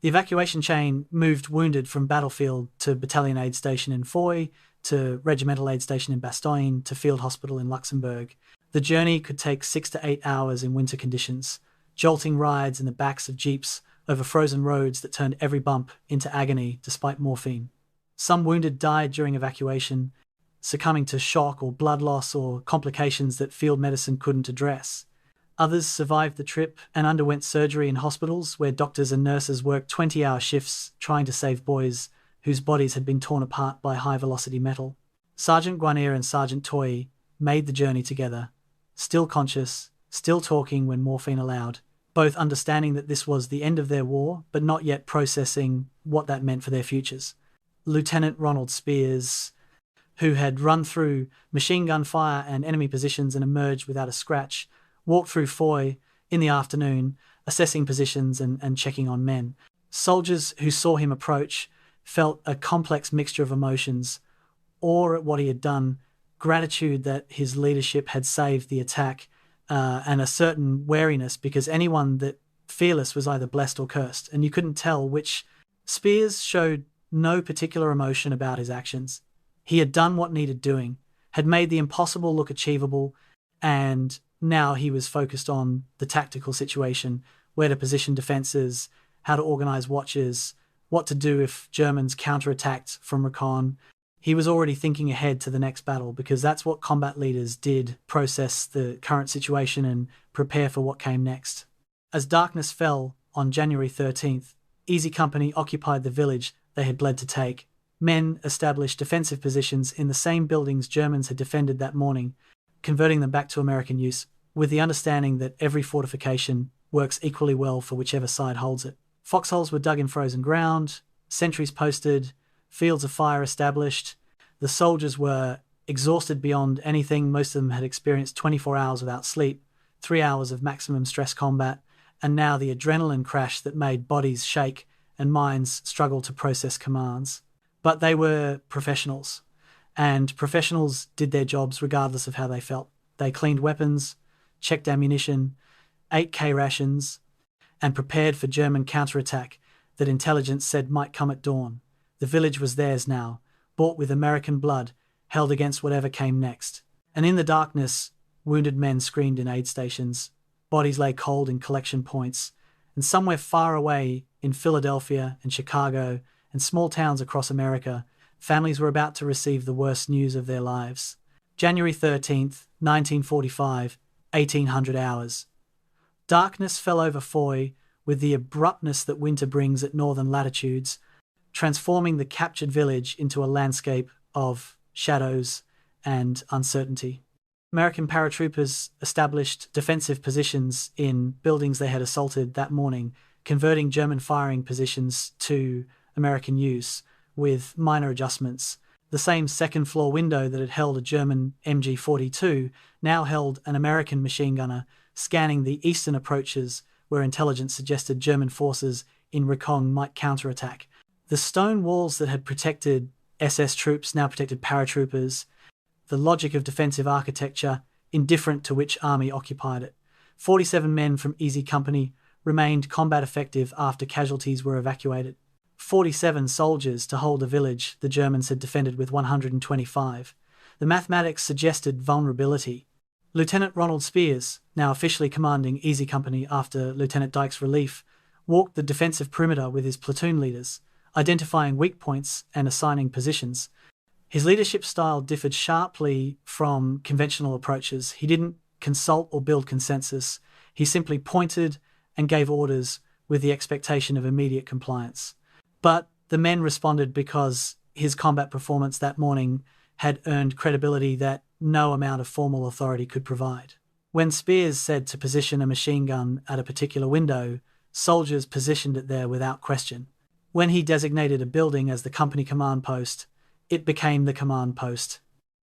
The evacuation chain moved wounded from battlefield to battalion aid station in Foy, to regimental aid station in Bastogne, to field hospital in Luxembourg. The journey could take 6 to 8 hours in winter conditions, jolting rides in the backs of jeeps over frozen roads that turned every bump into agony despite morphine. Some wounded died during evacuation, succumbing to shock or blood loss or complications that field medicine couldn't address. Others survived the trip and underwent surgery in hospitals where doctors and nurses worked 20-hour shifts trying to save boys whose bodies had been torn apart by high-velocity metal. Sergeant Guanier and Sergeant Toy made the journey together, still conscious, still talking when morphine allowed, both understanding that this was the end of their war, but not yet processing what that meant for their futures. Lieutenant Ronald Spears, who had run through machine gun fire and enemy positions and emerged without a scratch, walked through Foy in the afternoon, assessing positions and checking on men. Soldiers who saw him approach felt a complex mixture of emotions, awe at what he had done, gratitude that his leadership had saved the attack, and a certain wariness because anyone that fearless was either blessed or cursed, and you couldn't tell which. Spears showed no particular emotion about his actions. He had done what needed doing, had made the impossible look achievable, and now he was focused on the tactical situation, where to position defences, how to organise watches, what to do if Germans counterattacked from recon. He was already thinking ahead to the next battle because that's what combat leaders did, process the current situation and prepare for what came next. As darkness fell on January 13th, Easy Company occupied the village they had bled to take. Men established defensive positions in the same buildings Germans had defended that morning, converting them back to American use, with the understanding that every fortification works equally well for whichever side holds it. Foxholes were dug in frozen ground, sentries posted, fields of fire established. The soldiers were exhausted beyond anything. Most of them had experienced 24 hours without sleep, 3 hours of maximum stress combat, and now the adrenaline crash that made bodies shake and minds struggle to process commands. But they were professionals, and professionals did their jobs regardless of how they felt. They cleaned weapons, checked ammunition, ate K-rations, and prepared for German counterattack that intelligence said might come at dawn. The village was theirs now, bought with American blood, held against whatever came next. And in the darkness, wounded men screamed in aid stations, bodies lay cold in collection points, and somewhere far away in Philadelphia and Chicago and small towns across America, families were about to receive the worst news of their lives. January 13th, 1945, 1800 hours. Darkness fell over Foy with the abruptness that winter brings at northern latitudes, transforming the captured village into a landscape of shadows and uncertainty. American paratroopers established defensive positions in buildings they had assaulted that morning, converting German firing positions to American use, with minor adjustments. The same second-floor window that had held a German MG-42 now held an American machine gunner scanning the eastern approaches where intelligence suggested German forces in Recon might counterattack. The stone walls that had protected SS troops now protected paratroopers, the logic of defensive architecture, indifferent to which army occupied it. 47 men from Easy Company remained combat effective after casualties were evacuated. 47 soldiers to hold a village the Germans had defended with 125. The mathematics suggested vulnerability. Lieutenant Ronald Spears, now officially commanding Easy Company after Lieutenant Dyke's relief, walked the defensive perimeter with his platoon leaders, identifying weak points and assigning positions. His leadership style differed sharply from conventional approaches. He didn't consult or build consensus. He simply pointed and gave orders with the expectation of immediate compliance. But the men responded because his combat performance that morning had earned credibility that no amount of formal authority could provide. When Spears said to position a machine gun at a particular window, soldiers positioned it there without question. When he designated a building as the company command post, it became the command post.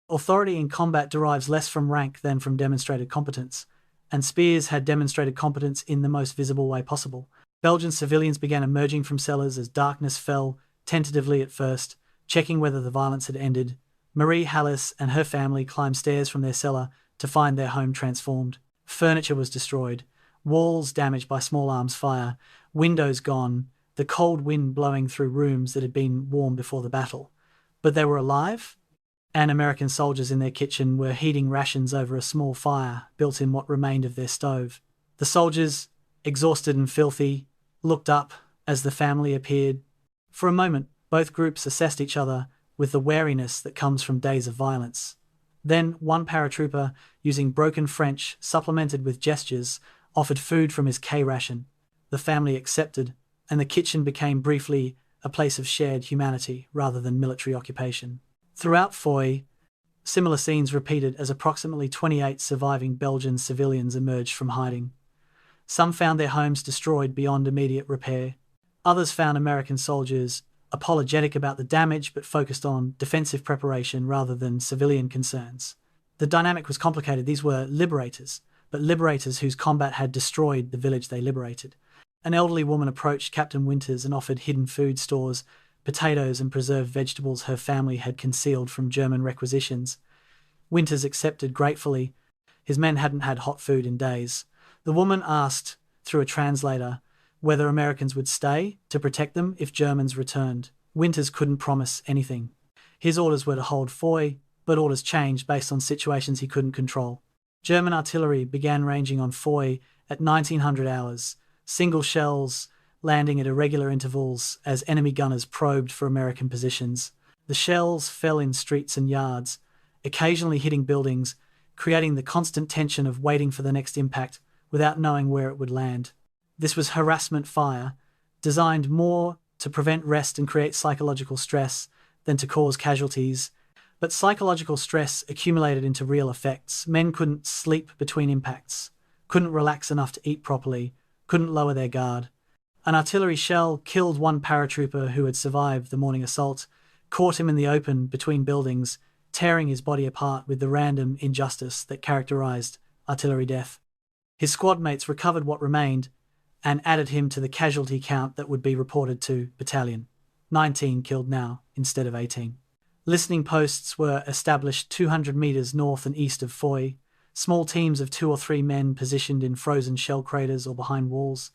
Authority in combat derives less from rank than from demonstrated competence, and Spears had demonstrated competence in the most visible way possible. Belgian civilians began emerging from cellars as darkness fell, tentatively at first, checking whether the violence had ended. Marie Hallis and her family climbed stairs from their cellar to find their home transformed. Furniture was destroyed, walls damaged by small arms fire, windows gone, the cold wind blowing through rooms that had been warm before the battle. But they were alive, and American soldiers in their kitchen were heating rations over a small fire built in what remained of their stove. The soldiers, exhausted and filthy, looked up as the family appeared. For a moment, both groups assessed each other with the wariness that comes from days of violence. Then one paratrooper, using broken French supplemented with gestures, offered food from his K-ration. The family accepted, and the kitchen became briefly a place of shared humanity rather than military occupation. Throughout Foy, similar scenes repeated as approximately 28 surviving Belgian civilians emerged from hiding. Some found their homes destroyed beyond immediate repair. Others found American soldiers apologetic about the damage but focused on defensive preparation rather than civilian concerns. The dynamic was complicated. These were liberators, but liberators whose combat had destroyed the village they liberated. An elderly woman approached Captain Winters and offered hidden food stores, potatoes and preserved vegetables her family had concealed from German requisitions. Winters accepted gratefully. His men hadn't had hot food in days. The woman asked, through a translator, whether Americans would stay to protect them if Germans returned. Winters couldn't promise anything. His orders were to hold Foy, but orders changed based on situations he couldn't control. German artillery began ranging on Foy at 1900 hours, single shells landing at irregular intervals as enemy gunners probed for American positions. The shells fell in streets and yards, occasionally hitting buildings, creating the constant tension of waiting for the next impact without knowing where it would land. This was harassment fire, designed more to prevent rest and create psychological stress than to cause casualties. But psychological stress accumulated into real effects. Men couldn't sleep between impacts, couldn't relax enough to eat properly, couldn't lower their guard. An artillery shell killed one paratrooper who had survived the morning assault, caught him in the open between buildings, tearing his body apart with the random injustice that characterized artillery death. His squad mates recovered what remained and added him to the casualty count that would be reported to battalion. 19 killed now instead of 18. Listening posts were established 200 metres north and east of Foy, small teams of 2 or 3 men positioned in frozen shell craters or behind walls,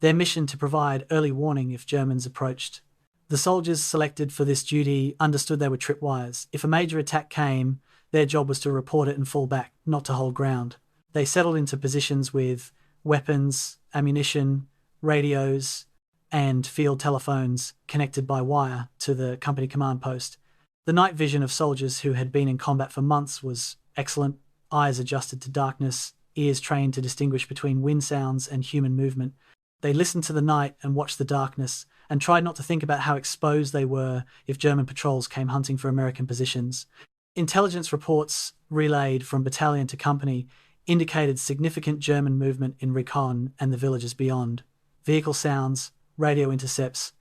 their mission to provide early warning if Germans approached. The soldiers selected for this duty understood they were tripwires. If a major attack came, their job was to report it and fall back, not to hold ground. They settled into positions with weapons, ammunition, radios, and field telephones connected by wire to the company command post. The night vision of soldiers who had been in combat for months was excellent, eyes adjusted to darkness, ears trained to distinguish between wind sounds and human movement. They listened to the night and watched the darkness, and tried not to think about how exposed they were if German patrols came hunting for American positions. Intelligence reports relayed from battalion to company indicated significant German movement in recon and the villages beyond. Vehicle sounds, radio intercepts,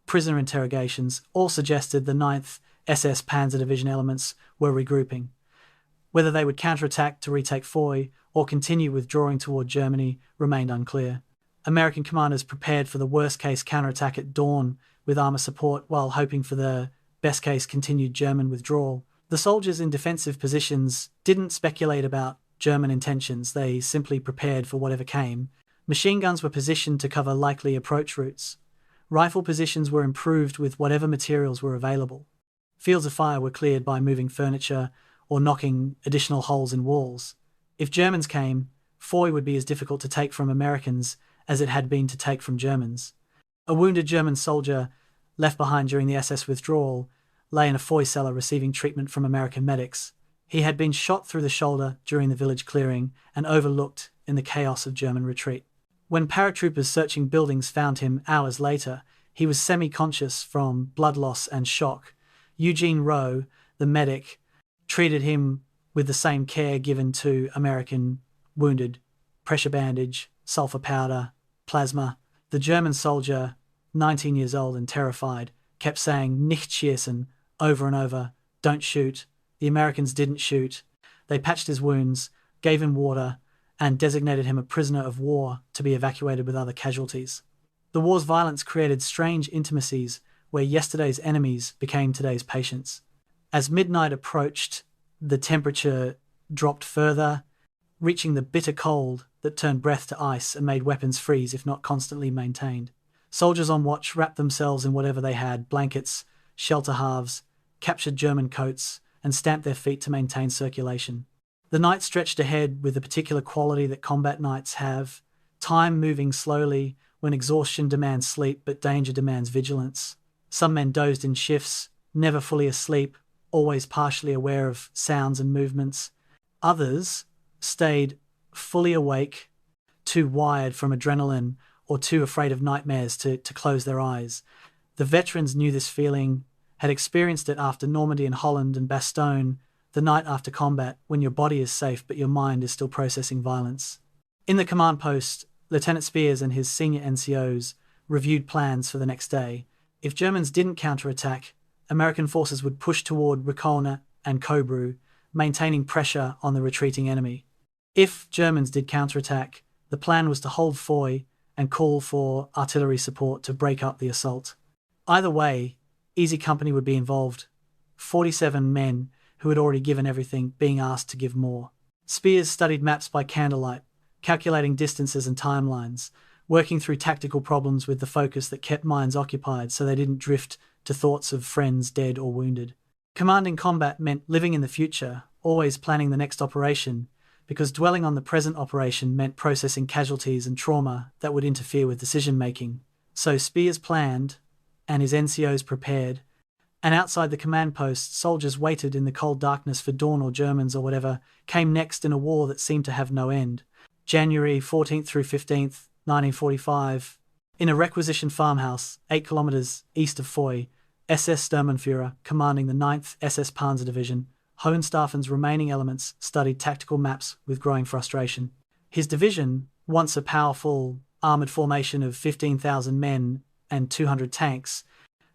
prisoner interrogations all suggested the 9th SS Panzer Division elements were regrouping. Whether they would counterattack to retake Foy or continue withdrawing toward Germany remained unclear. American commanders prepared for the worst-case counterattack at dawn with armour support while hoping for the best-case continued German withdrawal. The soldiers in defensive positions didn't speculate about German intentions, they simply prepared for whatever came. Machine guns were positioned to cover likely approach routes. Rifle positions were improved with whatever materials were available. Fields of fire were cleared by moving furniture or knocking additional holes in walls. If Germans came, Foy would be as difficult to take from Americans as it had been to take from Germans. A wounded German soldier, left behind during the SS withdrawal, lay in a Foy cellar receiving treatment from American medics. He had been shot through the shoulder during the village clearing and overlooked in the chaos of German retreat. When paratroopers searching buildings found him hours later, he was semi-conscious from blood loss and shock. Eugene Rowe, the medic, treated him with the same care given to American wounded: pressure bandage, sulfur powder, plasma. The German soldier, 19 years old and terrified, kept saying "nicht schießen" over and over, "don't shoot." The Americans didn't shoot. They patched his wounds, gave him water, and designated him a prisoner of war to be evacuated with other casualties. The war's violence created strange intimacies where yesterday's enemies became today's patients. As midnight approached, the temperature dropped further, reaching the bitter cold that turned breath to ice and made weapons freeze if not constantly maintained. Soldiers on watch wrapped themselves in whatever they had: blankets, shelter halves, captured German coats, and stamped their feet to maintain circulation. The night stretched ahead with the particular quality that combat nights have, time moving slowly when exhaustion demands sleep but danger demands vigilance. Some men dozed in shifts, never fully asleep, always partially aware of sounds and movements. Others stayed fully awake, too wired from adrenaline or too afraid of nightmares to close their eyes. The veterans knew this feeling, had experienced it after Normandy and Holland and Bastogne, the night after combat, when your body is safe but your mind is still processing violence. In the command post, Lieutenant Spears and his senior NCOs reviewed plans for the next day. If Germans didn't counterattack, American forces would push toward Ricona and Cobru, maintaining pressure on the retreating enemy. If Germans did counterattack, the plan was to hold Foy and call for artillery support to break up the assault. Either way, Easy Company would be involved, 47 men who had already given everything being asked to give more. Spears studied maps by candlelight, calculating distances and timelines, working through tactical problems with the focus that kept minds occupied so they didn't drift to thoughts of friends dead or wounded. Commanding combat meant living in the future, always planning the next operation, because dwelling on the present operation meant processing casualties and trauma that would interfere with decision-making. So Spears planned, and his NCOs prepared, And outside the command post, soldiers waited in the cold darkness for dawn or Germans or whatever came next in a war that seemed to have no end. January 14th through 15th, 1945. In a requisitioned farmhouse, 8 kilometers east of Foy, SS Sturmbannführer, commanding the 9th SS Panzer Division, Hohenstaufen's remaining elements studied tactical maps with growing frustration. His division, once a powerful, armoured formation of 15,000 men and 200 tanks,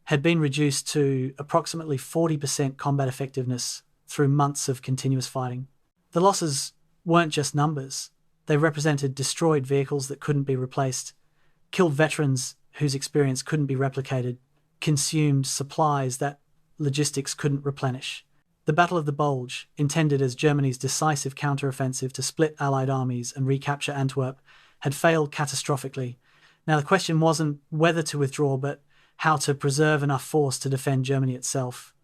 had been reduced to approximately 40% combat effectiveness through months of continuous fighting. The losses weren't just numbers. They represented destroyed vehicles that couldn't be replaced, killed veterans whose experience couldn't be replicated, consumed supplies that logistics couldn't replenish. The Battle of the Bulge, intended as Germany's decisive counteroffensive to split Allied armies and recapture Antwerp, had failed catastrophically. Now the question wasn't whether to withdraw, but how to preserve enough force to defend Germany itself.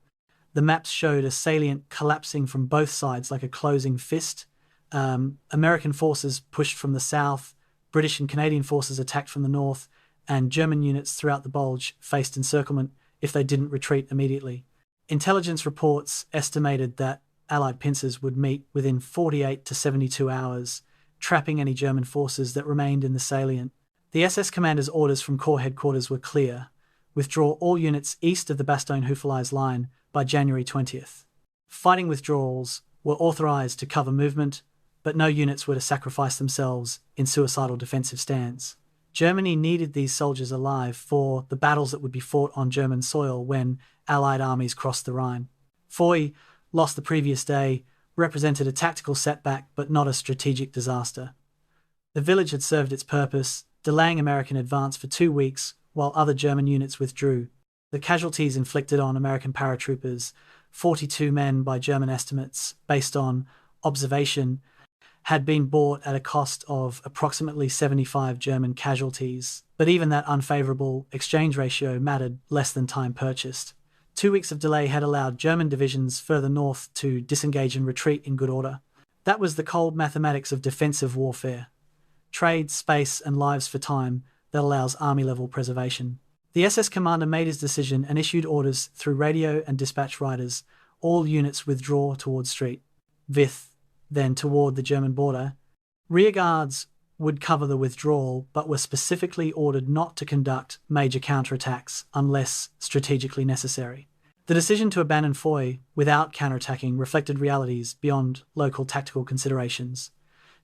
The maps showed a salient collapsing from both sides like a closing fist. American forces pushed from the south, British and Canadian forces attacked from the north, and German units throughout the Bulge faced encirclement if they didn't retreat immediately. Intelligence reports estimated that Allied pincers would meet within 48 to 72 hours, trapping any German forces that remained in the salient. The SS commander's orders from Corps headquarters were clear: withdraw all units east of the Bastogne-Houffalize line by January 20th. Fighting withdrawals were authorized to cover movement, but no units were to sacrifice themselves in suicidal defensive stands. Germany needed these soldiers alive for the battles that would be fought on German soil when Allied armies crossed the Rhine. Foy, lost the previous day, represented a tactical setback but not a strategic disaster. The village had served its purpose, delaying American advance for 2 weeks while other German units withdrew. The casualties inflicted on American paratroopers, 42 men by German estimates, based on observation, had been bought at a cost of approximately 75 German casualties, but even that unfavourable exchange ratio mattered less than time purchased. 2 weeks of delay had allowed German divisions further north to disengage and retreat in good order. That was the cold mathematics of defensive warfare. Trade, space, and lives for time that allows army-level preservation. The SS commander made his decision and issued orders through radio and dispatch riders: all units withdraw towards Street Vith, then toward the German border. Rearguards would cover the withdrawal, but were specifically ordered not to conduct major counterattacks unless strategically necessary. The decision to abandon Foy without counterattacking reflected realities beyond local tactical considerations.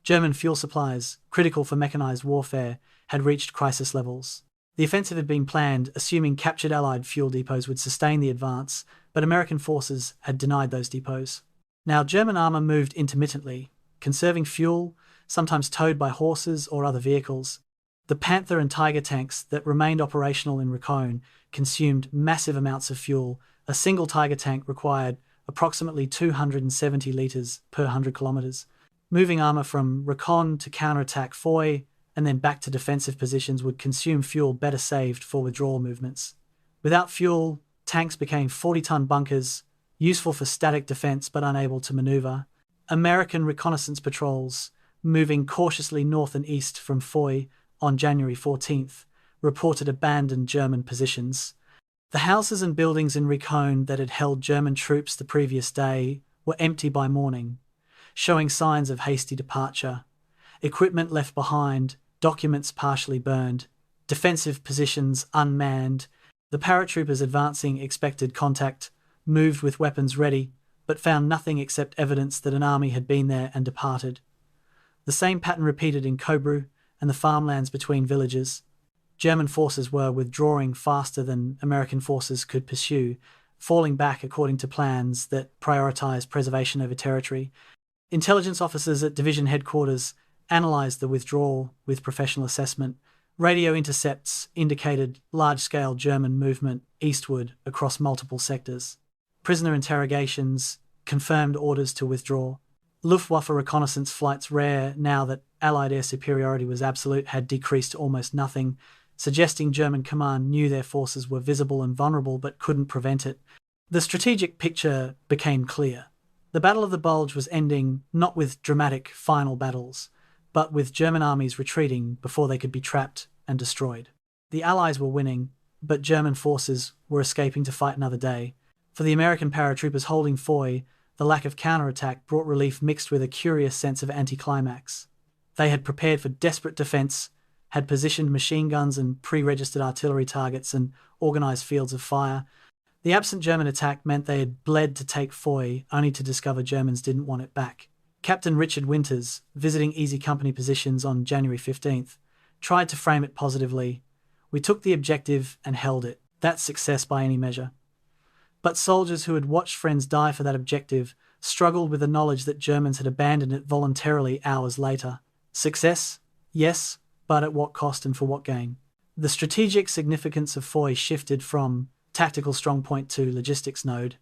German fuel supplies, critical for mechanized warfare, had reached crisis levels. The offensive had been planned, assuming captured Allied fuel depots would sustain the advance, but American forces had denied those depots. Now German armour moved intermittently, conserving fuel, sometimes towed by horses or other vehicles. The Panther and Tiger tanks that remained operational in Racon consumed massive amounts of fuel. A single Tiger tank required approximately 270 litres per 100 kilometres. Moving armour from Racon to counterattack Foy and then back to defensive positions would consume fuel better saved for withdrawal movements. Without fuel, tanks became 40-ton bunkers, useful for static defense but unable to maneuver. American reconnaissance patrols, moving cautiously north and east from Foy on January 14th, reported abandoned German positions. The houses and buildings in Racon that had held German troops the previous day were empty by morning, showing signs of hasty departure. Equipment left behind, documents partially burned, defensive positions unmanned. The paratroopers advancing expected contact, moved with weapons ready, but found nothing except evidence that an army had been there and departed. The same pattern repeated in Cobru and the farmlands between villages. German forces were withdrawing faster than American forces could pursue, falling back according to plans that prioritized preservation over territory. Intelligence officers at division headquarters analysed the withdrawal with professional assessment. Radio intercepts indicated large-scale German movement eastward across multiple sectors. Prisoner interrogations confirmed orders to withdraw. Luftwaffe reconnaissance flights, rare now that Allied air superiority was absolute, had decreased to almost nothing, suggesting German command knew their forces were visible and vulnerable but couldn't prevent it. The strategic picture became clear. The Battle of the Bulge was ending not with dramatic final battles, but with German armies retreating before they could be trapped and destroyed. The Allies were winning, but German forces were escaping to fight another day. For the American paratroopers holding Foy, the lack of counterattack brought relief mixed with a curious sense of anticlimax. They had prepared for desperate defense, had positioned machine guns and pre-registered artillery targets and organized fields of fire. The absent German attack meant they had bled to take Foy, only to discover Germans didn't want it back. Captain Richard Winters, visiting Easy Company positions on January 15th, tried to frame it positively. "We took the objective and held it. That's success by any measure." But soldiers who had watched friends die for that objective struggled with the knowledge that Germans had abandoned it voluntarily hours later. Success? Yes, but at what cost and for what gain? The strategic significance of Foy shifted from tactical strongpoint to logistics node.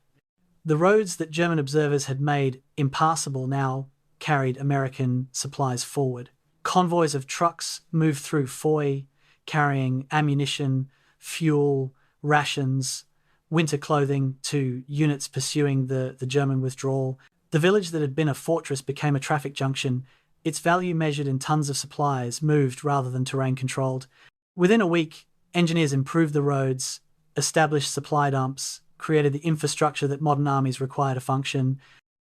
The roads that German observers had made impassable now carried American supplies forward. Convoys of trucks moved through Foy, carrying ammunition, fuel, rations, winter clothing to units pursuing the German withdrawal. The village that had been a fortress became a traffic junction, its value measured in tons of supplies moved rather than terrain controlled. Within a week, engineers improved the roads, established supply dumps, created the infrastructure that modern armies require to function.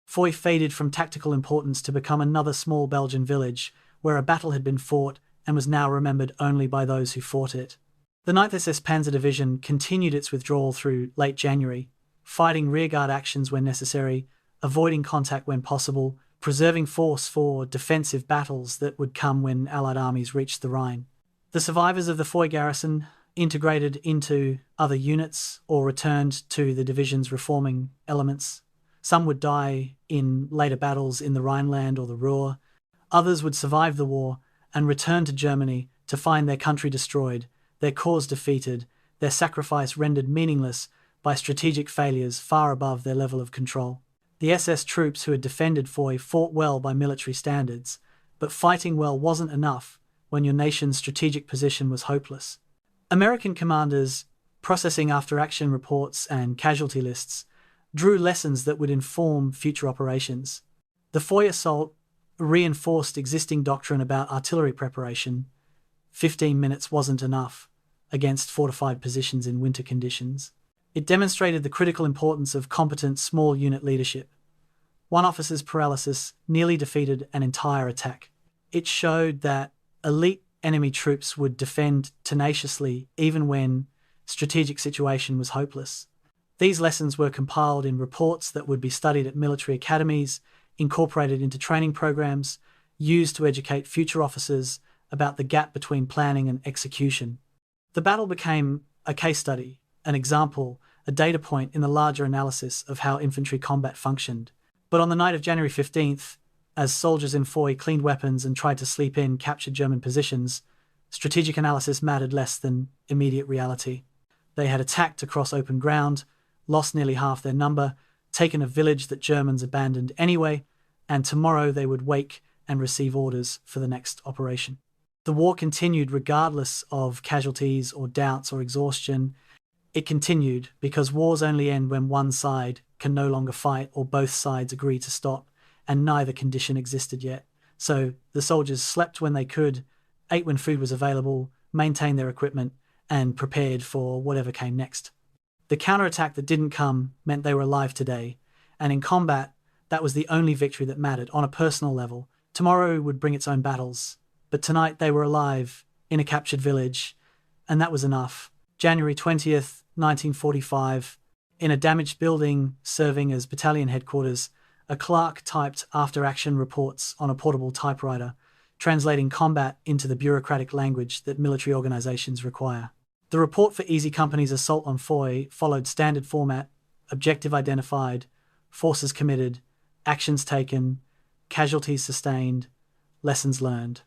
Foy faded from tactical importance to become another small Belgian village, where a battle had been fought and was now remembered only by those who fought it. The 9th SS Panzer Division continued its withdrawal through late January, fighting rearguard actions when necessary, avoiding contact when possible, preserving force for defensive battles that would come when Allied armies reached the Rhine. The survivors of the Foy garrison integrated into other units or returned to the division's reforming elements. Some would die in later battles in the Rhineland or the Ruhr. Others would survive the war and return to Germany to find their country destroyed, their cause defeated, their sacrifice rendered meaningless by strategic failures far above their level of control. The SS troops who had defended Foy fought well by military standards, but fighting well wasn't enough when your nation's strategic position was hopeless. American commanders, processing after-action reports and casualty lists, drew lessons that would inform future operations. The Foy assault reinforced existing doctrine about artillery preparation. 15 minutes wasn't enough against fortified positions in winter conditions. It demonstrated the critical importance of competent small unit leadership. One officer's paralysis nearly defeated an entire attack. It showed that elite enemy troops would defend tenaciously even when strategic situation was hopeless. These lessons were compiled in reports that would be studied at military academies, incorporated into training programs, used to educate future officers about the gap between planning and execution. The battle became a case study, an example, a data point in the larger analysis of how infantry combat functioned. But on the night of January 15th, as soldiers in Foy cleaned weapons and tried to sleep in captured German positions, strategic analysis mattered less than immediate reality. They had attacked across open ground, lost nearly half their number, taken a village that Germans abandoned anyway, and tomorrow they would wake and receive orders for the next operation. The war continued regardless of casualties or doubts or exhaustion. It continued because wars only end when one side can no longer fight or both sides agree to stop, and neither condition existed yet. So the soldiers slept when they could, ate when food was available, maintained their equipment, and prepared for whatever came next. The counterattack that didn't come meant they were alive today, and in combat, that was the only victory that mattered on a personal level. Tomorrow would bring its own battles, but tonight they were alive in a captured village, and that was enough. January 20th, 1945, in a damaged building serving as battalion headquarters, a clerk typed after-action reports on a portable typewriter, translating combat into the bureaucratic language that military organizations require. The report for Easy Company's assault on Foy followed standard format: objective identified, forces committed, actions taken, casualties sustained, lessons learned.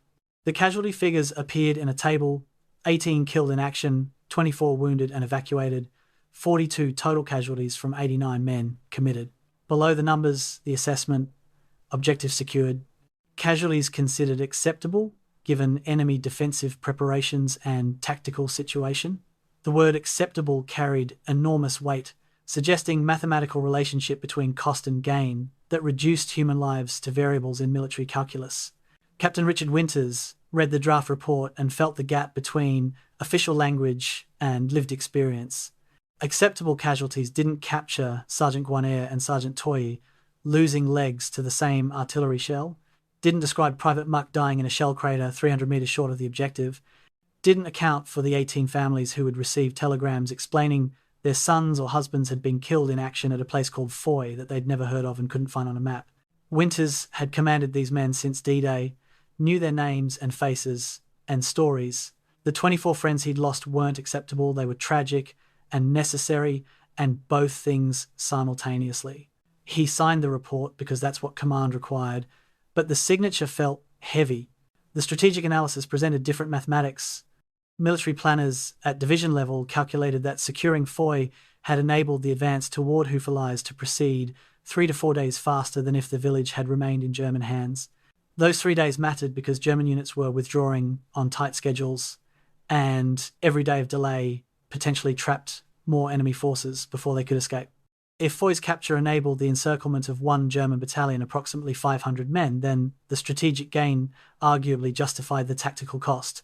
The casualty figures appeared in a table: 18 killed in action, 24 wounded and evacuated, 42 total casualties from 89 men committed. Below the numbers, the assessment: objective secured, casualties considered acceptable given enemy defensive preparations and tactical situation. The word acceptable carried enormous weight, suggesting mathematical relationship between cost and gain that reduced human lives to variables in military calculus. Captain Richard Winters read the draft report and felt the gap between official language and lived experience. Acceptable casualties didn't capture Sergeant Guanair and Sergeant Toye losing legs to the same artillery shell, didn't describe Private Muck dying in a shell crater 300 metres short of the objective, didn't account for the 18 families who had received telegrams explaining their sons or husbands had been killed in action at a place called Foy that they'd never heard of and couldn't find on a map. Winters had commanded these men since D-Day, knew their names and faces and stories. The 24 friends he'd lost weren't acceptable, they were tragic and necessary, and both things simultaneously. He signed the report because that's what command required, but the signature felt heavy. The strategic analysis presented different mathematics. Military planners at division level calculated that securing Foy had enabled the advance toward Houffalize to proceed 3 to 4 days faster than if the village had remained in German hands. Those 3 days mattered because German units were withdrawing on tight schedules, and every day of delay potentially trapped more enemy forces before they could escape. If Foy's capture enabled the encirclement of one German battalion, approximately 500 men, then the strategic gain arguably justified the tactical cost.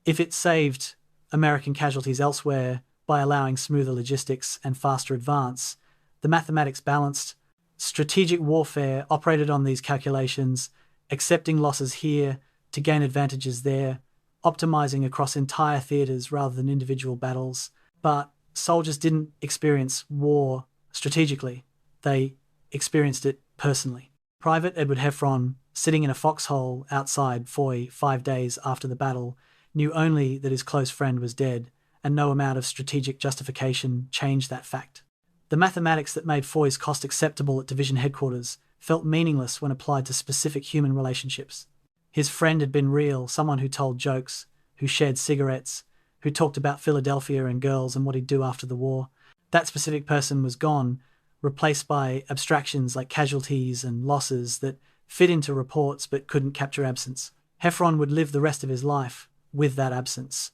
If it saved American casualties elsewhere by allowing smoother logistics and faster advance, the mathematics balanced. Strategic warfare operated on these calculations, accepting losses here to gain advantages there, optimizing across entire theatres rather than individual battles. But soldiers didn't experience war strategically, they experienced it personally. Private Edward Heffron, sitting in a foxhole outside Foy 5 days after the battle, knew only that his close friend was dead, and no amount of strategic justification changed that fact. The mathematics that made Foy's cost acceptable at division headquarters felt meaningless when applied to specific human relationships. His friend had been real, someone who told jokes, who shared cigarettes, who talked about Philadelphia and girls and what he'd do after the war. That specific person was gone, replaced by abstractions like casualties and losses that fit into reports but couldn't capture absence. Heffron would live the rest of his life with that absence,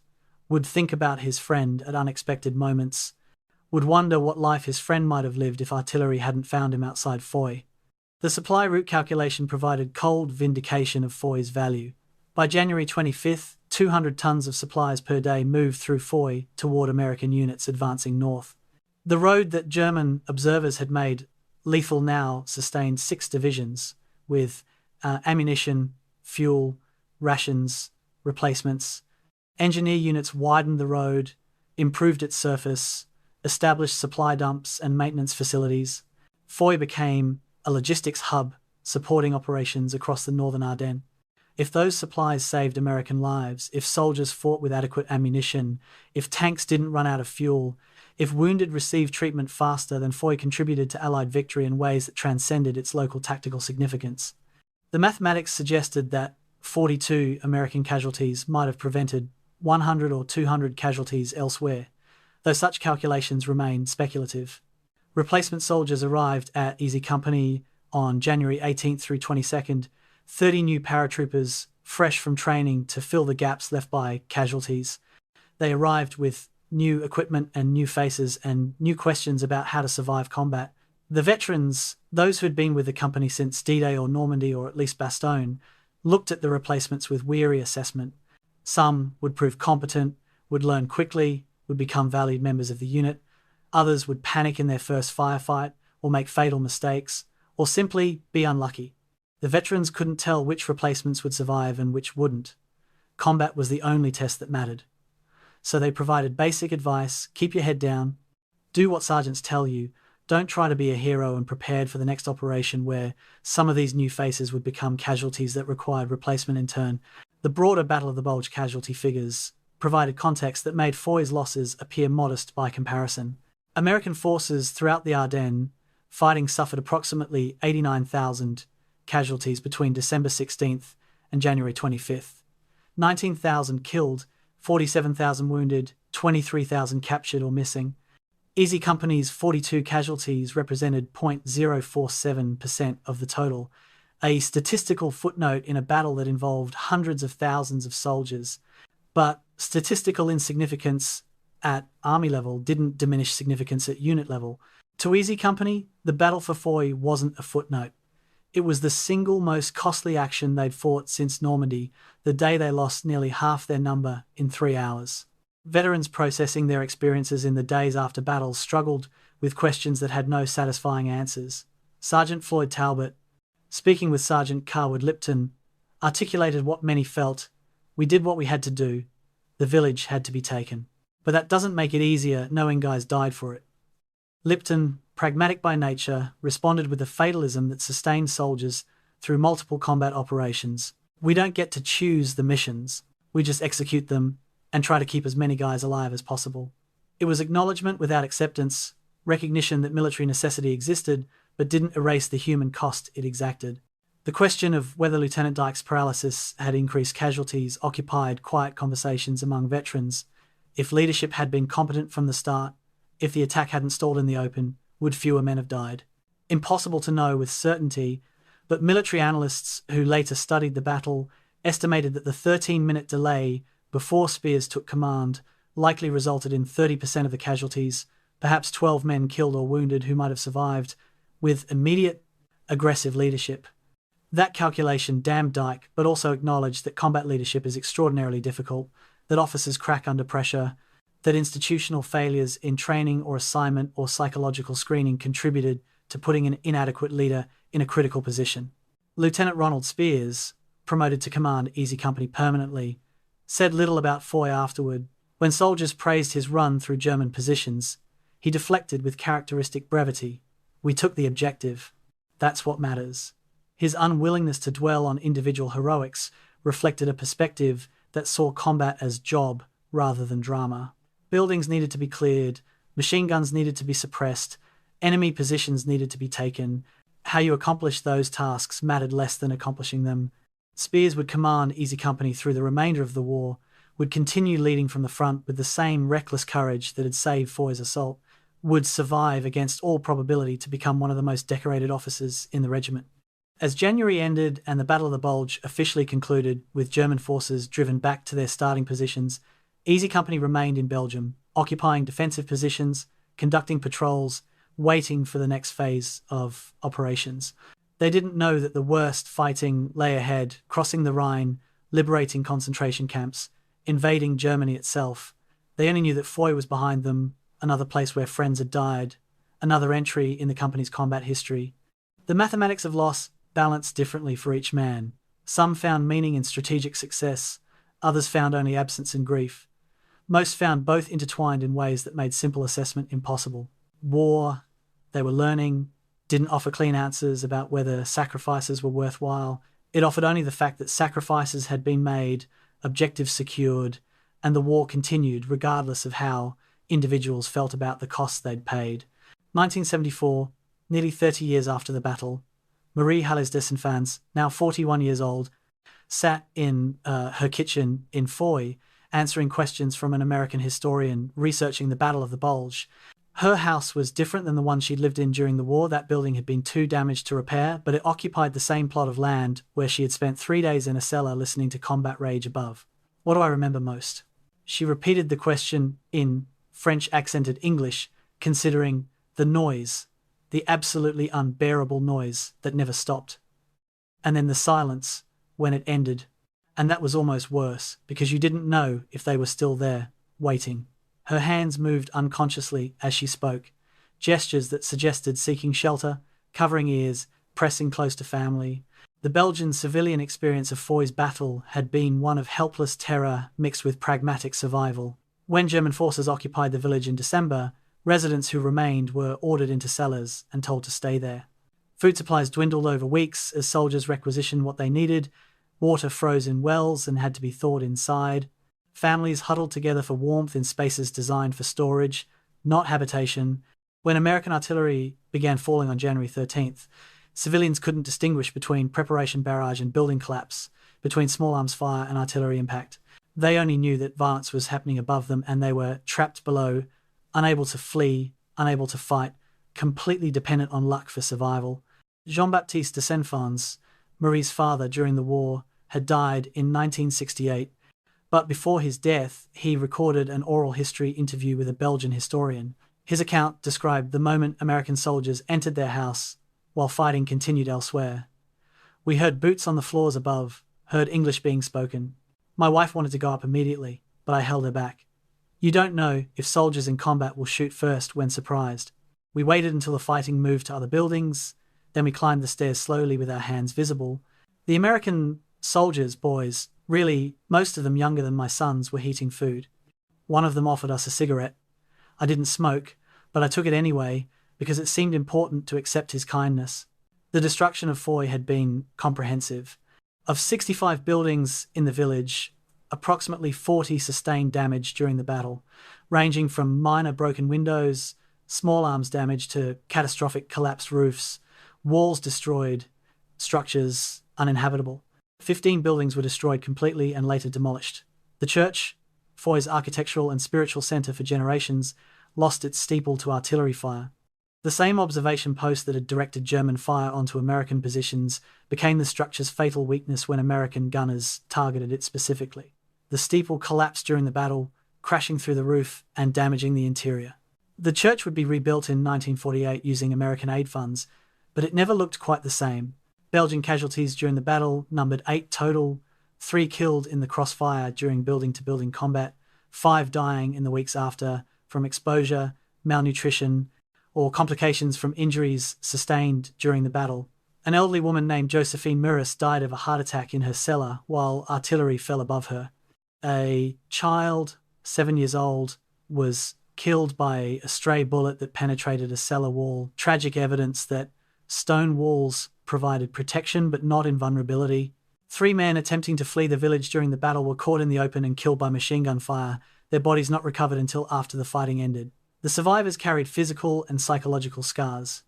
would think about his friend at unexpected moments, would wonder what life his friend might have lived if artillery hadn't found him outside Foy. The supply route calculation provided cold vindication of Foy's value. By January 25th, 200 tons of supplies per day moved through Foy toward American units advancing north. The road that German observers had made lethal now sustained 6 divisions, with ammunition, fuel, rations, replacements. Engineer units widened the road, improved its surface, established supply dumps and maintenance facilities. Foy became a logistics hub supporting operations across the northern Ardennes. If those supplies saved American lives, if soldiers fought with adequate ammunition, if tanks didn't run out of fuel, if wounded received treatment faster, then Foy contributed to Allied victory in ways that transcended its local tactical significance. The mathematics suggested that 42 American casualties might have prevented 100 or 200 casualties elsewhere, though such calculations remain speculative. Replacement soldiers arrived at Easy Company on January 18th through 22nd, 30 new paratroopers fresh from training to fill the gaps left by casualties. They arrived with new equipment and new faces and new questions about how to survive combat. The veterans, those who had been with the company since D-Day or Normandy or at least Bastogne, looked at the replacements with weary assessment. Some would prove competent, would learn quickly, would become valued members of the unit. Others would panic in their first firefight or make fatal mistakes or simply be unlucky. The veterans couldn't tell which replacements would survive and which wouldn't. Combat was the only test that mattered. So they provided basic advice: keep your head down, do what sergeants tell you, don't try to be a hero, and prepared for the next operation where some of these new faces would become casualties that required replacement in turn. The broader Battle of the Bulge casualty figures provided context that made Foy's losses appear modest by comparison. American forces throughout the Ardennes fighting suffered approximately 89,000 casualties between December 16th and January 25th. 19,000 killed, 47,000 wounded, 23,000 captured or missing. Easy Company's 42 casualties represented 0.047% of the total, a statistical footnote in a battle that involved hundreds of thousands of soldiers. But statistical insignificance at army level didn't diminish significance at unit level. To Easy Company, the Battle for Foy wasn't a footnote. It was the single most costly action they'd fought since Normandy, the day they lost nearly half their number in 3 hours. Veterans processing their experiences in the days after battles struggled with questions that had no satisfying answers. Sergeant Floyd Talbot, speaking with Sergeant Carwood Lipton, articulated what many felt: "We did what we had to do. The village had to be taken. But that doesn't make it easier knowing guys died for it." Lipton, pragmatic by nature, responded with a fatalism that sustained soldiers through multiple combat operations. "We don't get to choose the missions. We just execute them and try to keep as many guys alive as possible." It was acknowledgement without acceptance, recognition that military necessity existed, but didn't erase the human cost it exacted. The question of whether Lieutenant Dyke's paralysis had increased casualties occupied quiet conversations among veterans. If leadership had been competent from the start, if the attack hadn't stalled in the open, would fewer men have died? Impossible to know with certainty, but military analysts who later studied the battle estimated that the 13-minute delay before Spears took command likely resulted in 30% of the casualties, perhaps 12 men killed or wounded who might have survived, with immediate, aggressive leadership. That calculation damned Dyke, but also acknowledged that combat leadership is extraordinarily difficult, that officers crack under pressure, that institutional failures in training or assignment or psychological screening contributed to putting an inadequate leader in a critical position. Lieutenant Ronald Spears, promoted to command Easy Company permanently, said little about Foy afterward. When soldiers praised his run through German positions, he deflected with characteristic brevity. "We took the objective. That's what matters." His unwillingness to dwell on individual heroics reflected a perspective that saw combat as job rather than drama. Buildings needed to be cleared, machine guns needed to be suppressed, enemy positions needed to be taken. How you accomplished those tasks mattered less than accomplishing them. Spears would command Easy Company through the remainder of the war, would continue leading from the front with the same reckless courage that had saved Foy's assault, would survive against all probability to become one of the most decorated officers in the regiment. As January ended and the Battle of the Bulge officially concluded, with German forces driven back to their starting positions, Easy Company remained in Belgium, occupying defensive positions, conducting patrols, waiting for the next phase of operations. They didn't know that the worst fighting lay ahead, crossing the Rhine, liberating concentration camps, invading Germany itself. They only knew that Foy was behind them, another place where friends had died, another entry in the company's combat history. The mathematics of loss balanced differently for each man. Some found meaning in strategic success, others found only absence and grief. Most found both intertwined in ways that made simple assessment impossible. War, they were learning, didn't offer clean answers about whether sacrifices were worthwhile. It offered only the fact that sacrifices had been made, objectives secured, and the war continued regardless of how individuals felt about the costs they'd paid. 1974, nearly 30 years after the battle, Marie Halles Desenfants, now 41 years old, sat in her kitchen in Foy, answering questions from an American historian researching the Battle of the Bulge. Her house was different than the one she'd lived in during the war. That building had been too damaged to repair, but it occupied the same plot of land where she had spent 3 days in a cellar listening to combat rage above. "What do I remember most?" She repeated the question in French-accented English, considering the noise, the absolutely unbearable noise that never stopped. And then the silence when it ended. And that was almost worse, because you didn't know if they were still there, waiting. Her hands moved unconsciously as she spoke, gestures that suggested seeking shelter, covering ears, pressing close to family. The Belgian civilian experience of Foy's battle had been one of helpless terror mixed with pragmatic survival. When German forces occupied the village in December, residents who remained were ordered into cellars and told to stay there. Food supplies dwindled over weeks as soldiers requisitioned what they needed. Water froze in wells and had to be thawed inside. Families huddled together for warmth in spaces designed for storage, not habitation. When American artillery began falling on January 13th, civilians couldn't distinguish between preparation barrage and building collapse, between small arms fire and artillery impact. They only knew that violence was happening above them and they were trapped below, unable to flee, unable to fight, completely dependent on luck for survival. Jean-Baptiste de Senfans, Marie's father during the war, had died in 1968, but before his death, he recorded an oral history interview with a Belgian historian. His account described the moment American soldiers entered their house while fighting continued elsewhere. "We heard boots on the floors above, heard English being spoken. My wife wanted to go up immediately, but I held her back. You don't know if soldiers in combat will shoot first when surprised. We waited until the fighting moved to other buildings, then we climbed the stairs slowly with our hands visible. The American soldiers, boys, really, most of them younger than my sons, were heating food. One of them offered us a cigarette. I didn't smoke, but I took it anyway because it seemed important to accept his kindness. The destruction of Foy had been comprehensive. Of 65 buildings in the village, approximately 40 sustained damage during the battle, ranging from minor broken windows, small arms damage to catastrophic collapsed roofs, walls destroyed, structures uninhabitable. 15 buildings were destroyed completely and later demolished. The church, Foy's architectural and spiritual centre for generations, lost its steeple to artillery fire. The same observation post that had directed German fire onto American positions became the structure's fatal weakness when American gunners targeted it specifically. The steeple collapsed during the battle, crashing through the roof and damaging the interior. The church would be rebuilt in 1948 using American aid funds, but it never looked quite the same. Belgian casualties during the battle numbered 8 total, 3 killed in the crossfire during building-to-building combat, 5 dying in the weeks after from exposure, malnutrition, or complications from injuries sustained during the battle. An elderly woman named Josephine Muris died of a heart attack in her cellar while artillery fell above her. A child, 7 years old, was killed by a stray bullet that penetrated a cellar wall. Tragic evidence that stone walls provided protection but not invulnerability. 3 men attempting to flee the village during the battle were caught in the open and killed by machine gun fire, their bodies not recovered until after the fighting ended. The survivors carried physical and psychological scars.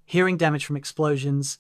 Hearing damage from explosions,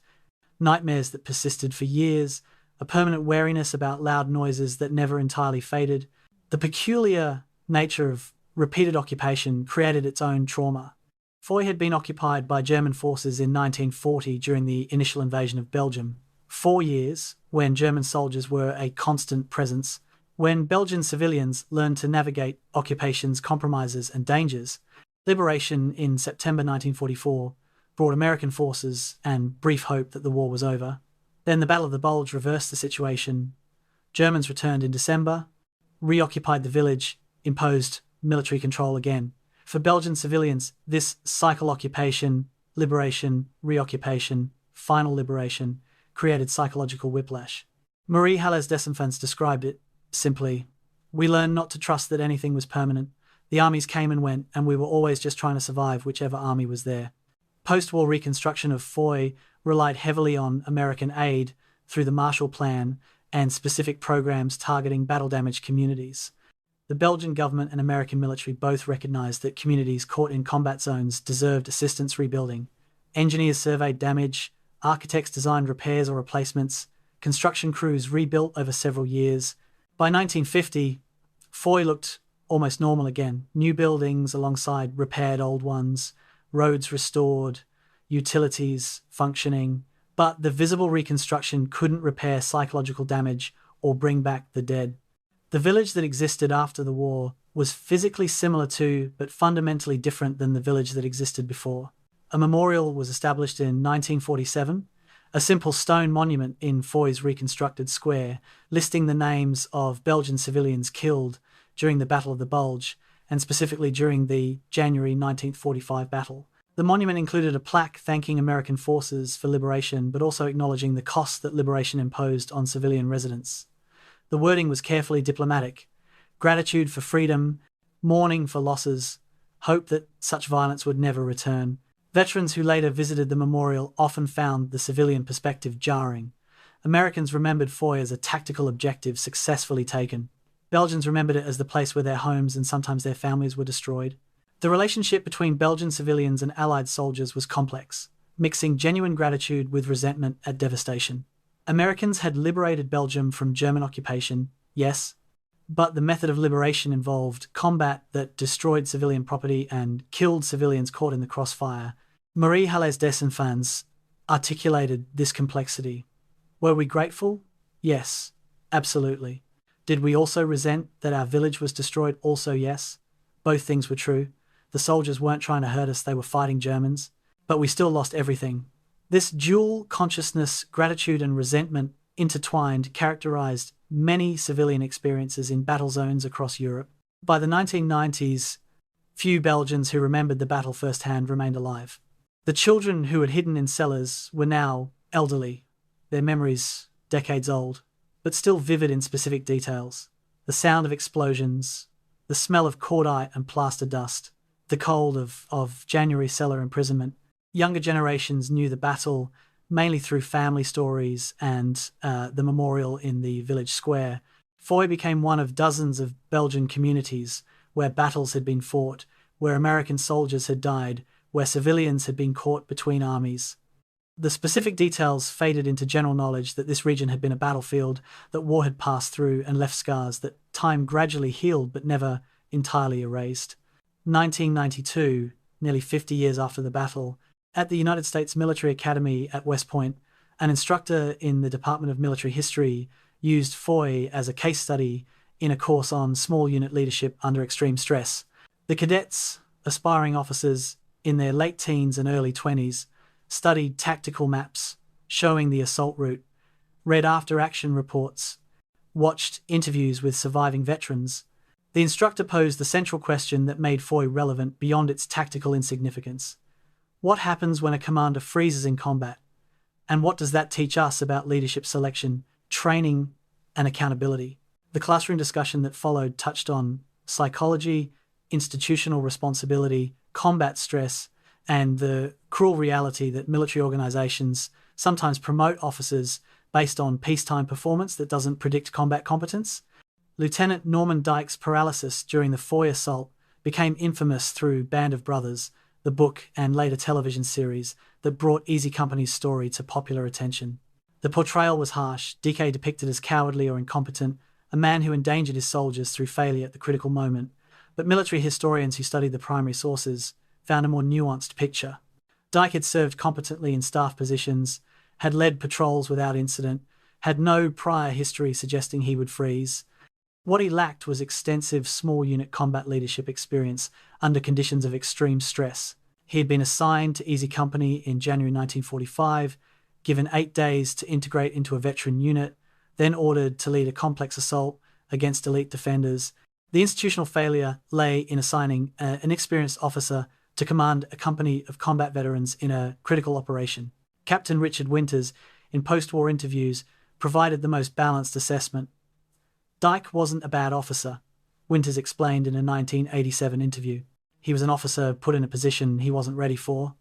nightmares that persisted for years, a permanent wariness about loud noises that never entirely faded. The peculiar nature of repeated occupation created its own trauma. Foy had been occupied by German forces in 1940 during the initial invasion of Belgium. 4 years, when German soldiers were a constant presence, when Belgian civilians learned to navigate occupation's compromises and dangers. Liberation in September 1944 brought American forces and brief hope that the war was over. Then the Battle of the Bulge reversed the situation. Germans returned in December, reoccupied the village, imposed military control again. For Belgian civilians, this cycle occupation, liberation, reoccupation, final liberation, created psychological whiplash. Marie Hallez Desenfants described it simply: "We learned not to trust that anything was permanent. The armies came and went, and we were always just trying to survive whichever army was there." Post-war reconstruction of Foy relied heavily on American aid through the Marshall Plan and specific programs targeting battle-damaged communities. The Belgian government and American military both recognized that communities caught in combat zones deserved assistance rebuilding. Engineers surveyed damage, architects designed repairs or replacements, construction crews rebuilt over several years. By 1950, Foy looked almost normal again. New buildings alongside repaired old ones, roads restored, utilities functioning. But the visible reconstruction couldn't repair psychological damage or bring back the dead. The village that existed after the war was physically similar to, but fundamentally different than the village that existed before. A memorial was established in 1947, a simple stone monument in Foy's reconstructed square, listing the names of Belgian civilians killed during the Battle of the Bulge, and specifically during the January 1945 battle. The monument included a plaque thanking American forces for liberation, but also acknowledging the costs that liberation imposed on civilian residents. The wording was carefully diplomatic: gratitude for freedom, mourning for losses, hope that such violence would never return. Veterans who later visited the memorial often found the civilian perspective jarring. Americans remembered Foy as a tactical objective successfully taken. Belgians remembered it as the place where their homes and sometimes their families were destroyed. The relationship between Belgian civilians and Allied soldiers was complex, mixing genuine gratitude with resentment at devastation. Americans had liberated Belgium from German occupation, yes, but the method of liberation involved combat that destroyed civilian property and killed civilians caught in the crossfire. Marie Hallez Desenfants articulated this complexity. Were we grateful? Yes, absolutely. Did we also resent that our village was destroyed? Also yes. Both things were true. The soldiers weren't trying to hurt us, they were fighting Germans. But we still lost everything. This dual consciousness, gratitude and resentment intertwined, characterized many civilian experiences in battle zones across Europe. By the 1990s, few Belgians who remembered the battle firsthand remained alive. The children who had hidden in cellars were now elderly, their memories decades old, but still vivid in specific details. The sound of explosions, the smell of cordite and plaster dust, the cold of January cellar imprisonment. Younger generations knew the battle mainly through family stories and the memorial in the village square. Foy became one of dozens of Belgian communities where battles had been fought, where American soldiers had died, where civilians had been caught between armies. The specific details faded into general knowledge that this region had been a battlefield, that war had passed through and left scars that time gradually healed but never entirely erased. 1992, nearly 50 years after the battle, at the United States Military Academy at West Point, an instructor in the Department of Military History used Foy as a case study in a course on small unit leadership under extreme stress. The cadets, aspiring officers in their late teens and early 20s, studied tactical maps showing the assault route, read after-action reports, watched interviews with surviving veterans. The instructor posed the central question that made Foy relevant beyond its tactical insignificance. What happens when a commander freezes in combat? And what does that teach us about leadership selection, training, and accountability? The classroom discussion that followed touched on psychology, institutional responsibility, combat stress, and the cruel reality that military organizations sometimes promote officers based on peacetime performance that doesn't predict combat competence. Lieutenant Norman Dyke's paralysis during the Foy assault became infamous through Band of Brothers, the book and later television series that brought Easy Company's story to popular attention. The portrayal was harsh, DK depicted as cowardly or incompetent, a man who endangered his soldiers through failure at the critical moment, but military historians who studied the primary sources found a more nuanced picture. Dyke had served competently in staff positions, had led patrols without incident, had no prior history suggesting he would freeze. What he lacked was extensive small unit combat leadership experience under conditions of extreme stress. He had been assigned to Easy Company in January 1945, given 8 days to integrate into a veteran unit, then ordered to lead a complex assault against elite defenders. The institutional failure lay in assigning an experienced officer to command a company of combat veterans in a critical operation. Captain Richard Winters, in post-war interviews, provided the most balanced assessment. Dyke wasn't a bad officer, Winters explained in a 1987 interview. He was an officer put in a position he wasn't ready for.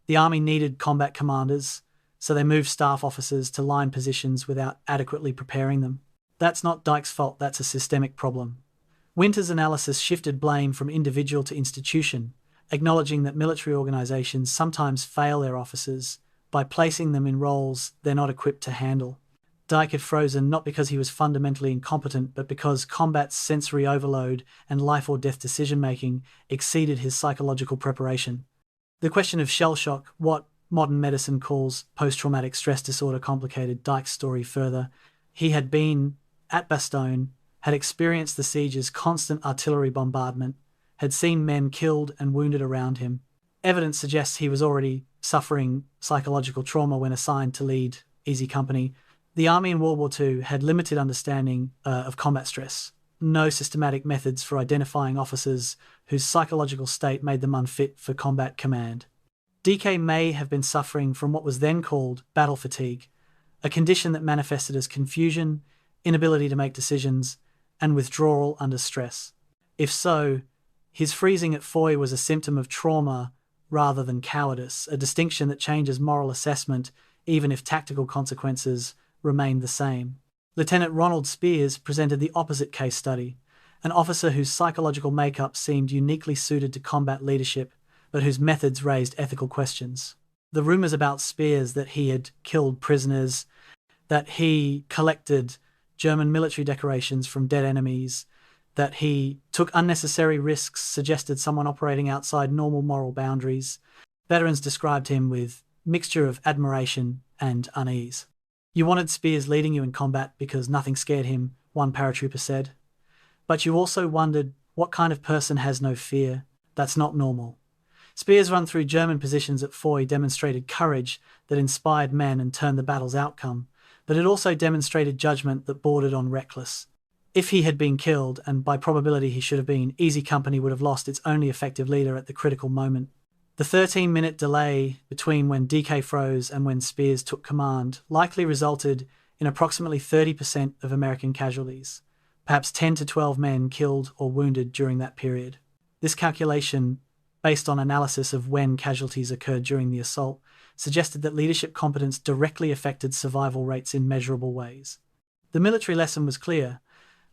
The Army needed combat commanders, so they moved staff officers to line positions without adequately preparing them. That's not Dyke's fault, that's a systemic problem. Winters' analysis shifted blame from individual to institution, acknowledging that military organizations sometimes fail their officers by placing them in roles they're not equipped to handle. Dyke had frozen not because he was fundamentally incompetent, but because combat's sensory overload and life or death decision-making exceeded his psychological preparation. The question of shell shock, what modern medicine calls post-traumatic stress disorder, complicated Dyke's story further. He had been at Bastogne, had experienced the siege's constant artillery bombardment, had seen men killed and wounded around him. Evidence suggests he was already suffering psychological trauma when assigned to lead Easy Company. The Army in World War II had limited understanding of combat stress, no systematic methods for identifying officers whose psychological state made them unfit for combat command. DK may have been suffering from what was then called battle fatigue, a condition that manifested as confusion, inability to make decisions, and withdrawal under stress. If so, his freezing at Foy was a symptom of trauma rather than cowardice, a distinction that changes moral assessment even if tactical consequences remained the same. Lieutenant Ronald Spears presented the opposite case study, an officer whose psychological makeup seemed uniquely suited to combat leadership, but whose methods raised ethical questions. The rumors about Spears that he had killed prisoners, that he collected German military decorations from dead enemies, that he took unnecessary risks suggested someone operating outside normal moral boundaries. Veterans described him with mixture of admiration and unease. You wanted Spears leading you in combat because nothing scared him, one paratrooper said. But you also wondered, what kind of person has no fear? That's not normal. Spears' run through German positions at Foy demonstrated courage that inspired men and turned the battle's outcome, but it also demonstrated judgment that bordered on reckless. If he had been killed, and by probability he should have been, Easy Company would have lost its only effective leader at the critical moment. The 13-minute delay between when DK froze and when Spears took command likely resulted in approximately 30% of American casualties, perhaps 10 to 12 men killed or wounded during that period. This calculation, based on analysis of when casualties occurred during the assault, suggested that leadership competence directly affected survival rates in measurable ways. The military lesson was clear.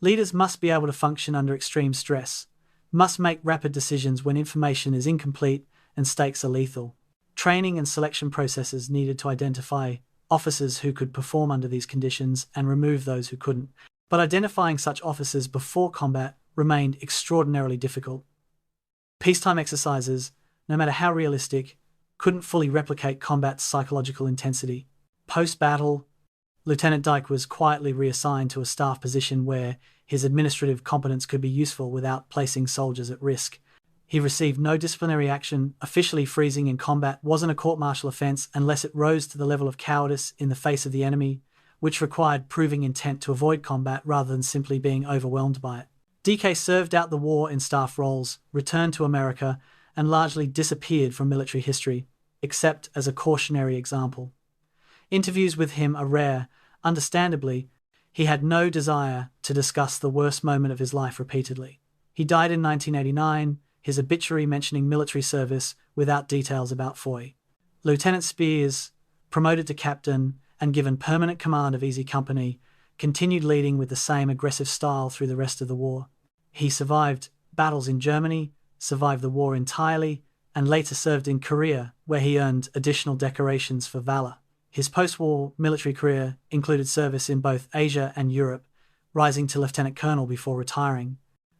Leaders must be able to function under extreme stress, must make rapid decisions when information is incomplete and stakes are lethal. Training and selection processes needed to identify officers who could perform under these conditions and remove those who couldn't. But identifying such officers before combat remained extraordinarily difficult. Peacetime exercises, no matter how realistic, couldn't fully replicate combat's psychological intensity. Post-battle, Lieutenant Dyke was quietly reassigned to a staff position where his administrative competence could be useful without placing soldiers at risk. He received no disciplinary action. Officially freezing in combat wasn't a court-martial offence unless it rose to the level of cowardice in the face of the enemy, which required proving intent to avoid combat rather than simply being overwhelmed by it. DK served out the war in staff roles, returned to America, and largely disappeared from military history, except as a cautionary example. Interviews with him are rare. Understandably, he had no desire to discuss the worst moment of his life repeatedly. He died in 1989, his obituary mentioning military service without details about Foy. Lieutenant Spears, promoted to captain and given permanent command of Easy Company, continued leading with the same aggressive style through the rest of the war. He survived battles in Germany, survived the war entirely, and later served in Korea, where he earned additional decorations for valor. His post-war military career included service in both Asia and Europe, rising to lieutenant colonel before retiring.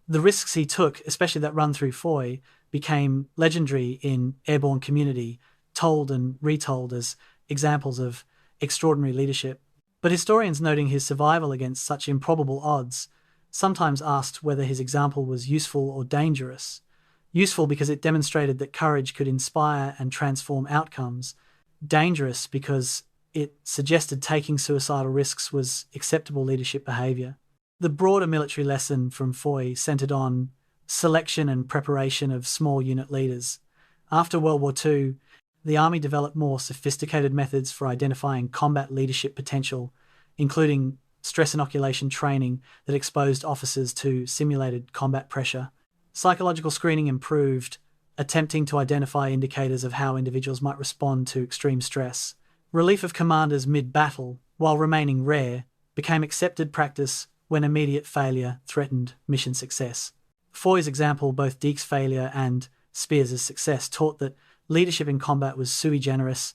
The risks he took, especially that run through Foy, became legendary in airborne community, told and retold as examples of extraordinary leadership. But historians noting his survival against such improbable odds sometimes asked whether his example was useful or dangerous. Useful because it demonstrated that courage could inspire and transform outcomes. Dangerous because it suggested taking suicidal risks was acceptable leadership behaviour. The broader military lesson from Foy centred on selection and preparation of small unit leaders. After World War II, the Army developed more sophisticated methods for identifying combat leadership potential, including stress inoculation training that exposed officers to simulated combat pressure. Psychological screening improved, attempting to identify indicators of how individuals might respond to extreme stress. Relief of commanders mid-battle, while remaining rare, became accepted practice when immediate failure threatened mission success. Foy's example, both Dyke's failure and Spears' success, taught that leadership in combat was sui generis,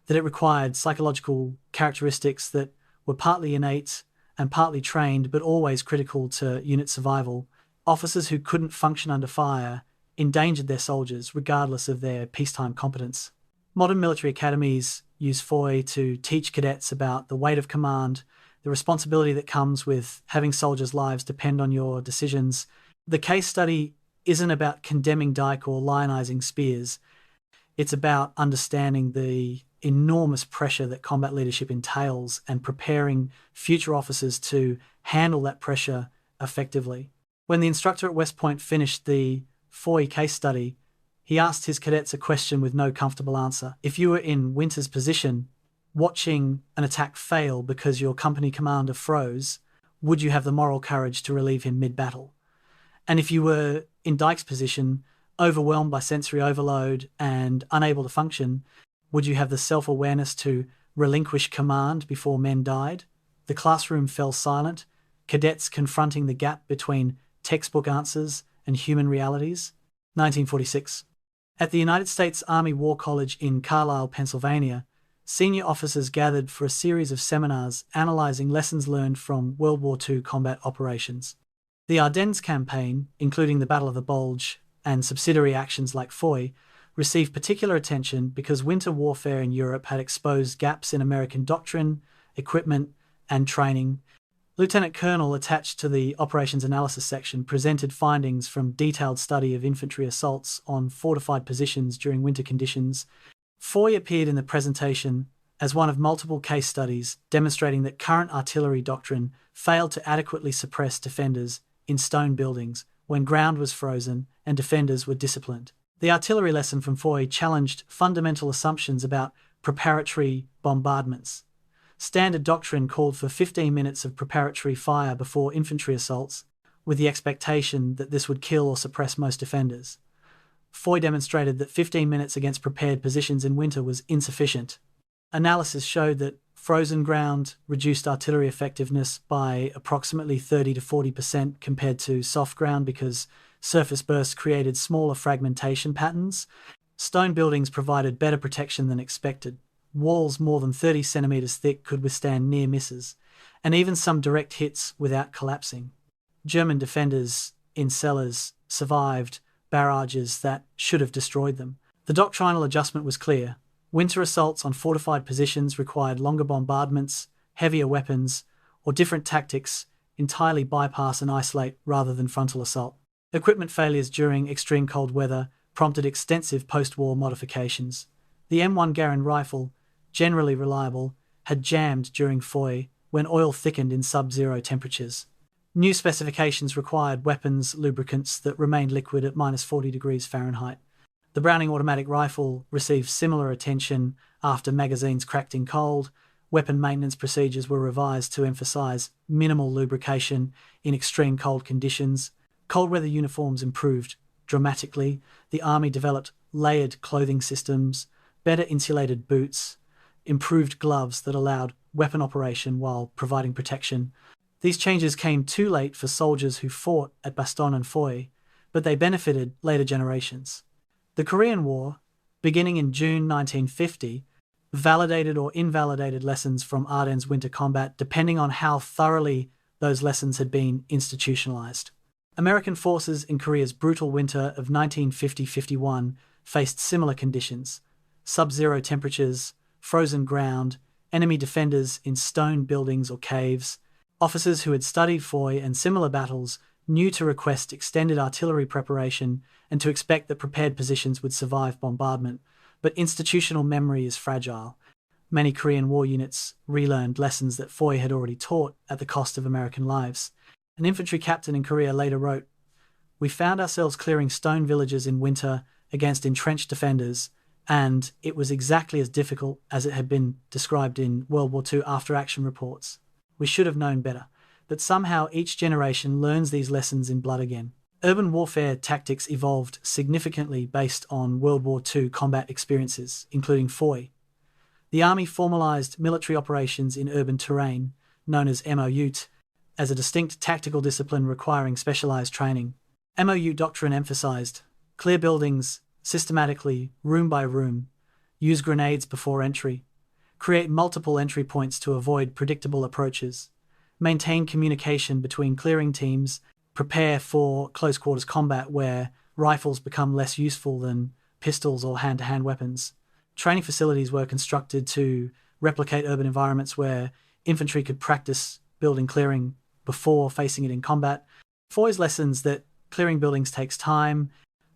that it required psychological characteristics that were partly innate and partly trained, but always critical to unit survival. Officers who couldn't function under fire endangered their soldiers, regardless of their peacetime competence. Modern military academies use Foy to teach cadets about the weight of command, the responsibility that comes with having soldiers' lives depend on your decisions. The case study isn't about condemning Dyke or lionizing Spears. It's about understanding the enormous pressure that combat leadership entails and preparing future officers to handle that pressure effectively. When the instructor at West Point finished the Foy case study, he asked his cadets a question with no comfortable answer. If you were in Winter's position, watching an attack fail because your company commander froze, would you have the moral courage to relieve him mid-battle? And if you were in Dyke's position, overwhelmed by sensory overload and unable to function, would you have the self-awareness to relinquish command before men died? The classroom fell silent, cadets confronting the gap between textbook answers and human realities. 1946. At the United States Army War College in Carlisle, Pennsylvania, senior officers gathered for a series of seminars analysing lessons learned from World War II combat operations. The Ardennes campaign, including the Battle of the Bulge and subsidiary actions like Foy, received particular attention because winter warfare in Europe had exposed gaps in American doctrine, equipment, and training. Lieutenant Colonel, attached to the Operations Analysis section, presented findings from detailed study of infantry assaults on fortified positions during winter conditions. Foy appeared in the presentation as one of multiple case studies demonstrating that current artillery doctrine failed to adequately suppress defenders in stone buildings when ground was frozen and defenders were disciplined. The artillery lesson from Foy challenged fundamental assumptions about preparatory bombardments. Standard doctrine called for 15 minutes of preparatory fire before infantry assaults, with the expectation that this would kill or suppress most defenders. Foy demonstrated that 15 minutes against prepared positions in winter was insufficient. Analysis showed that frozen ground reduced artillery effectiveness by approximately 30 to 40% compared to soft ground because surface bursts created smaller fragmentation patterns. Stone buildings provided better protection than expected. Walls more than 30 centimeters thick could withstand near misses, and even some direct hits without collapsing. German defenders in cellars survived barrages that should have destroyed them. The doctrinal adjustment was clear. Winter assaults on fortified positions required longer bombardments, heavier weapons, or different tactics entirely bypass and isolate rather than frontal assault. Equipment failures during extreme cold weather prompted extensive post-war modifications. The M1 Garand rifle, generally reliable, had jammed during Foy when oil thickened in sub-zero temperatures. New specifications required weapons lubricants that remained liquid at -40 degrees Fahrenheit. The Browning automatic rifle received similar attention after magazines cracked in cold. Weapon maintenance procedures were revised to emphasize minimal lubrication in extreme cold conditions. Cold weather uniforms improved dramatically. The Army developed layered clothing systems, better insulated boots, improved gloves that allowed weapon operation while providing protection. These changes came too late for soldiers who fought at Bastogne and Foy, but they benefited later generations. The Korean War, beginning in June 1950, validated or invalidated lessons from Ardennes winter combat depending on how thoroughly those lessons had been institutionalized. American forces in Korea's brutal winter of 1950-51 faced similar conditions: sub-zero temperatures, frozen ground, enemy defenders in stone buildings or caves. Officers who had studied Foy and similar battles knew to request extended artillery preparation and to expect that prepared positions would survive bombardment, but institutional memory is fragile. Many Korean War units relearned lessons that Foy had already taught at the cost of American lives. An infantry captain in Korea later wrote, "We found ourselves clearing stone villages in winter against entrenched defenders, and it was exactly as difficult as it had been described in World War II after-action reports. We should have known better, but somehow each generation learns these lessons in blood again." Urban warfare tactics evolved significantly based on World War II combat experiences, including Foy. The Army formalized military operations in urban terrain, known as MOUT, as a distinct tactical discipline requiring specialized training. MOU doctrine emphasized clear buildings systematically, room by room, use grenades before entry, create multiple entry points to avoid predictable approaches, maintain communication between clearing teams, prepare for close-quarters combat where rifles become less useful than pistols or hand-to-hand weapons. Training facilities were constructed to replicate urban environments where infantry could practice building clearing before facing it in combat. Foy's lessons that clearing buildings takes time,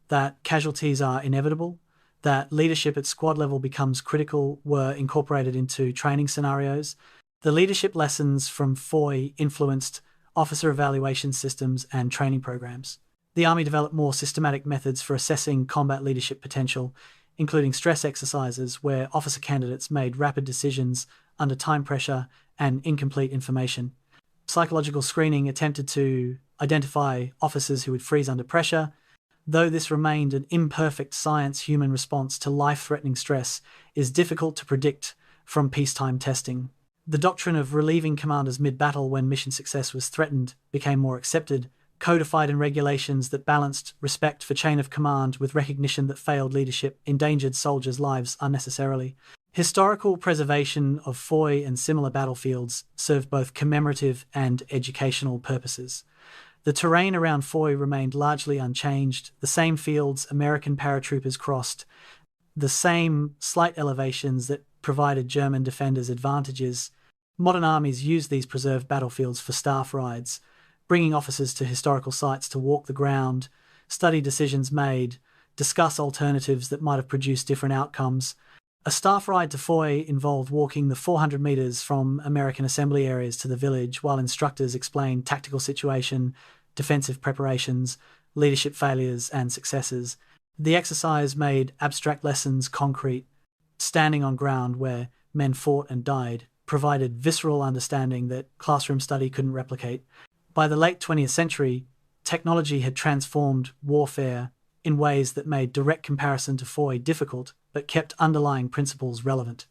that casualties are inevitable, that leadership at squad level becomes critical were incorporated into training scenarios. The leadership lessons from Foy influenced officer evaluation systems and training programs. The Army developed more systematic methods for assessing combat leadership potential, including stress exercises where officer candidates made rapid decisions under time pressure and incomplete information. Psychological screening attempted to identify officers who would freeze under pressure. Though this remained an imperfect science, human response to life-threatening stress is difficult to predict from peacetime testing. The doctrine of relieving commanders mid-battle when mission success was threatened became more accepted, codified in regulations that balanced respect for chain of command with recognition that failed leadership endangered soldiers' lives unnecessarily. Historical preservation of Foy and similar battlefields served both commemorative and educational purposes. The terrain around Foy remained largely unchanged, the same fields American paratroopers crossed, the same slight elevations that provided German defenders advantages. Modern armies used these preserved battlefields for staff rides, bringing officers to historical sites to walk the ground, study decisions made, discuss alternatives that might have produced different outcomes. A staff ride to Foy involved walking the 400 metres from American assembly areas to the village while instructors explained tactical situation, defensive preparations, leadership failures and successes. The exercise made abstract lessons concrete. Standing on ground where men fought and died provided visceral understanding that classroom study couldn't replicate. By the late 20th century, technology had transformed warfare in ways that made direct comparison to Foy difficult, but kept underlying principles relevant.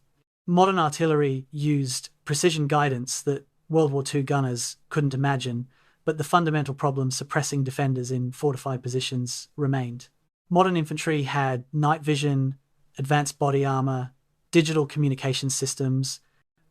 Modern artillery used precision guidance that World War II gunners couldn't imagine, but the fundamental problem suppressing defenders in fortified positions remained. Modern infantry had night vision, advanced body armor, digital communication systems,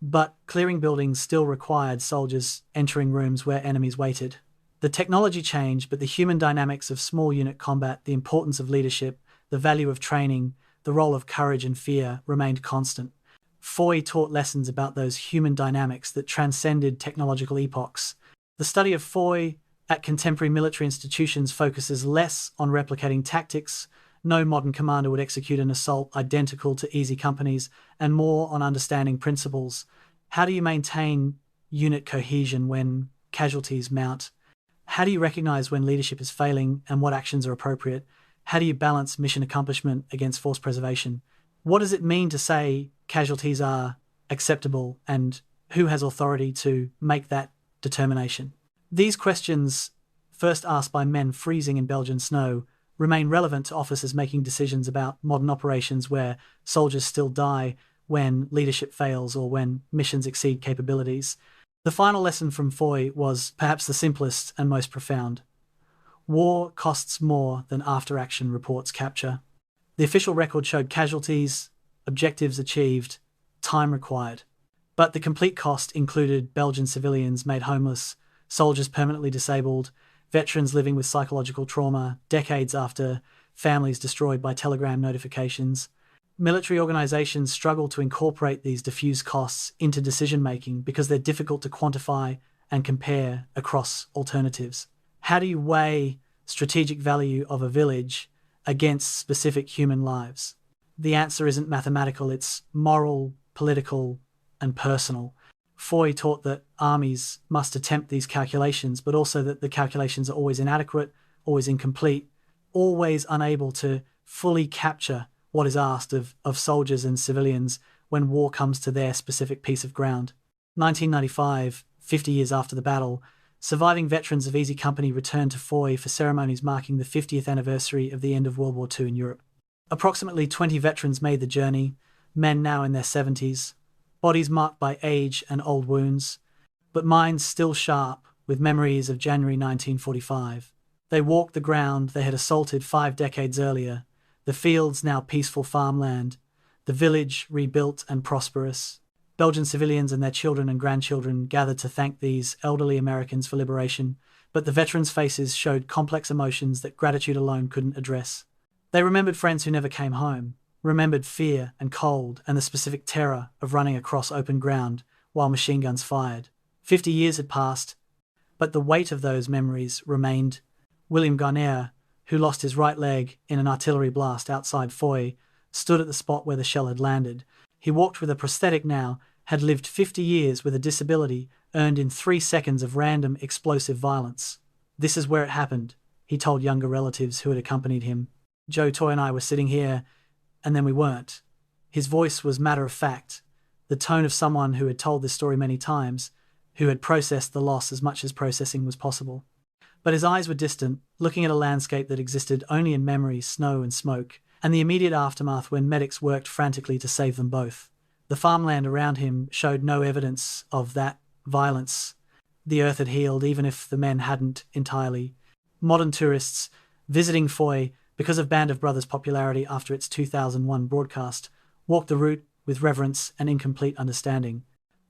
but clearing buildings still required soldiers entering rooms where enemies waited. The technology changed, but the human dynamics of small unit combat, the importance of leadership, the value of training, the role of courage and fear remained constant. Foy taught lessons about those human dynamics that transcended technological epochs. The study of Foy at contemporary military institutions focuses less on replicating tactics. No modern commander would execute an assault identical to easy companies, and more on understanding principles. How do you maintain unit cohesion when casualties mount? How do you recognize when leadership is failing and what actions are appropriate? How do you balance mission accomplishment against force preservation? What does it mean to say casualties are acceptable, and who has authority to make that determination? These questions, first asked by men freezing in Belgian snow, remain relevant to officers making decisions about modern operations where soldiers still die when leadership fails or when missions exceed capabilities. The final lesson from Foy was perhaps the simplest and most profound. War costs more than after-action reports capture. The official record showed casualties, objectives achieved, time required. But the complete cost included Belgian civilians made homeless, soldiers permanently disabled, veterans living with psychological trauma decades after families destroyed by telegram notifications. Military organizations struggle to incorporate these diffuse costs into decision-making because they're difficult to quantify and compare across alternatives. How do you weigh strategic value of a village against specific human lives? The answer isn't mathematical, it's moral, political, and personal. Foy taught that armies must attempt these calculations, but also that the calculations are always inadequate, always incomplete, always unable to fully capture what is asked of soldiers and civilians when war comes to their specific piece of ground. 1995, 50 years after the battle, surviving veterans of Easy Company returned to Foy for ceremonies marking the 50th anniversary of the end of World War II in Europe. Approximately 20 veterans made the journey, men now in their 70s, bodies marked by age and old wounds, but minds still sharp with memories of January 1945. They walked the ground they had assaulted 5 decades earlier, the fields now peaceful farmland, the village rebuilt and prosperous. Belgian civilians and their children and grandchildren gathered to thank these elderly Americans for liberation, but the veterans' faces showed complex emotions that gratitude alone couldn't address. They remembered friends who never came home, remembered fear and cold and the specific terror of running across open ground while machine guns fired. 50 years had passed, but the weight of those memories remained. William Garnier, who lost his right leg in an artillery blast outside Foy, stood at the spot where the shell had landed. He walked with a prosthetic now, had lived 50 years with a disability earned in 3 seconds of random explosive violence. This is where it happened, he told younger relatives who had accompanied him. Joe Toy and I were sitting here, and then we weren't. His voice was matter-of-fact, the tone of someone who had told this story many times, who had processed the loss as much as processing was possible. But his eyes were distant, looking at a landscape that existed only in memory, snow and smoke, and the immediate aftermath when medics worked frantically to save them both. The farmland around him showed no evidence of that violence. The earth had healed, even if the men hadn't entirely. Modern tourists visiting Foy, because of Band of Brothers' popularity after its 2001 broadcast, walked the route with reverence and incomplete understanding.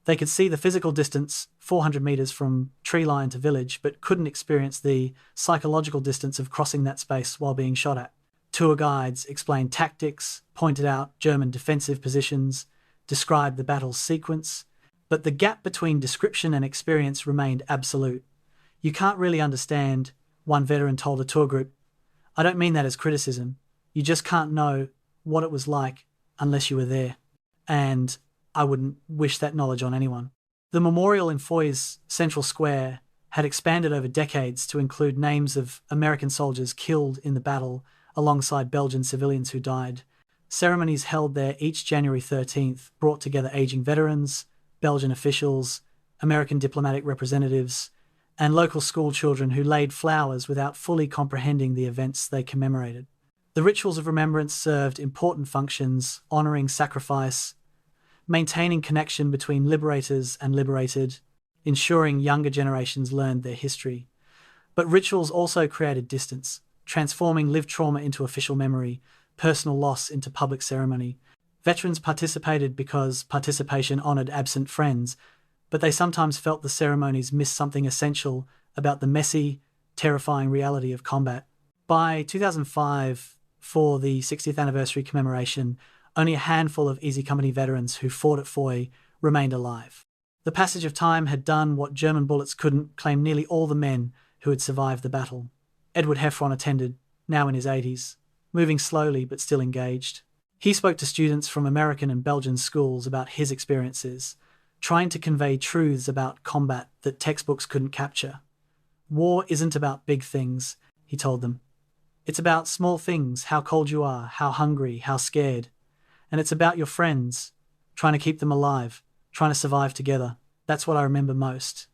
They could see the physical distance, 400 meters from tree line to village, but couldn't experience the psychological distance of crossing that space while being shot at. Tour guides explained tactics, pointed out German defensive positions, described the battle's sequence, but the gap between description and experience remained absolute. You can't really understand, one veteran told a tour group. I don't mean that as criticism. You just can't know what it was like unless you were there. and I wouldn't wish that knowledge on anyone. The memorial in Foy's central square had expanded over decades to include names of American soldiers killed in the battle alongside Belgian civilians who died. Ceremonies held there each January 13th brought together aging veterans, Belgian officials, American diplomatic representatives, and local school children who laid flowers without fully comprehending the events they commemorated. The rituals of remembrance served important functions, honoring sacrifice, maintaining connection between liberators and liberated, ensuring younger generations learned their history. But rituals also created distance, transforming lived trauma into official memory, personal loss into public ceremony. Veterans participated because participation honored absent friends, but they sometimes felt the ceremonies missed something essential about the messy, terrifying reality of combat. By 2005, for the 60th anniversary commemoration, only a handful of Easy Company veterans who fought at Foy remained alive. The passage of time had done what German bullets couldn't, claim nearly all the men who had survived the battle. Edward Heffron attended, now in his 80s, moving slowly but still engaged. He spoke to students from American and Belgian schools about his experiences, trying to convey truths about combat that textbooks couldn't capture. War isn't about big things, he told them. It's about small things, how cold you are, how hungry, how scared. And it's about your friends, trying to keep them alive, trying to survive together. That's what I remember most.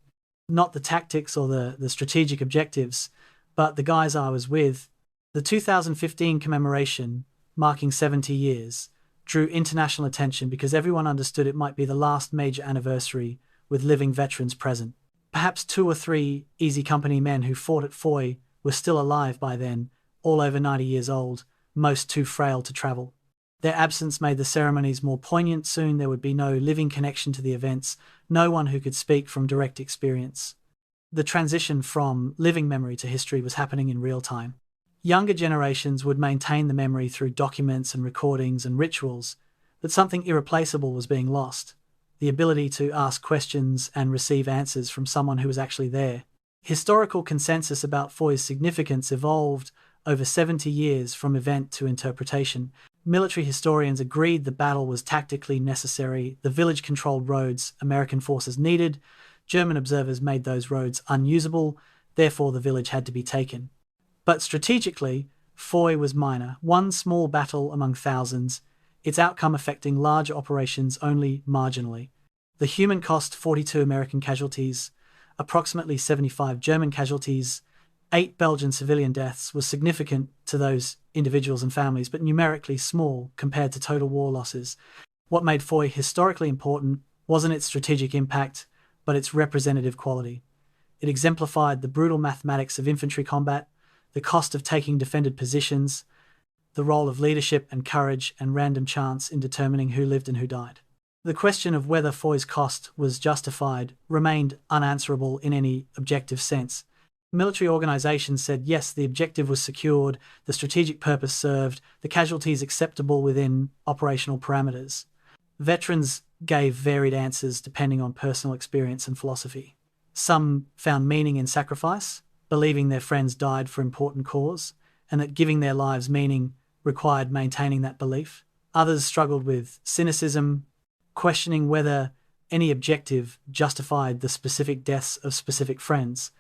Not the tactics or the strategic objectives, but the guys I was with. The 2015 commemoration, marking 70 years, drew international attention because everyone understood it might be the last major anniversary with living veterans present. Perhaps 2 or 3 Easy Company men who fought at Foy were still alive by then, all over 90 years old, most too frail to travel. Their absence made the ceremonies more poignant. Soon there would be no living connection to the events, no one who could speak from direct experience. The transition from living memory to history was happening in real time. Younger generations would maintain the memory through documents and recordings and rituals, but something irreplaceable was being lost: the ability to ask questions and receive answers from someone who was actually there. Historical consensus about Foy's significance evolved over 70 years from event to interpretation. Military historians agreed the battle was tactically necessary. The village controlled roads American forces needed. German observers made those roads unusable, therefore the village had to be taken. But strategically, Foy was minor, one small battle among thousands, its outcome affecting larger operations only marginally. The human cost: 42 American casualties, approximately 75 German casualties, 8 Belgian civilian deaths, was significant to those individuals and families, but numerically small compared to total war losses. What made Foy historically important wasn't its strategic impact, but its representative quality. It exemplified the brutal mathematics of infantry combat, the cost of taking defended positions, the role of leadership and courage and random chance in determining who lived and who died. The question of whether Foy's cost was justified remained unanswerable in any objective sense. Military organizations said yes, the objective was secured, the strategic purpose served, the casualties acceptable within operational parameters. Veterans gave varied answers depending on personal experience and philosophy. Some found meaning in sacrifice, believing their friends died for important cause, and that giving their lives meaning required maintaining that belief. Others struggled with cynicism, questioning whether any objective justified the specific deaths of specific friends.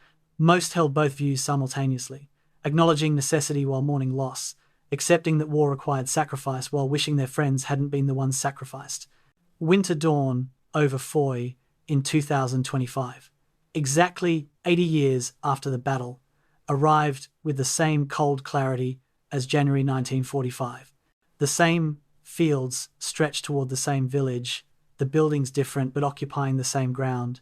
Most held both views simultaneously, acknowledging necessity while mourning loss, accepting that war required sacrifice while wishing their friends hadn't been the ones sacrificed. Winter dawn over Foy in 2025, exactly 80 years after the battle, arrived with the same cold clarity as January 1945. The same fields stretched toward the same village, the buildings different but occupying the same ground.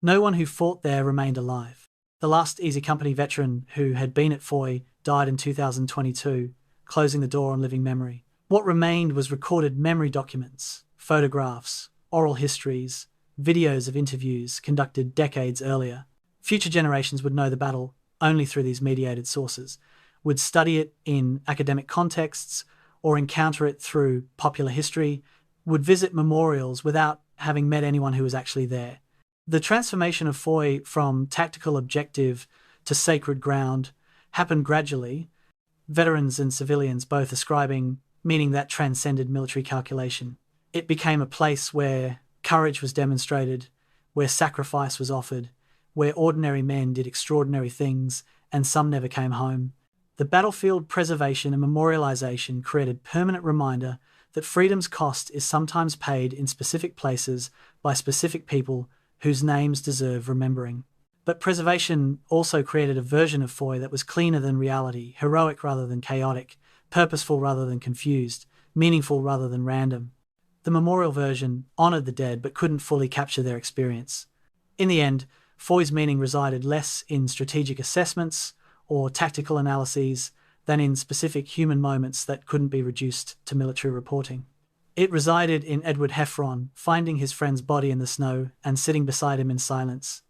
No one who fought there remained alive. The last Easy Company veteran who had been at Foy died in 2022, closing the door on living memory. What remained was recorded memory documents, photographs, oral histories, videos of interviews conducted decades earlier. Future generations would know the battle only through these mediated sources, would study it in academic contexts or encounter it through popular history, would visit memorials without having met anyone who was actually there. The transformation of Foy from tactical objective to sacred ground happened gradually, veterans and civilians both ascribing meaning that transcended military calculation. It became a place where courage was demonstrated, where sacrifice was offered, where ordinary men did extraordinary things, and some never came home. The battlefield preservation and memorialization created permanent reminder that freedom's cost is sometimes paid in specific places by specific people whose names deserve remembering. But preservation also created a version of Foy that was cleaner than reality, heroic rather than chaotic, purposeful rather than confused, meaningful rather than random. The memorial version honoured the dead but couldn't fully capture their experience. In the end, Foy's meaning resided less in strategic assessments or tactical analyses than in specific human moments that couldn't be reduced to military reporting. It resided in Edward Heffron finding his friend's body in the snow and sitting beside him in silence,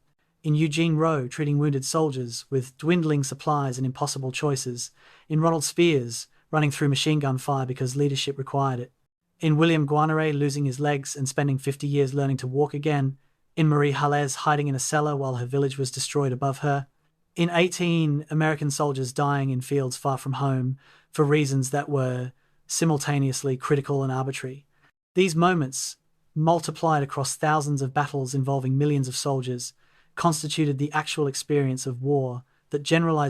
in Eugene Rowe treating wounded soldiers with dwindling supplies and impossible choices, in Ronald Spears running through machine gun fire because leadership required it, in William Guarneret losing his legs and spending 50 years learning to walk again, in Marie Hallez hiding in a cellar while her village was destroyed above her, in 18 American soldiers dying in fields far from home for reasons that were simultaneously critical and arbitrary. These moments, multiplied across thousands of battles involving millions of soldiers, constituted the actual experience of war that generalized